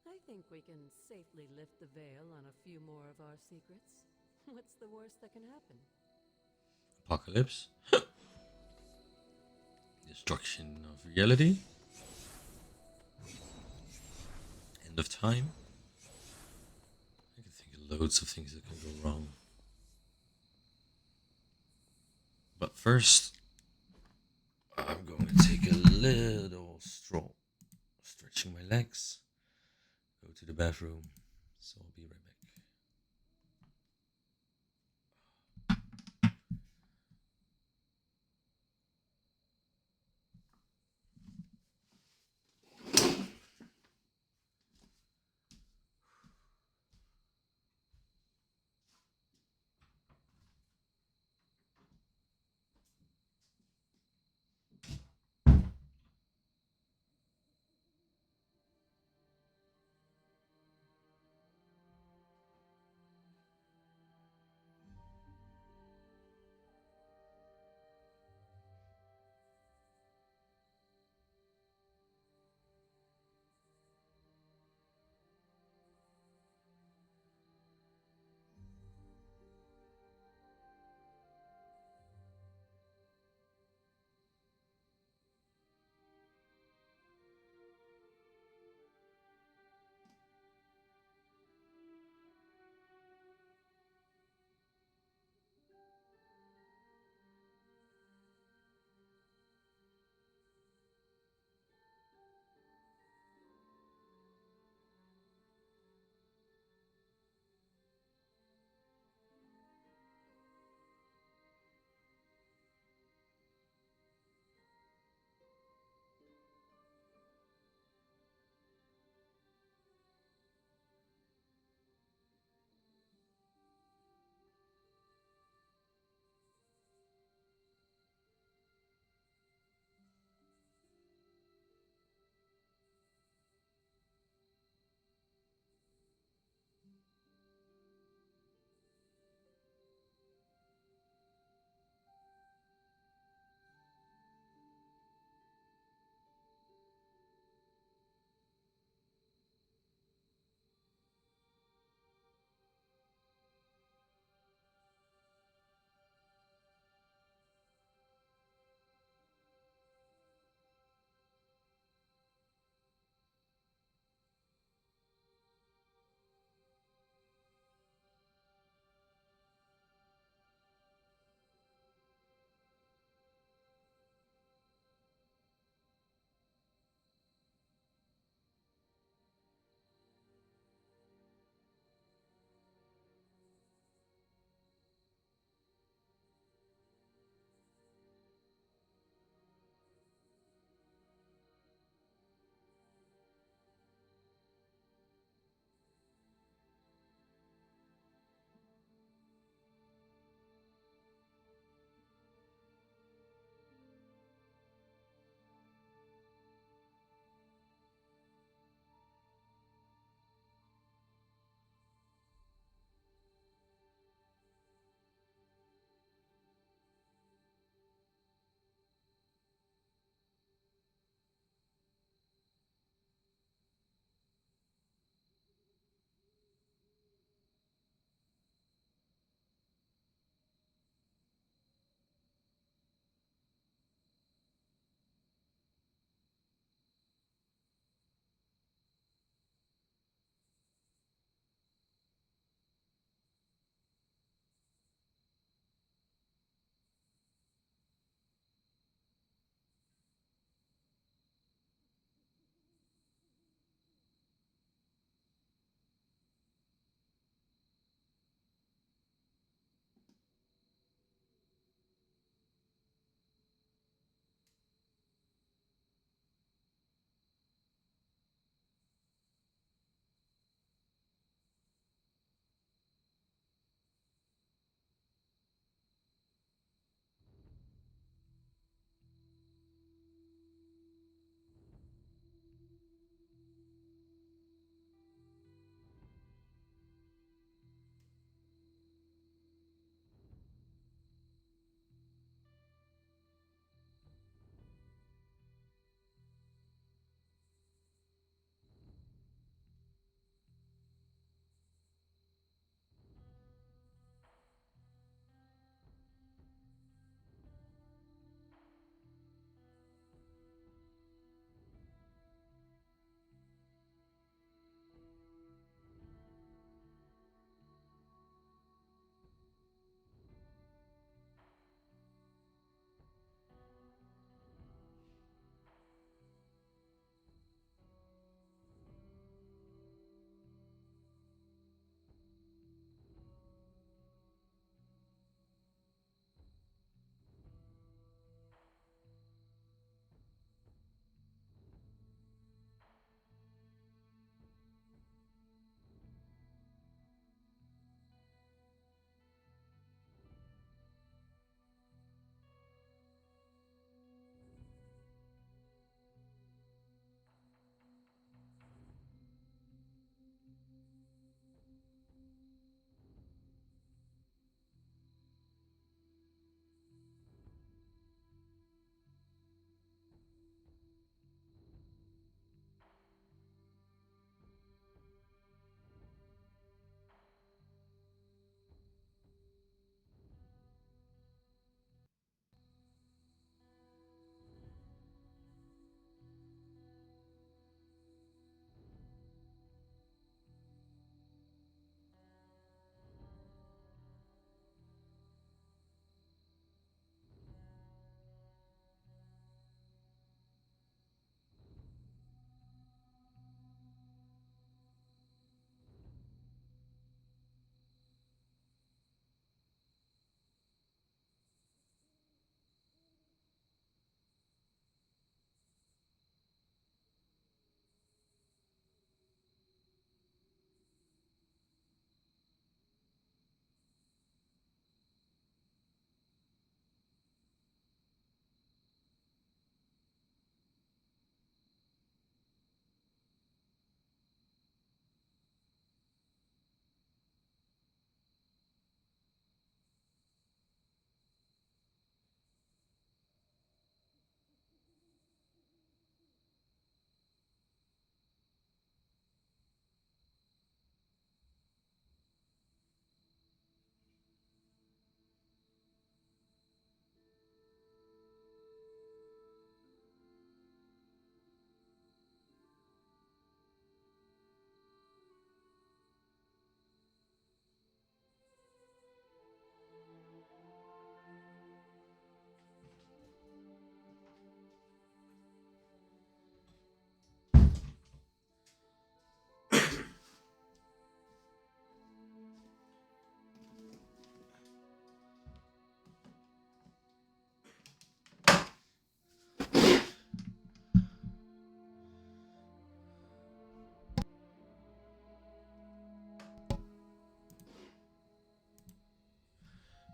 I think we can safely lift the veil on a few more of our secrets. What's the worst that can happen? Apocalypse. Destruction of reality. End of time. I can think of loads of things that can go wrong. But first, I'm going to take a little stroll. Stretching my legs. Go to the bathroom. So I'll be right back.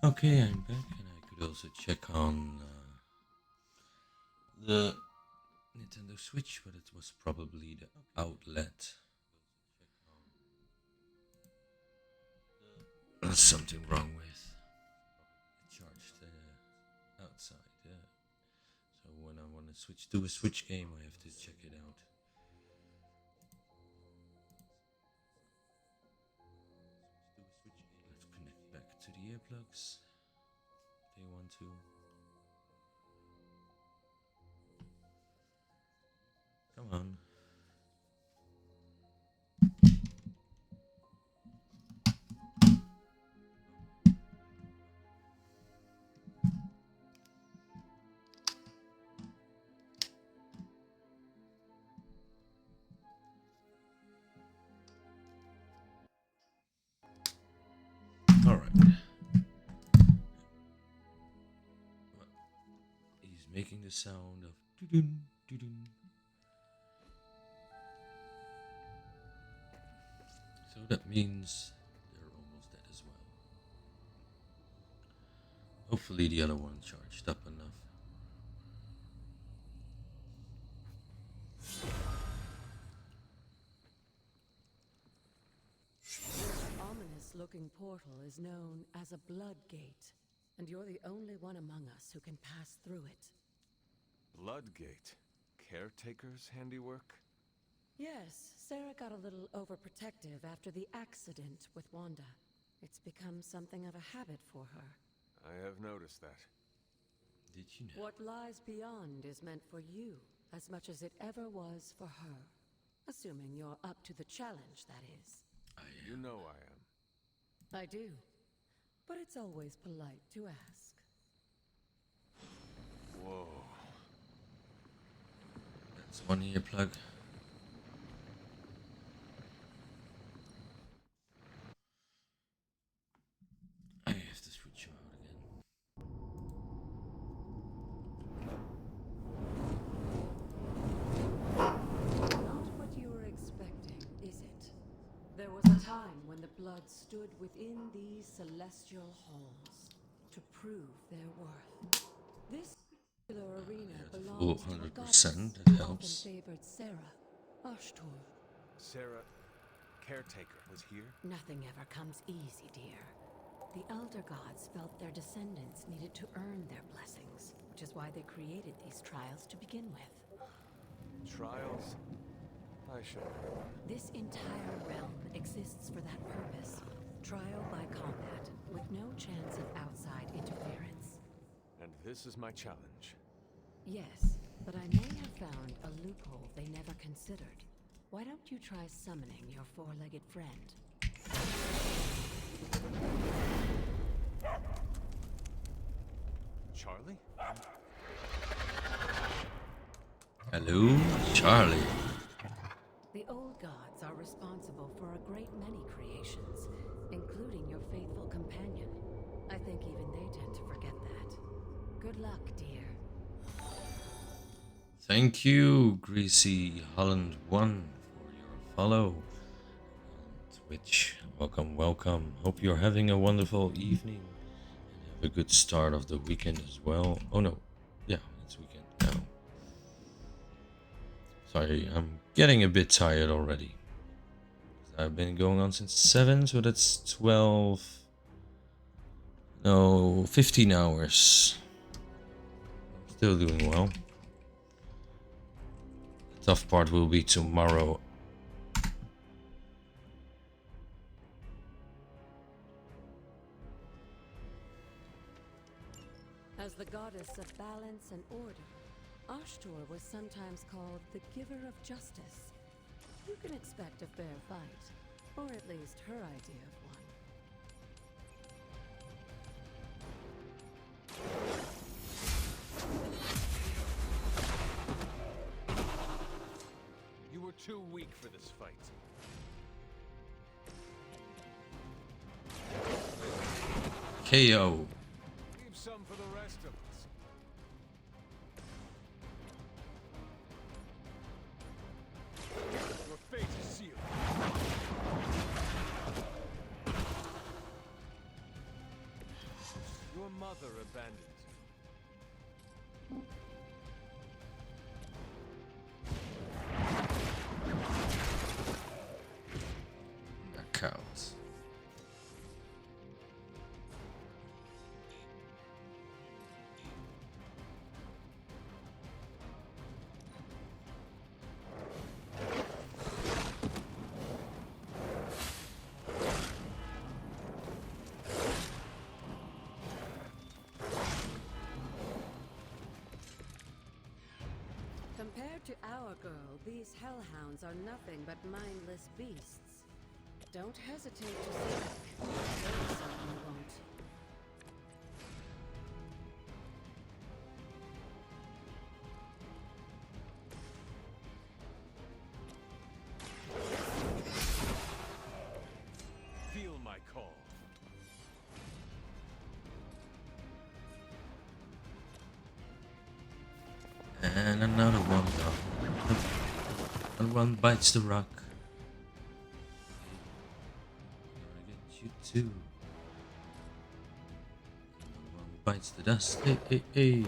Okay, I'm back, and I could also check on the Nintendo Switch, but it was probably the outlet. There's something wrong with. It charged outside, yeah. So when I want to switch to a Switch game, I have to check it out. Let's connect back to the earplugs. They want to. Come on. All right. He's making the sound of doo-doo, doo-doo. So that means they're almost dead as well. Hopefully the other one charged up enough. This ominous-looking portal is known as a blood gate, and you're the only one among us who can pass through it. Bloodgate. Caretaker's handiwork? Yes, Sarah got a little overprotective after the accident with Wanda. It's become something of a habit for her. I have noticed that. Did you know? What lies beyond is meant for you as much as it ever was for her. Assuming you're up to the challenge, that is. You know I am. I do. But it's always polite to ask. Whoa. That's one earplug. I have to switch him out again. Not what you were expecting, is it? There was a time when the blood stood within these celestial halls to prove their worth. This particular arena belongs to a 100%, goddess that who helps. often favored Sarah, Ashtur. Sarah, caretaker, was here? Nothing ever comes easy, dear. The Elder Gods felt their descendants needed to earn their blessings, which is why they created these trials to begin with. Trials? I should have known. This entire realm exists for that purpose. Trial by combat, with no chance of outside interference. And this is my challenge. Yes, but I may have found a loophole they never considered. Why don't you try summoning your four-legged friend? Charlie? Hello, Charlie. The old gods are responsible for a great many creations, including your faithful companion. I think even they tend to forget that. Good luck, dear. Thank you, Greasy Holland 1, for your follow on Twitch. Welcome, welcome. Hope you're having a wonderful evening and have a good start of the weekend as well. Oh no, yeah, it's weekend now. Sorry, I'm getting a bit tired already. I've been going on since 7, so that's 12. No, 15 hours. Still doing well. The tough part will be tomorrow. As the goddess of balance and order, Ashtur was sometimes called the giver of justice. You can expect a fair fight, or at least her idea of one. You were too weak for this fight. KO. Leave some for the rest of us. Your fate is sealed. abandoned. That counts. Compared to our girl, these hellhounds are nothing but mindless beasts. Don't hesitate to speak. They certainly won't. Feel my call. And another one down. And one bites the rock. I get you too. Another one bites the dust. Hey, hey, hey.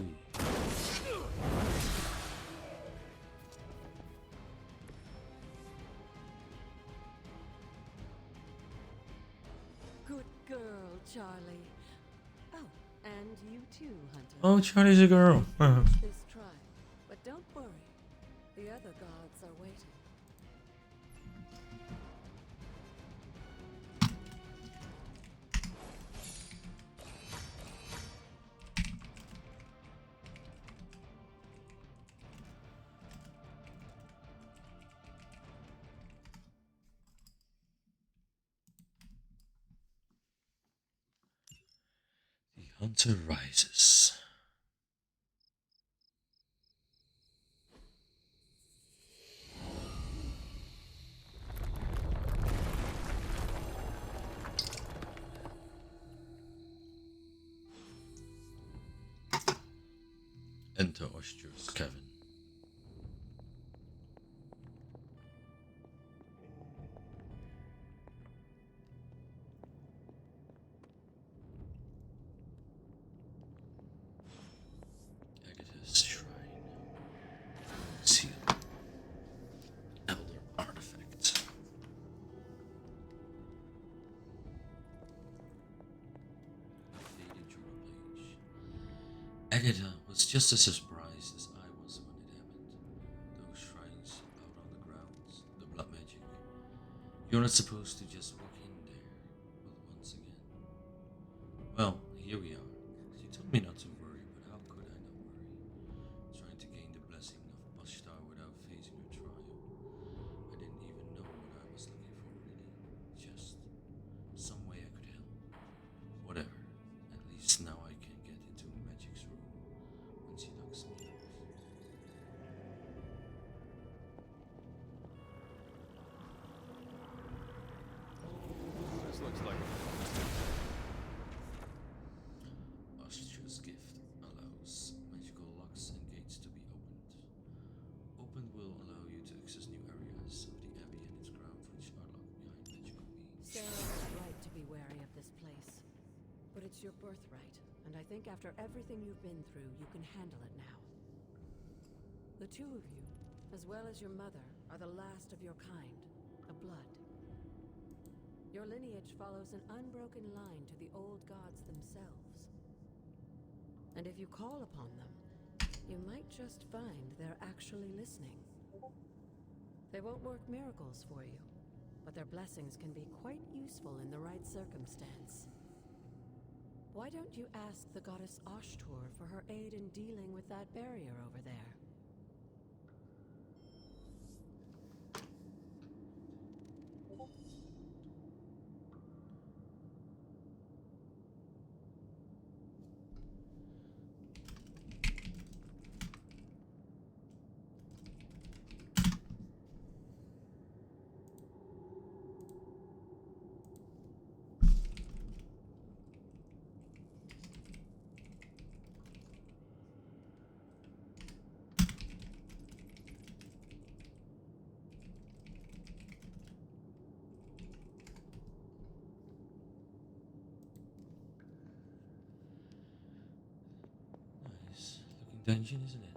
Good girl, Charlie. Oh, and you too, Hunter. Oh, Charlie's a girl. This try, but don't worry. The other gods are waiting. The hunter rises. Enter Ostrus Kevin. Agatha's shrine. Seal. Elder artifact. Updated journal page. Agatha was just as surprised as I was when it happened. Those shrines out on the grounds, the blood magic. You're not supposed to just walk in there. But once again. Well, here we are. She told me not to worry, but how could I not worry? Trying to gain the blessing of Bashtar without facing her trial. I didn't even know what I was looking for, really. Just some way I could help. Whatever. At least now I can get into Magic's room when she knocks me out. This looks like Austria's gift allows magical locks and gates to be opened. Opened will allow you to access new areas of the Abbey and its grounds which are locked behind magical beams. Sarah was right to be wary of this place. But it's your birthright, and I think after everything you've been through, you can handle it now. The two of you, as well as your mother, are the last of your kind, the blood. Your lineage follows an unbroken line to the old gods themselves. And if you call upon them, you might just find they're actually listening. They won't work miracles for you, but their blessings can be quite useful in the right circumstance. Why don't you ask the goddess Ashtur for her aid in dealing with that barrier over there? dungeon, isn't it?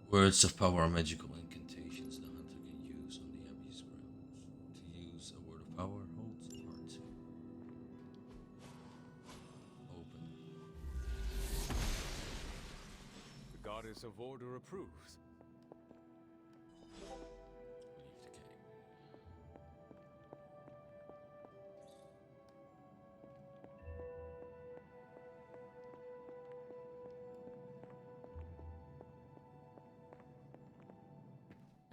Words of power are magical incantations the hunter can use on the Abbey's grounds. To use a word of power, hold R2. Open. The goddess of order approves. Leave the cave.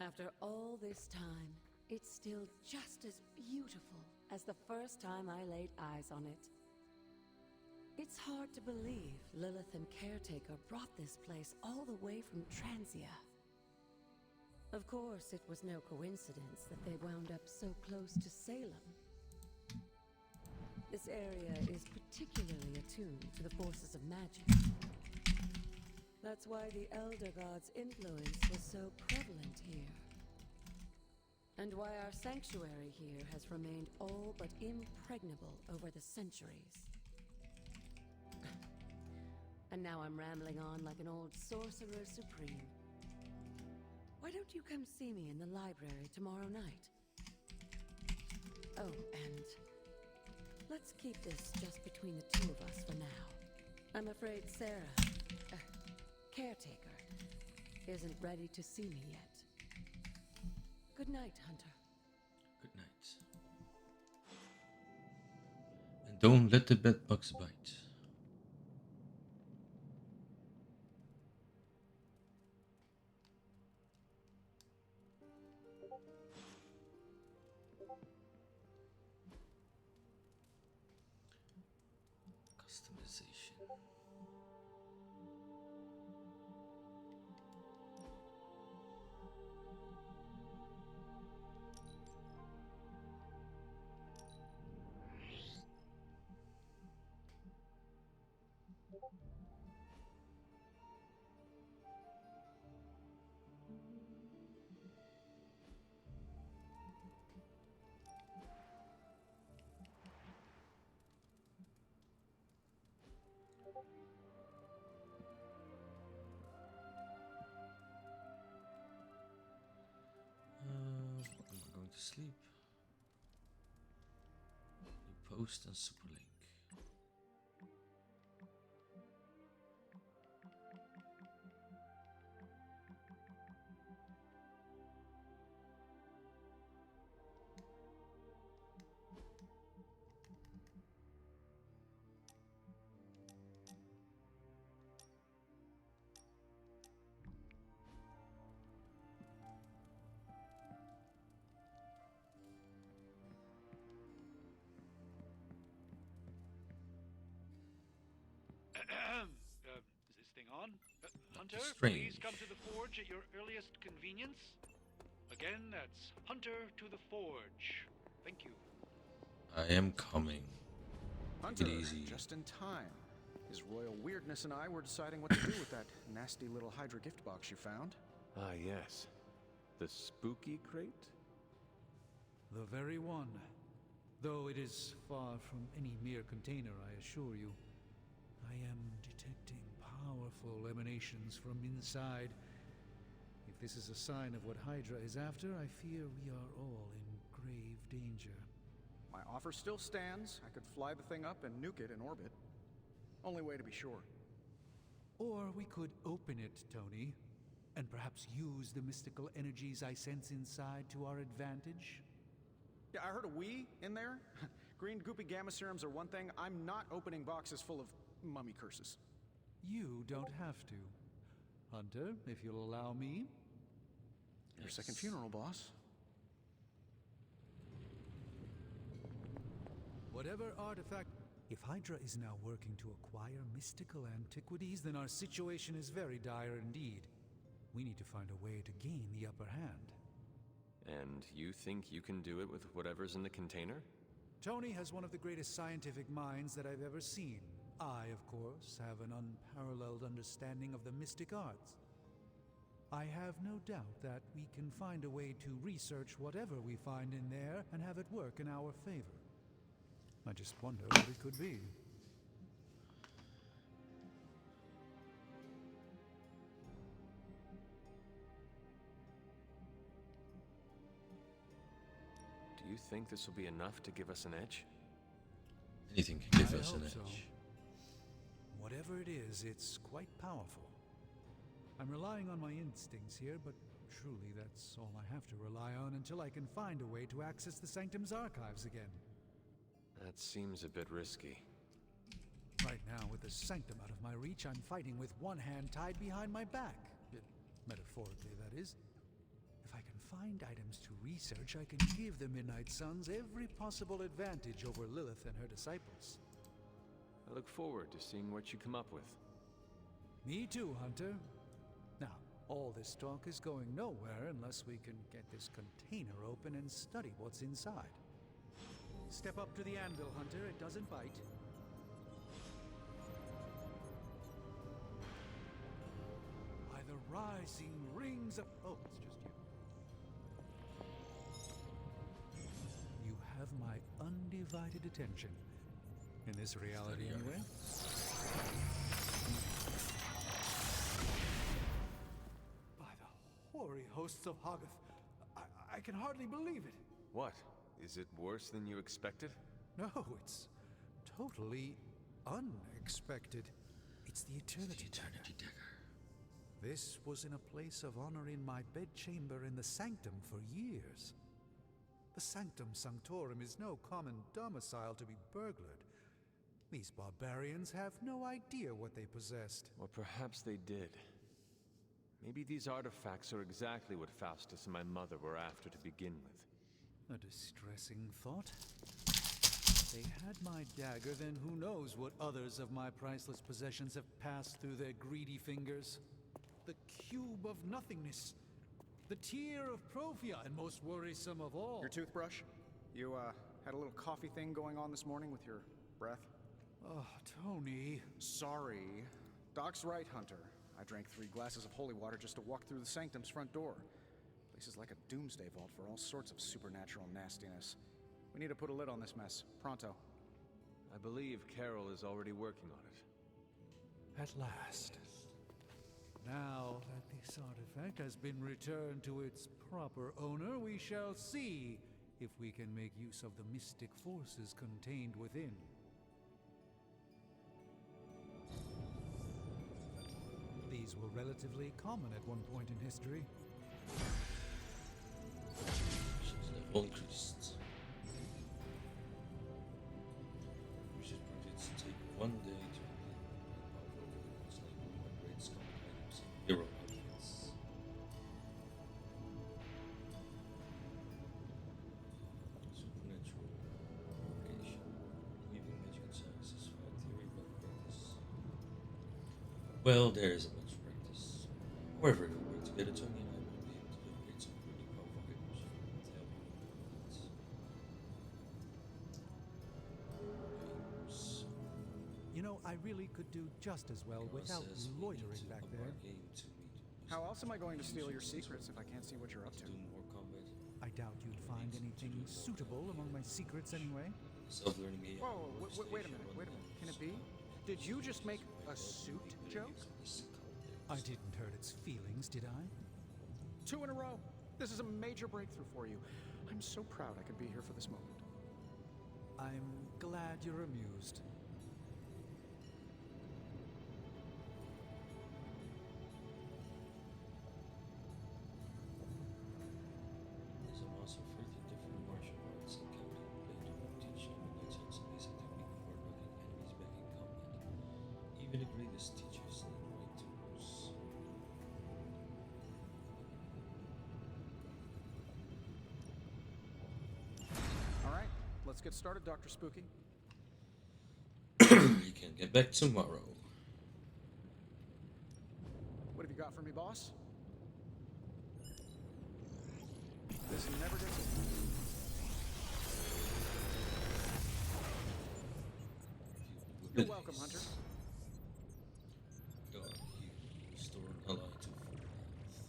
After all this time, it's still just as beautiful as the first time I laid eyes on it. It's hard to believe Lilith and Caretaker brought this place all the way from Transia. Of course, it was no coincidence that they wound up so close to Salem. This area is particularly attuned to the forces of magic. That's why the Elder God's influence was so prevalent here. And why our sanctuary here has remained all but impregnable over the centuries. And now I'm rambling on like an old sorcerer supreme. Why don't you come see me in the library tomorrow night? Oh, and let's keep this just between the two of us for now. I'm afraid Sarah, Caretaker, isn't ready to see me yet. Good night, Hunter. Good night. And don't let the bedbugs bite. Customization. I'm going to sleep. You post and superlink. Is this thing on? Hunter, Strange. please come to the forge at your earliest convenience. Again, that's Hunter to the forge. Thank you. I am coming. Hunter, Take it easy. just in time. His royal weirdness and I were deciding what to do with that nasty little Hydra gift box you found. Ah, yes. The spooky crate? The very one. Though it is far from any mere container, I assure you. I am detecting powerful emanations from inside. If this is a sign of what Hydra is after, I fear we are all in grave danger. My offer still stands. I could fly the thing up and nuke it in orbit. Only way to be sure. Or we could open it, Tony, and perhaps use the mystical energies I sense inside to our advantage. Yeah, I heard a "we" in there. Green goopy gamma serums are one thing. I'm not opening boxes full of mummy curses. You don't have to. Hunter, if you'll allow me. Your second funeral, boss. Whatever artifact... If Hydra is now working to acquire mystical antiquities, then our situation is very dire indeed. We need to find a way to gain the upper hand. And you think you can do it with whatever's in the container? Tony has one of the greatest scientific minds that I've ever seen. I, of course, have an unparalleled understanding of the mystic arts. I have no doubt that we can find a way to research whatever we find in there and have it work in our favor. I just wonder what it could be. Do you think this will be enough to give us an edge? Anything can give us I an hope so. edge. Whatever it is, it's quite powerful. I'm relying on my instincts here, but truly that's all I have to rely on until I can find a way to access the Sanctum's archives again. That seems a bit risky. Right now, with the Sanctum out of my reach, I'm fighting with one hand tied behind my back. Metaphorically, that is. If I can find items to research, I can give the Midnight Suns every possible advantage over Lilith and her disciples. I look forward to seeing what you come up with. Me too, Hunter. Now, all this talk is going nowhere unless we can get this container open and study what's inside. Step up to the anvil, Hunter. It doesn't bite. By the rising rings of... Oh, it's just you. You have my undivided attention. In this reality, anyway. By the hoary hosts of Hoggoth, I can hardly believe it. What? Is it worse than you expected? No, it's totally unexpected. It's the Eternity Dagger. This was in a place of honor in my bedchamber in the Sanctum for years. The Sanctum Sanctorum is no common domicile to be burglared. These barbarians have no idea what they possessed. Or perhaps they did. Maybe these artifacts are exactly what Faustus and my mother were after to begin with. A distressing thought. They had my dagger, then who knows what others of my priceless possessions have passed through their greedy fingers. The cube of nothingness. The tear of Profia, and most worrisome of all. Your toothbrush? You, had a little coffee thing going on this morning with your breath? Oh, Tony. Sorry. Doc's right, Hunter. I drank 3 glasses of holy water just to walk through the Sanctum's front door. Place is like a doomsday vault for all sorts of supernatural nastiness. We need to put a lid on this mess. Pronto. I believe Carol is already working on it. At last. Now that this artifact has been returned to its proper owner, we shall see if we can make use of the mystic forces contained within. These were relatively common at one point in history. Level increased. We should project to take 1 day to upgrade skull items and hero outfits. Supernatural location. Leaving magic sciences for theory but practice. Well, there isn't much practice. However, if we work together, Tony and I will be able to upgrade some really powerful items for the help of the games. You know, I really could do just as well without loitering back there. How else am I going to steal your secrets if I can't see what you're up to? I doubt you'd find anything suitable among my secrets anyway. Self-learning game. Whoa, wait a minute. Can it be? Did you just make a suit joke? I didn't hurt its feelings, did I? 2 in a row. This is a major breakthrough for you. I'm so proud I could be here for this moment. I'm glad you're amused. There's a master of 13 different martial arts and counting blade of teaching Midnight Suns a basic technique for knocking enemies back in combat. Even the greatest teachers need right tools. Alright, let's get started, Dr. Spooky. You can get back tomorrow. What have you got for me, boss? This never gets old. You're welcome, Hunter. God, you restore an ally to full health.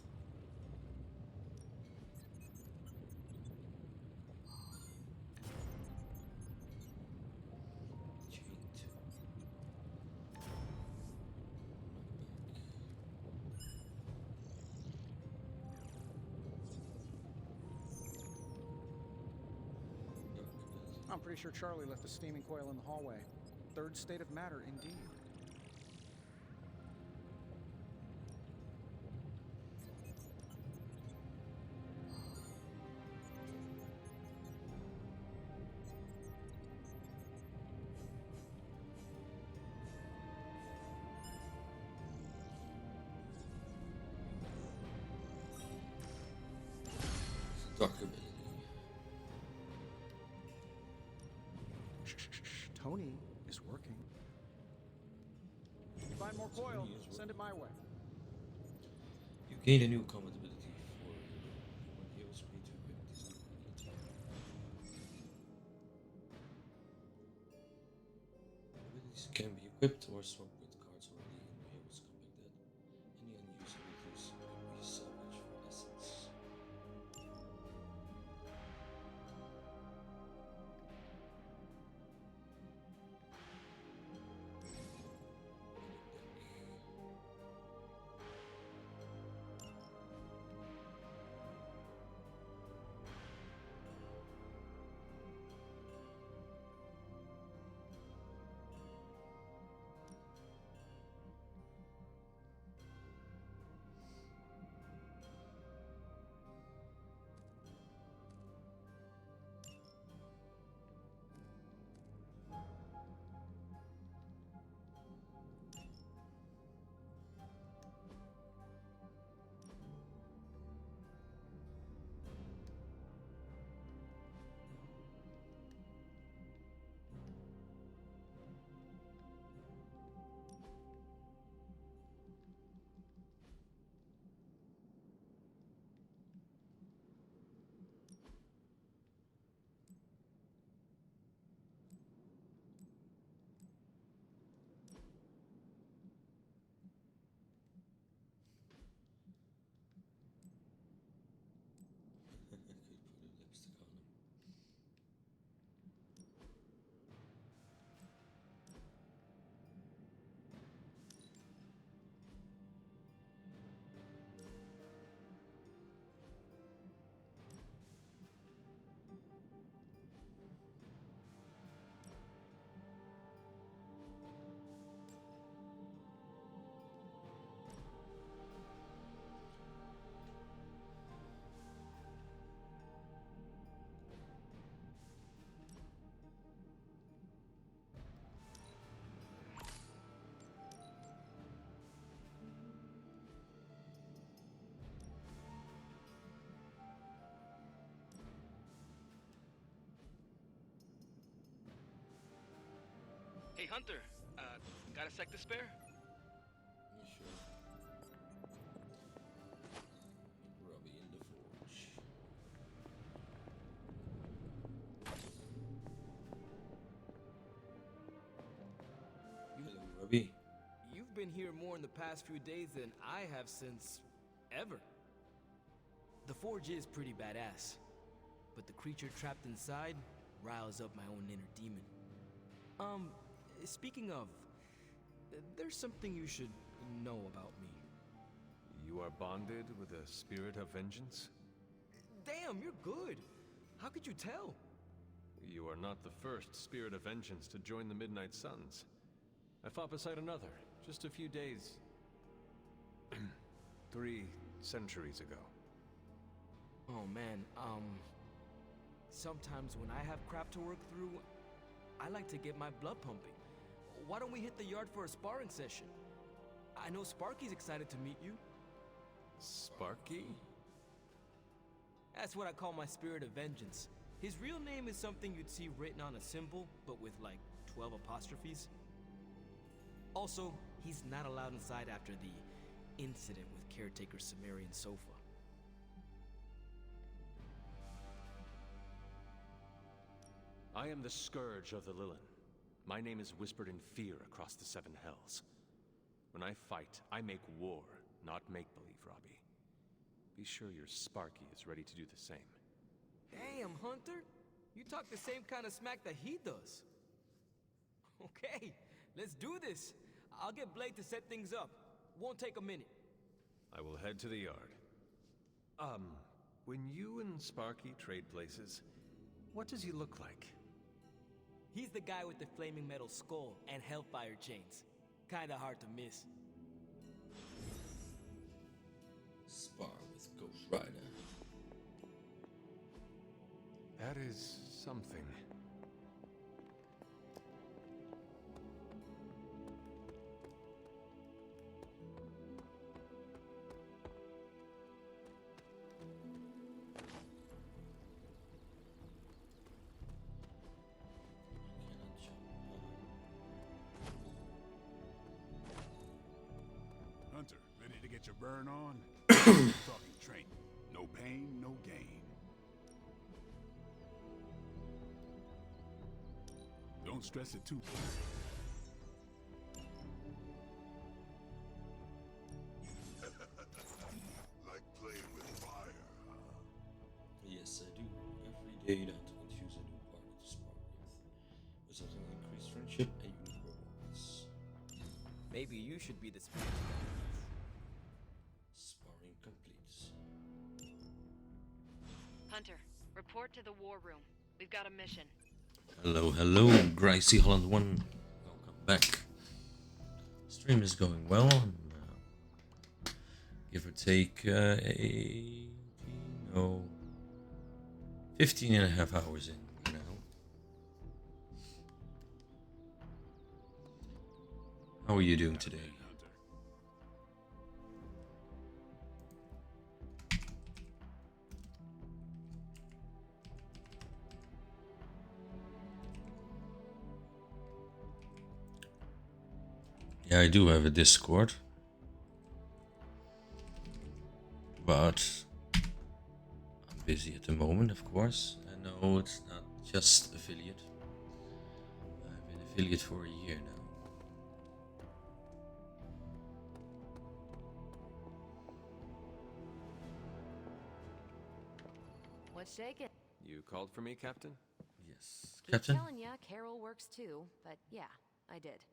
I'm pretty sure Charlie left a steaming coil in the hallway. Third state of matter, indeed. Dark ability. Tony is working. Find more coil. Send it my way. You gain a new combat ability for when heroes need to equip this new ability. Abilities can be equipped or swapped with cards already in the hero's combat deck. Any unused abilities can be salvaged for essence. Hey, Hunter, got a sec to spare? Yeah, sure. Robbie in the forge. Hello, Robbie. You've been here more in the past few days than I have since ever. The forge is pretty badass, but the creature trapped inside riles up my own inner demon. Speaking of, there's something you should know about me. You are bonded with a spirit of vengeance? Damn, you're good. How could you tell? You are not the first spirit of vengeance to join the Midnight Suns. I fought beside another, just a few days... 3 centuries ago. Oh man, sometimes when I have crap to work through, I like to get my blood pumping. Why don't we hit the yard for a sparring session? I know Sparky's excited to meet you. Sparky? That's what I call my spirit of vengeance. His real name is something you'd see written on a symbol, but with like 12 apostrophes. Also, he's not allowed inside after the incident with caretaker Sumerian Sofa. I am the Scourge of the Lilith. My name is whispered in fear across the 7 hells. When I fight, I make war, not make-believe, Robbie. Be sure your Sparky is ready to do the same. Damn, Hunter! You talk the same kind of smack that he does. Okay, let's do this. I'll get Blade to set things up. Won't take a minute. I will head to the yard. When you and Sparky trade places, what does he look like? He's the guy with the flaming metal skull and hellfire chains. Kinda hard to miss. Spar with Ghost Rider. That is something. Hunter, ready to get your burn on? Talking training. No pain, no gain. Don't stress it too. Like playing with fire. Yes, I do. Every day that to choose a new partner to spar with, resulting in increased friendship and unique rewards. Maybe you should be the spirit. Sparring complete. Hunter, report to the war room. We've got a mission. Hello, hello, Gracie Holland 1. Welcome back. Stream is going well. Give or take 15 and a half hours in now. How are you doing today? Yeah, I do have a Discord, but I'm busy at the moment, of course. I know it's not just affiliate. I've been affiliate for a year now. What's shaking? You called for me, Captain? Yes. Keep Captain? telling ya, Carol works too, but yeah, I did.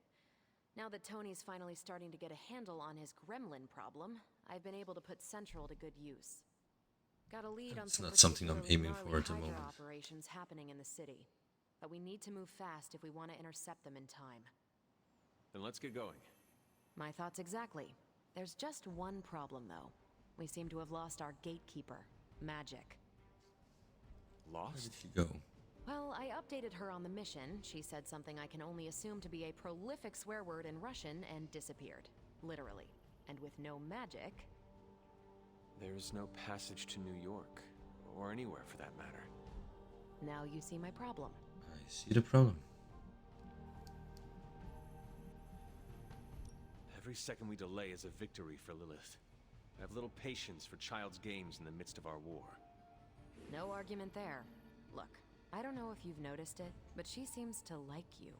Now that Tony's finally starting to get a handle on his gremlin problem, I've been able to put Central to good use. Got a lead on It's some not something I'm particularly aiming gnarly for at the Hydra moment. operations happening in the city, but we need to move fast if we want to intercept them in time. Then let's get going. My thoughts exactly. There's just one problem, though. We seem to have lost our gatekeeper, Magic. Lost? Where did she go? Well, I updated her on the mission. She said something I can only assume to be a prolific swear word in Russian and disappeared. Literally. And with no magic... There's no passage to New York, or anywhere for that matter. Now you see my problem. I see the problem. Every second we delay is a victory for Lilith. I have little patience for child's games in the midst of our war. No argument there. Look, I don't know if you've noticed it, but she seems to like you.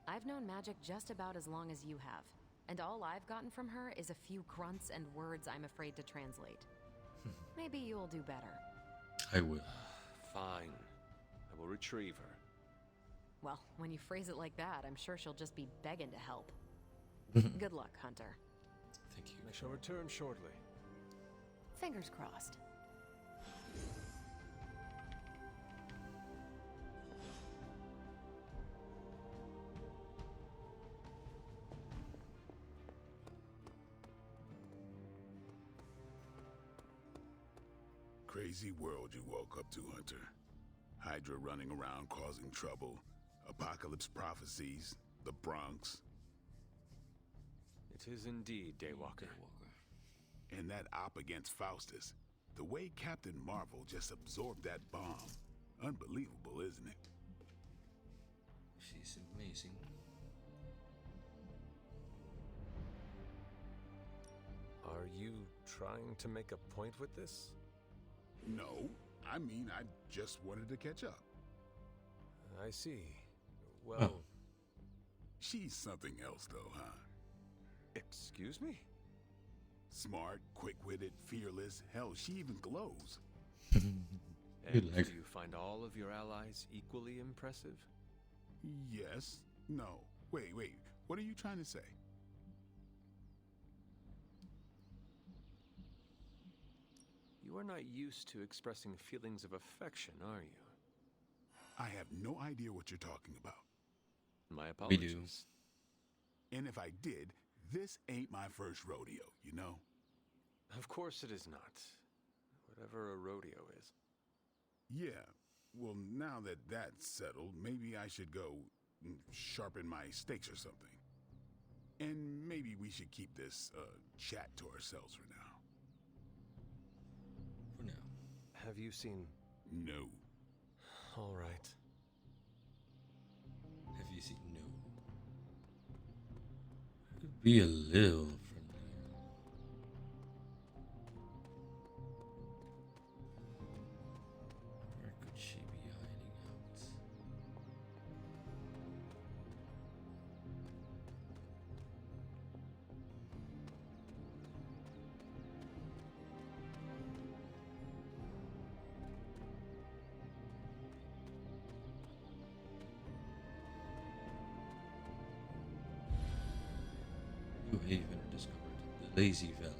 I've known Magic just about as long as you have, and all I've gotten from her is a few grunts and words I'm afraid to translate. Maybe you'll do better. I will. Fine. I will retrieve her. Well, when you phrase it like that, I'm sure she'll just be begging to help. Good luck, Hunter. Thank you. I shall return shortly. Fingers crossed. Crazy world you woke up to, Hunter. Hydra running around causing trouble. Apocalypse prophecies. The Bronx. It is indeed, Daywalker. And that op against Faustus. The way Captain Marvel just absorbed that bomb. Unbelievable, isn't it? She's amazing. Are you trying to make a point with this? No. I mean, I just wanted to catch up. I see. Well... She's something else, though, huh? Excuse me? Smart, quick-witted, fearless. Hell, she even glows. And do you find all of your allies equally impressive? Yes. No. Wait. What are you trying to say? You are not used to expressing feelings of affection, are you? I have no idea what you're talking about. My We apologies. do. And if I did, this ain't my first rodeo, you know? Of course it is not. Whatever a rodeo is. Yeah. Well, now that that's settled, maybe I should go sharpen my stakes or something. And maybe we should keep this chat to ourselves for now. For now. Have you seen... No. All right. Have you seen no? Could be a little friendlier. Where could she be hiding out? New Haven discovered the Lazy Valley.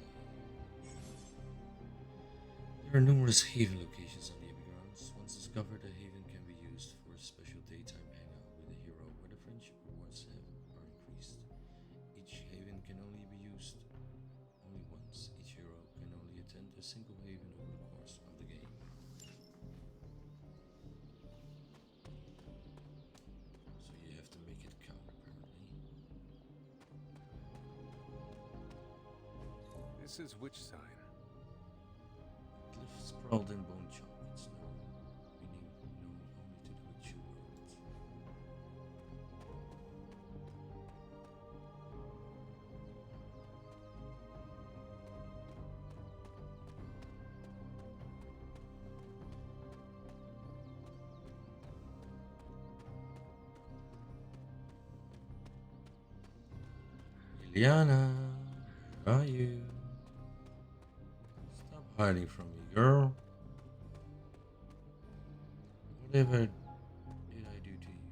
There are numerous haven locations on the Abbey grounds. Once discovered, a haven can be used for a special daytime hangout with a hero where the friendship rewards are increased. Each haven can only be used only once. Each hero can only attend a single haven over the course of the game. So you have to make it count, apparently. This is which sign? Cliff sprawled in bone chalk. It's known, meaning known only to the witch who wrote it. Liliana, where are you? Stop hiding from me, girl. Whatever did I do to you?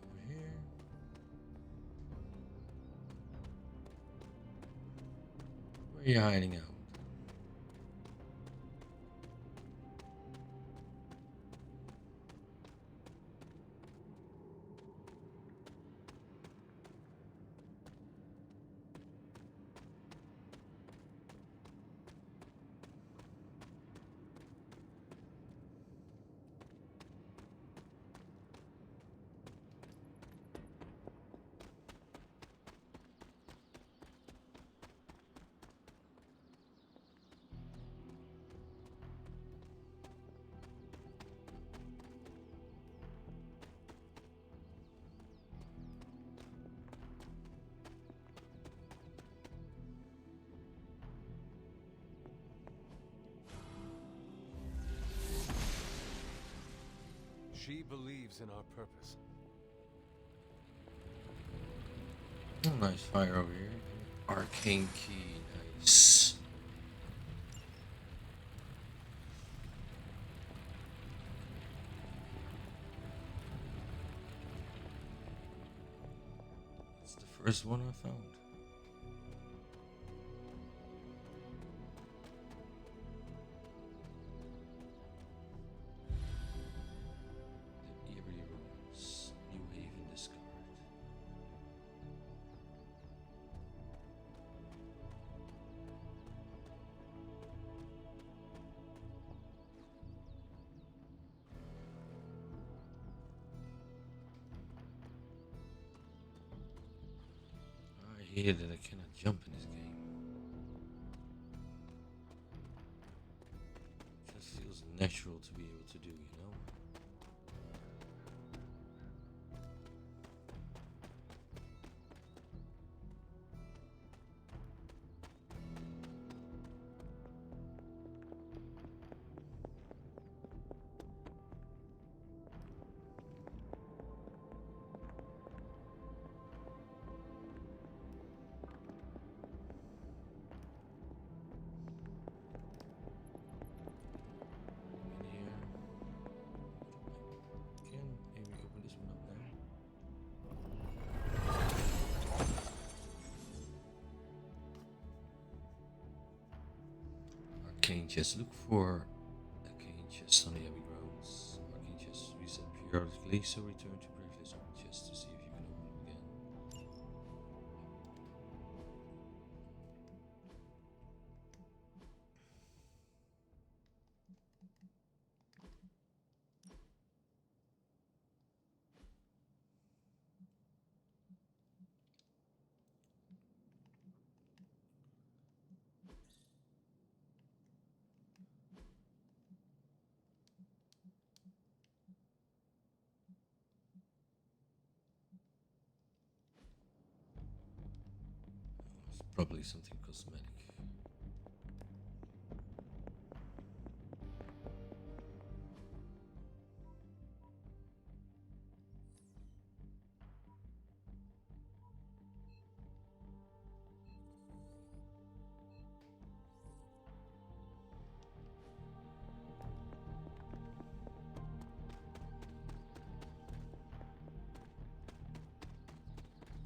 Over here. Where are you hiding out? She believes in our purpose. Oh, nice fire over here. Arcane key, nice. It's the first one I found. The eerie ruins, New Haven discovered. I hear that I cannot jump in this game. It just feels natural to be able to do, you know? In here. Can maybe open this one up now. Arcane chest. Look for arcane chest Rest on the Abbey grounds. Arcane chests reset periodically, so return to previous chests to see if you can open them again. It's probably something cosmetic.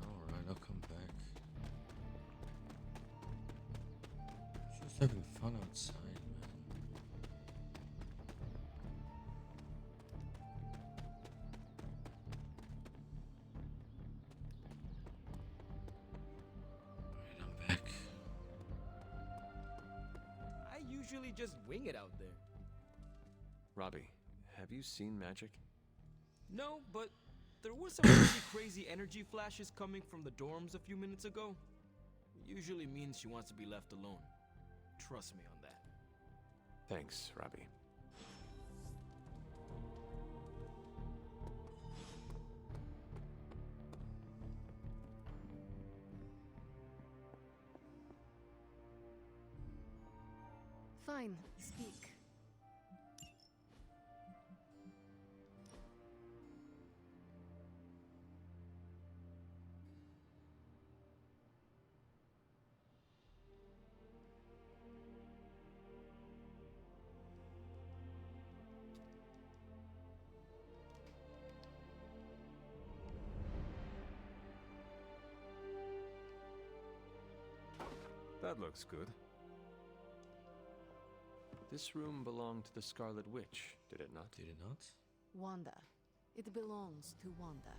Alright, I'll come back. Just having fun outside, man. Alright, I'm back. I usually just wing it out there. Robbie, have you seen magic? No, but there were some really crazy energy flashes coming from the dorms a few minutes ago. It usually means she wants to be left alone. Trust me on that. Thanks, Robbie. Fine, speak. That looks good. This room belonged to the Scarlet Witch, did it not? Did it not? Wanda. It belongs to Wanda.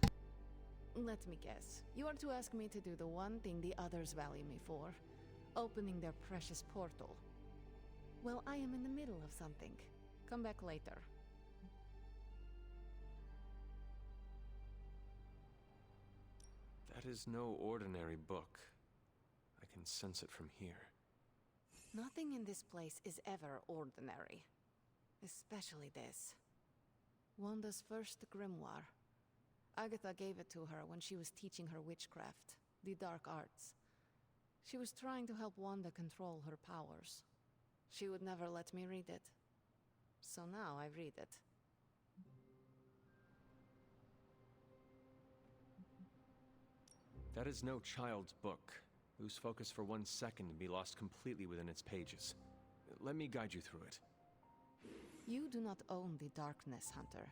Let me guess. You are to ask me to do the one thing the others value me for. Opening their precious portal. Well, I am in the middle of something. Come back later. That is no ordinary book. I can sense it from here. Nothing in this place is ever ordinary. Especially this. Wanda's first grimoire. Agatha gave it to her when she was teaching her witchcraft, the dark arts. She was trying to help Wanda control her powers. She would never let me read it. So now I read it. That is no child's book. Lose focus for 1 second and be lost completely within its pages. Let me guide you through it. You do not own the darkness, Hunter.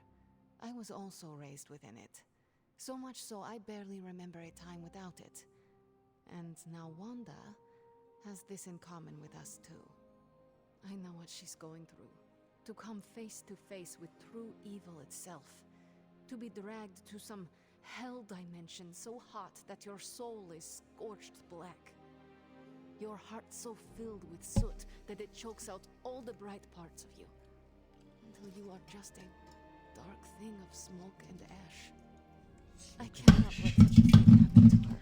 I was also raised within it. So much so I barely remember a time without it. And now Wanda has this in common with us too. I know what she's going through. To come face to face with true evil itself. To be dragged to some hell dimension so hot that your soul is scorched black. Your heart so filled with soot that it chokes out all the bright parts of you. Until you are just a dark thing of smoke and ash. I cannot let such a thing happen to her.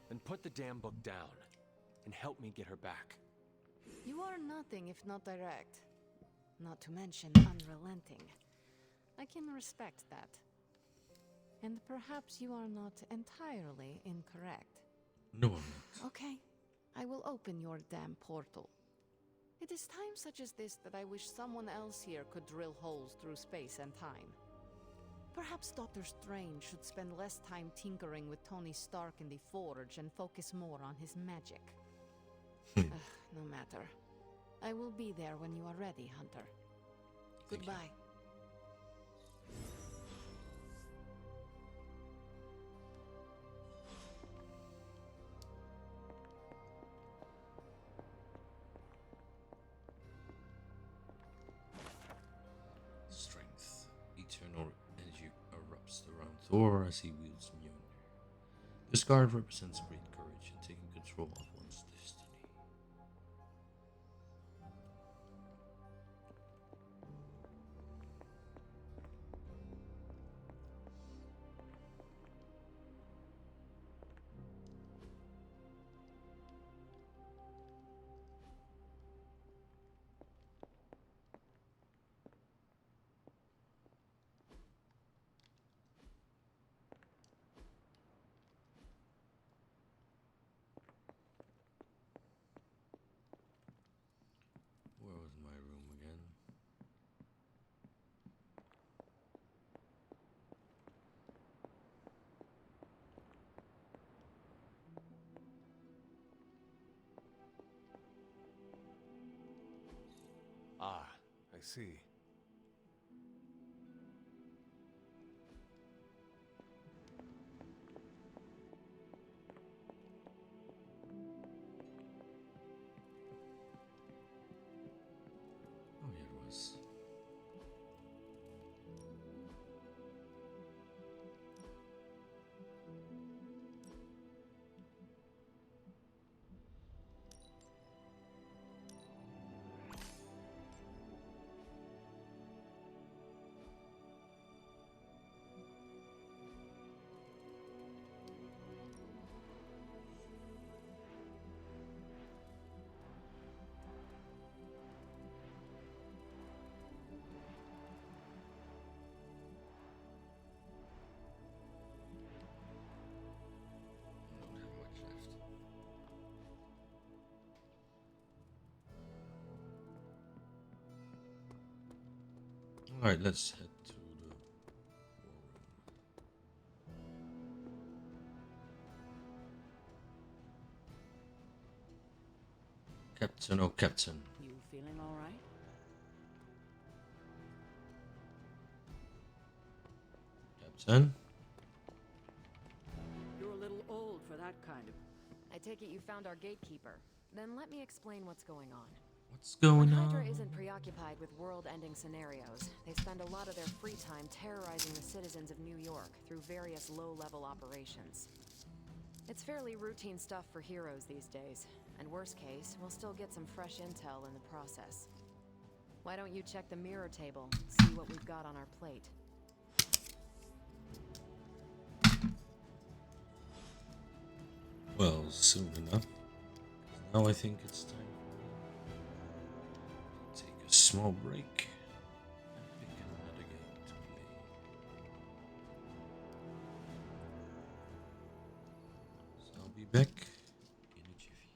Then put the damn book down and help me get her back. You are nothing if not direct. Not to mention unrelenting. I can respect that. And perhaps you are not entirely incorrect. No, I'm not. Okay, I will open your damn portal. It is times such as this that I wish someone else here could drill holes through space and time. Perhaps Doctor Strange should spend less time tinkering with Tony Stark in the Forge and focus more on his magic. No matter. I will be there when you are ready, Hunter. Goodbye. Thor as he wields Mjolnir. This card represents great courage in taking control of one's destiny. Where was my room again? Ah, I see. Oh, here it was. Don't have much left. Alright, let's head to the war room. Captain, oh Captain. You feeling all right? Captain? You're a little old for that kind of... I take it you found our gatekeeper. Then let me explain what's going on. What's going When on? Hydra isn't preoccupied with world-ending scenarios, they spend a lot of their free time terrorizing the citizens of New York through various low-level operations. It's fairly routine stuff for heroes these days, and worst case, we'll still get some fresh intel in the process. Why don't you check the mirror table, see what we've got on our plate? Well, soon enough. Now I think it's time to take a small break and pick another game to play. So I'll be back in a jiffy.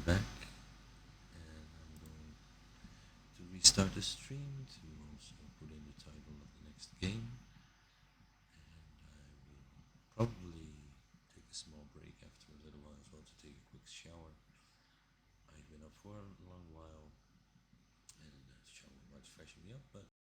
back, and I'm going to restart the stream to also put in the title of the next game, and I will probably take a small break after a little while as well to take a quick shower. I've been up for a long while, and the shower might freshen me up, but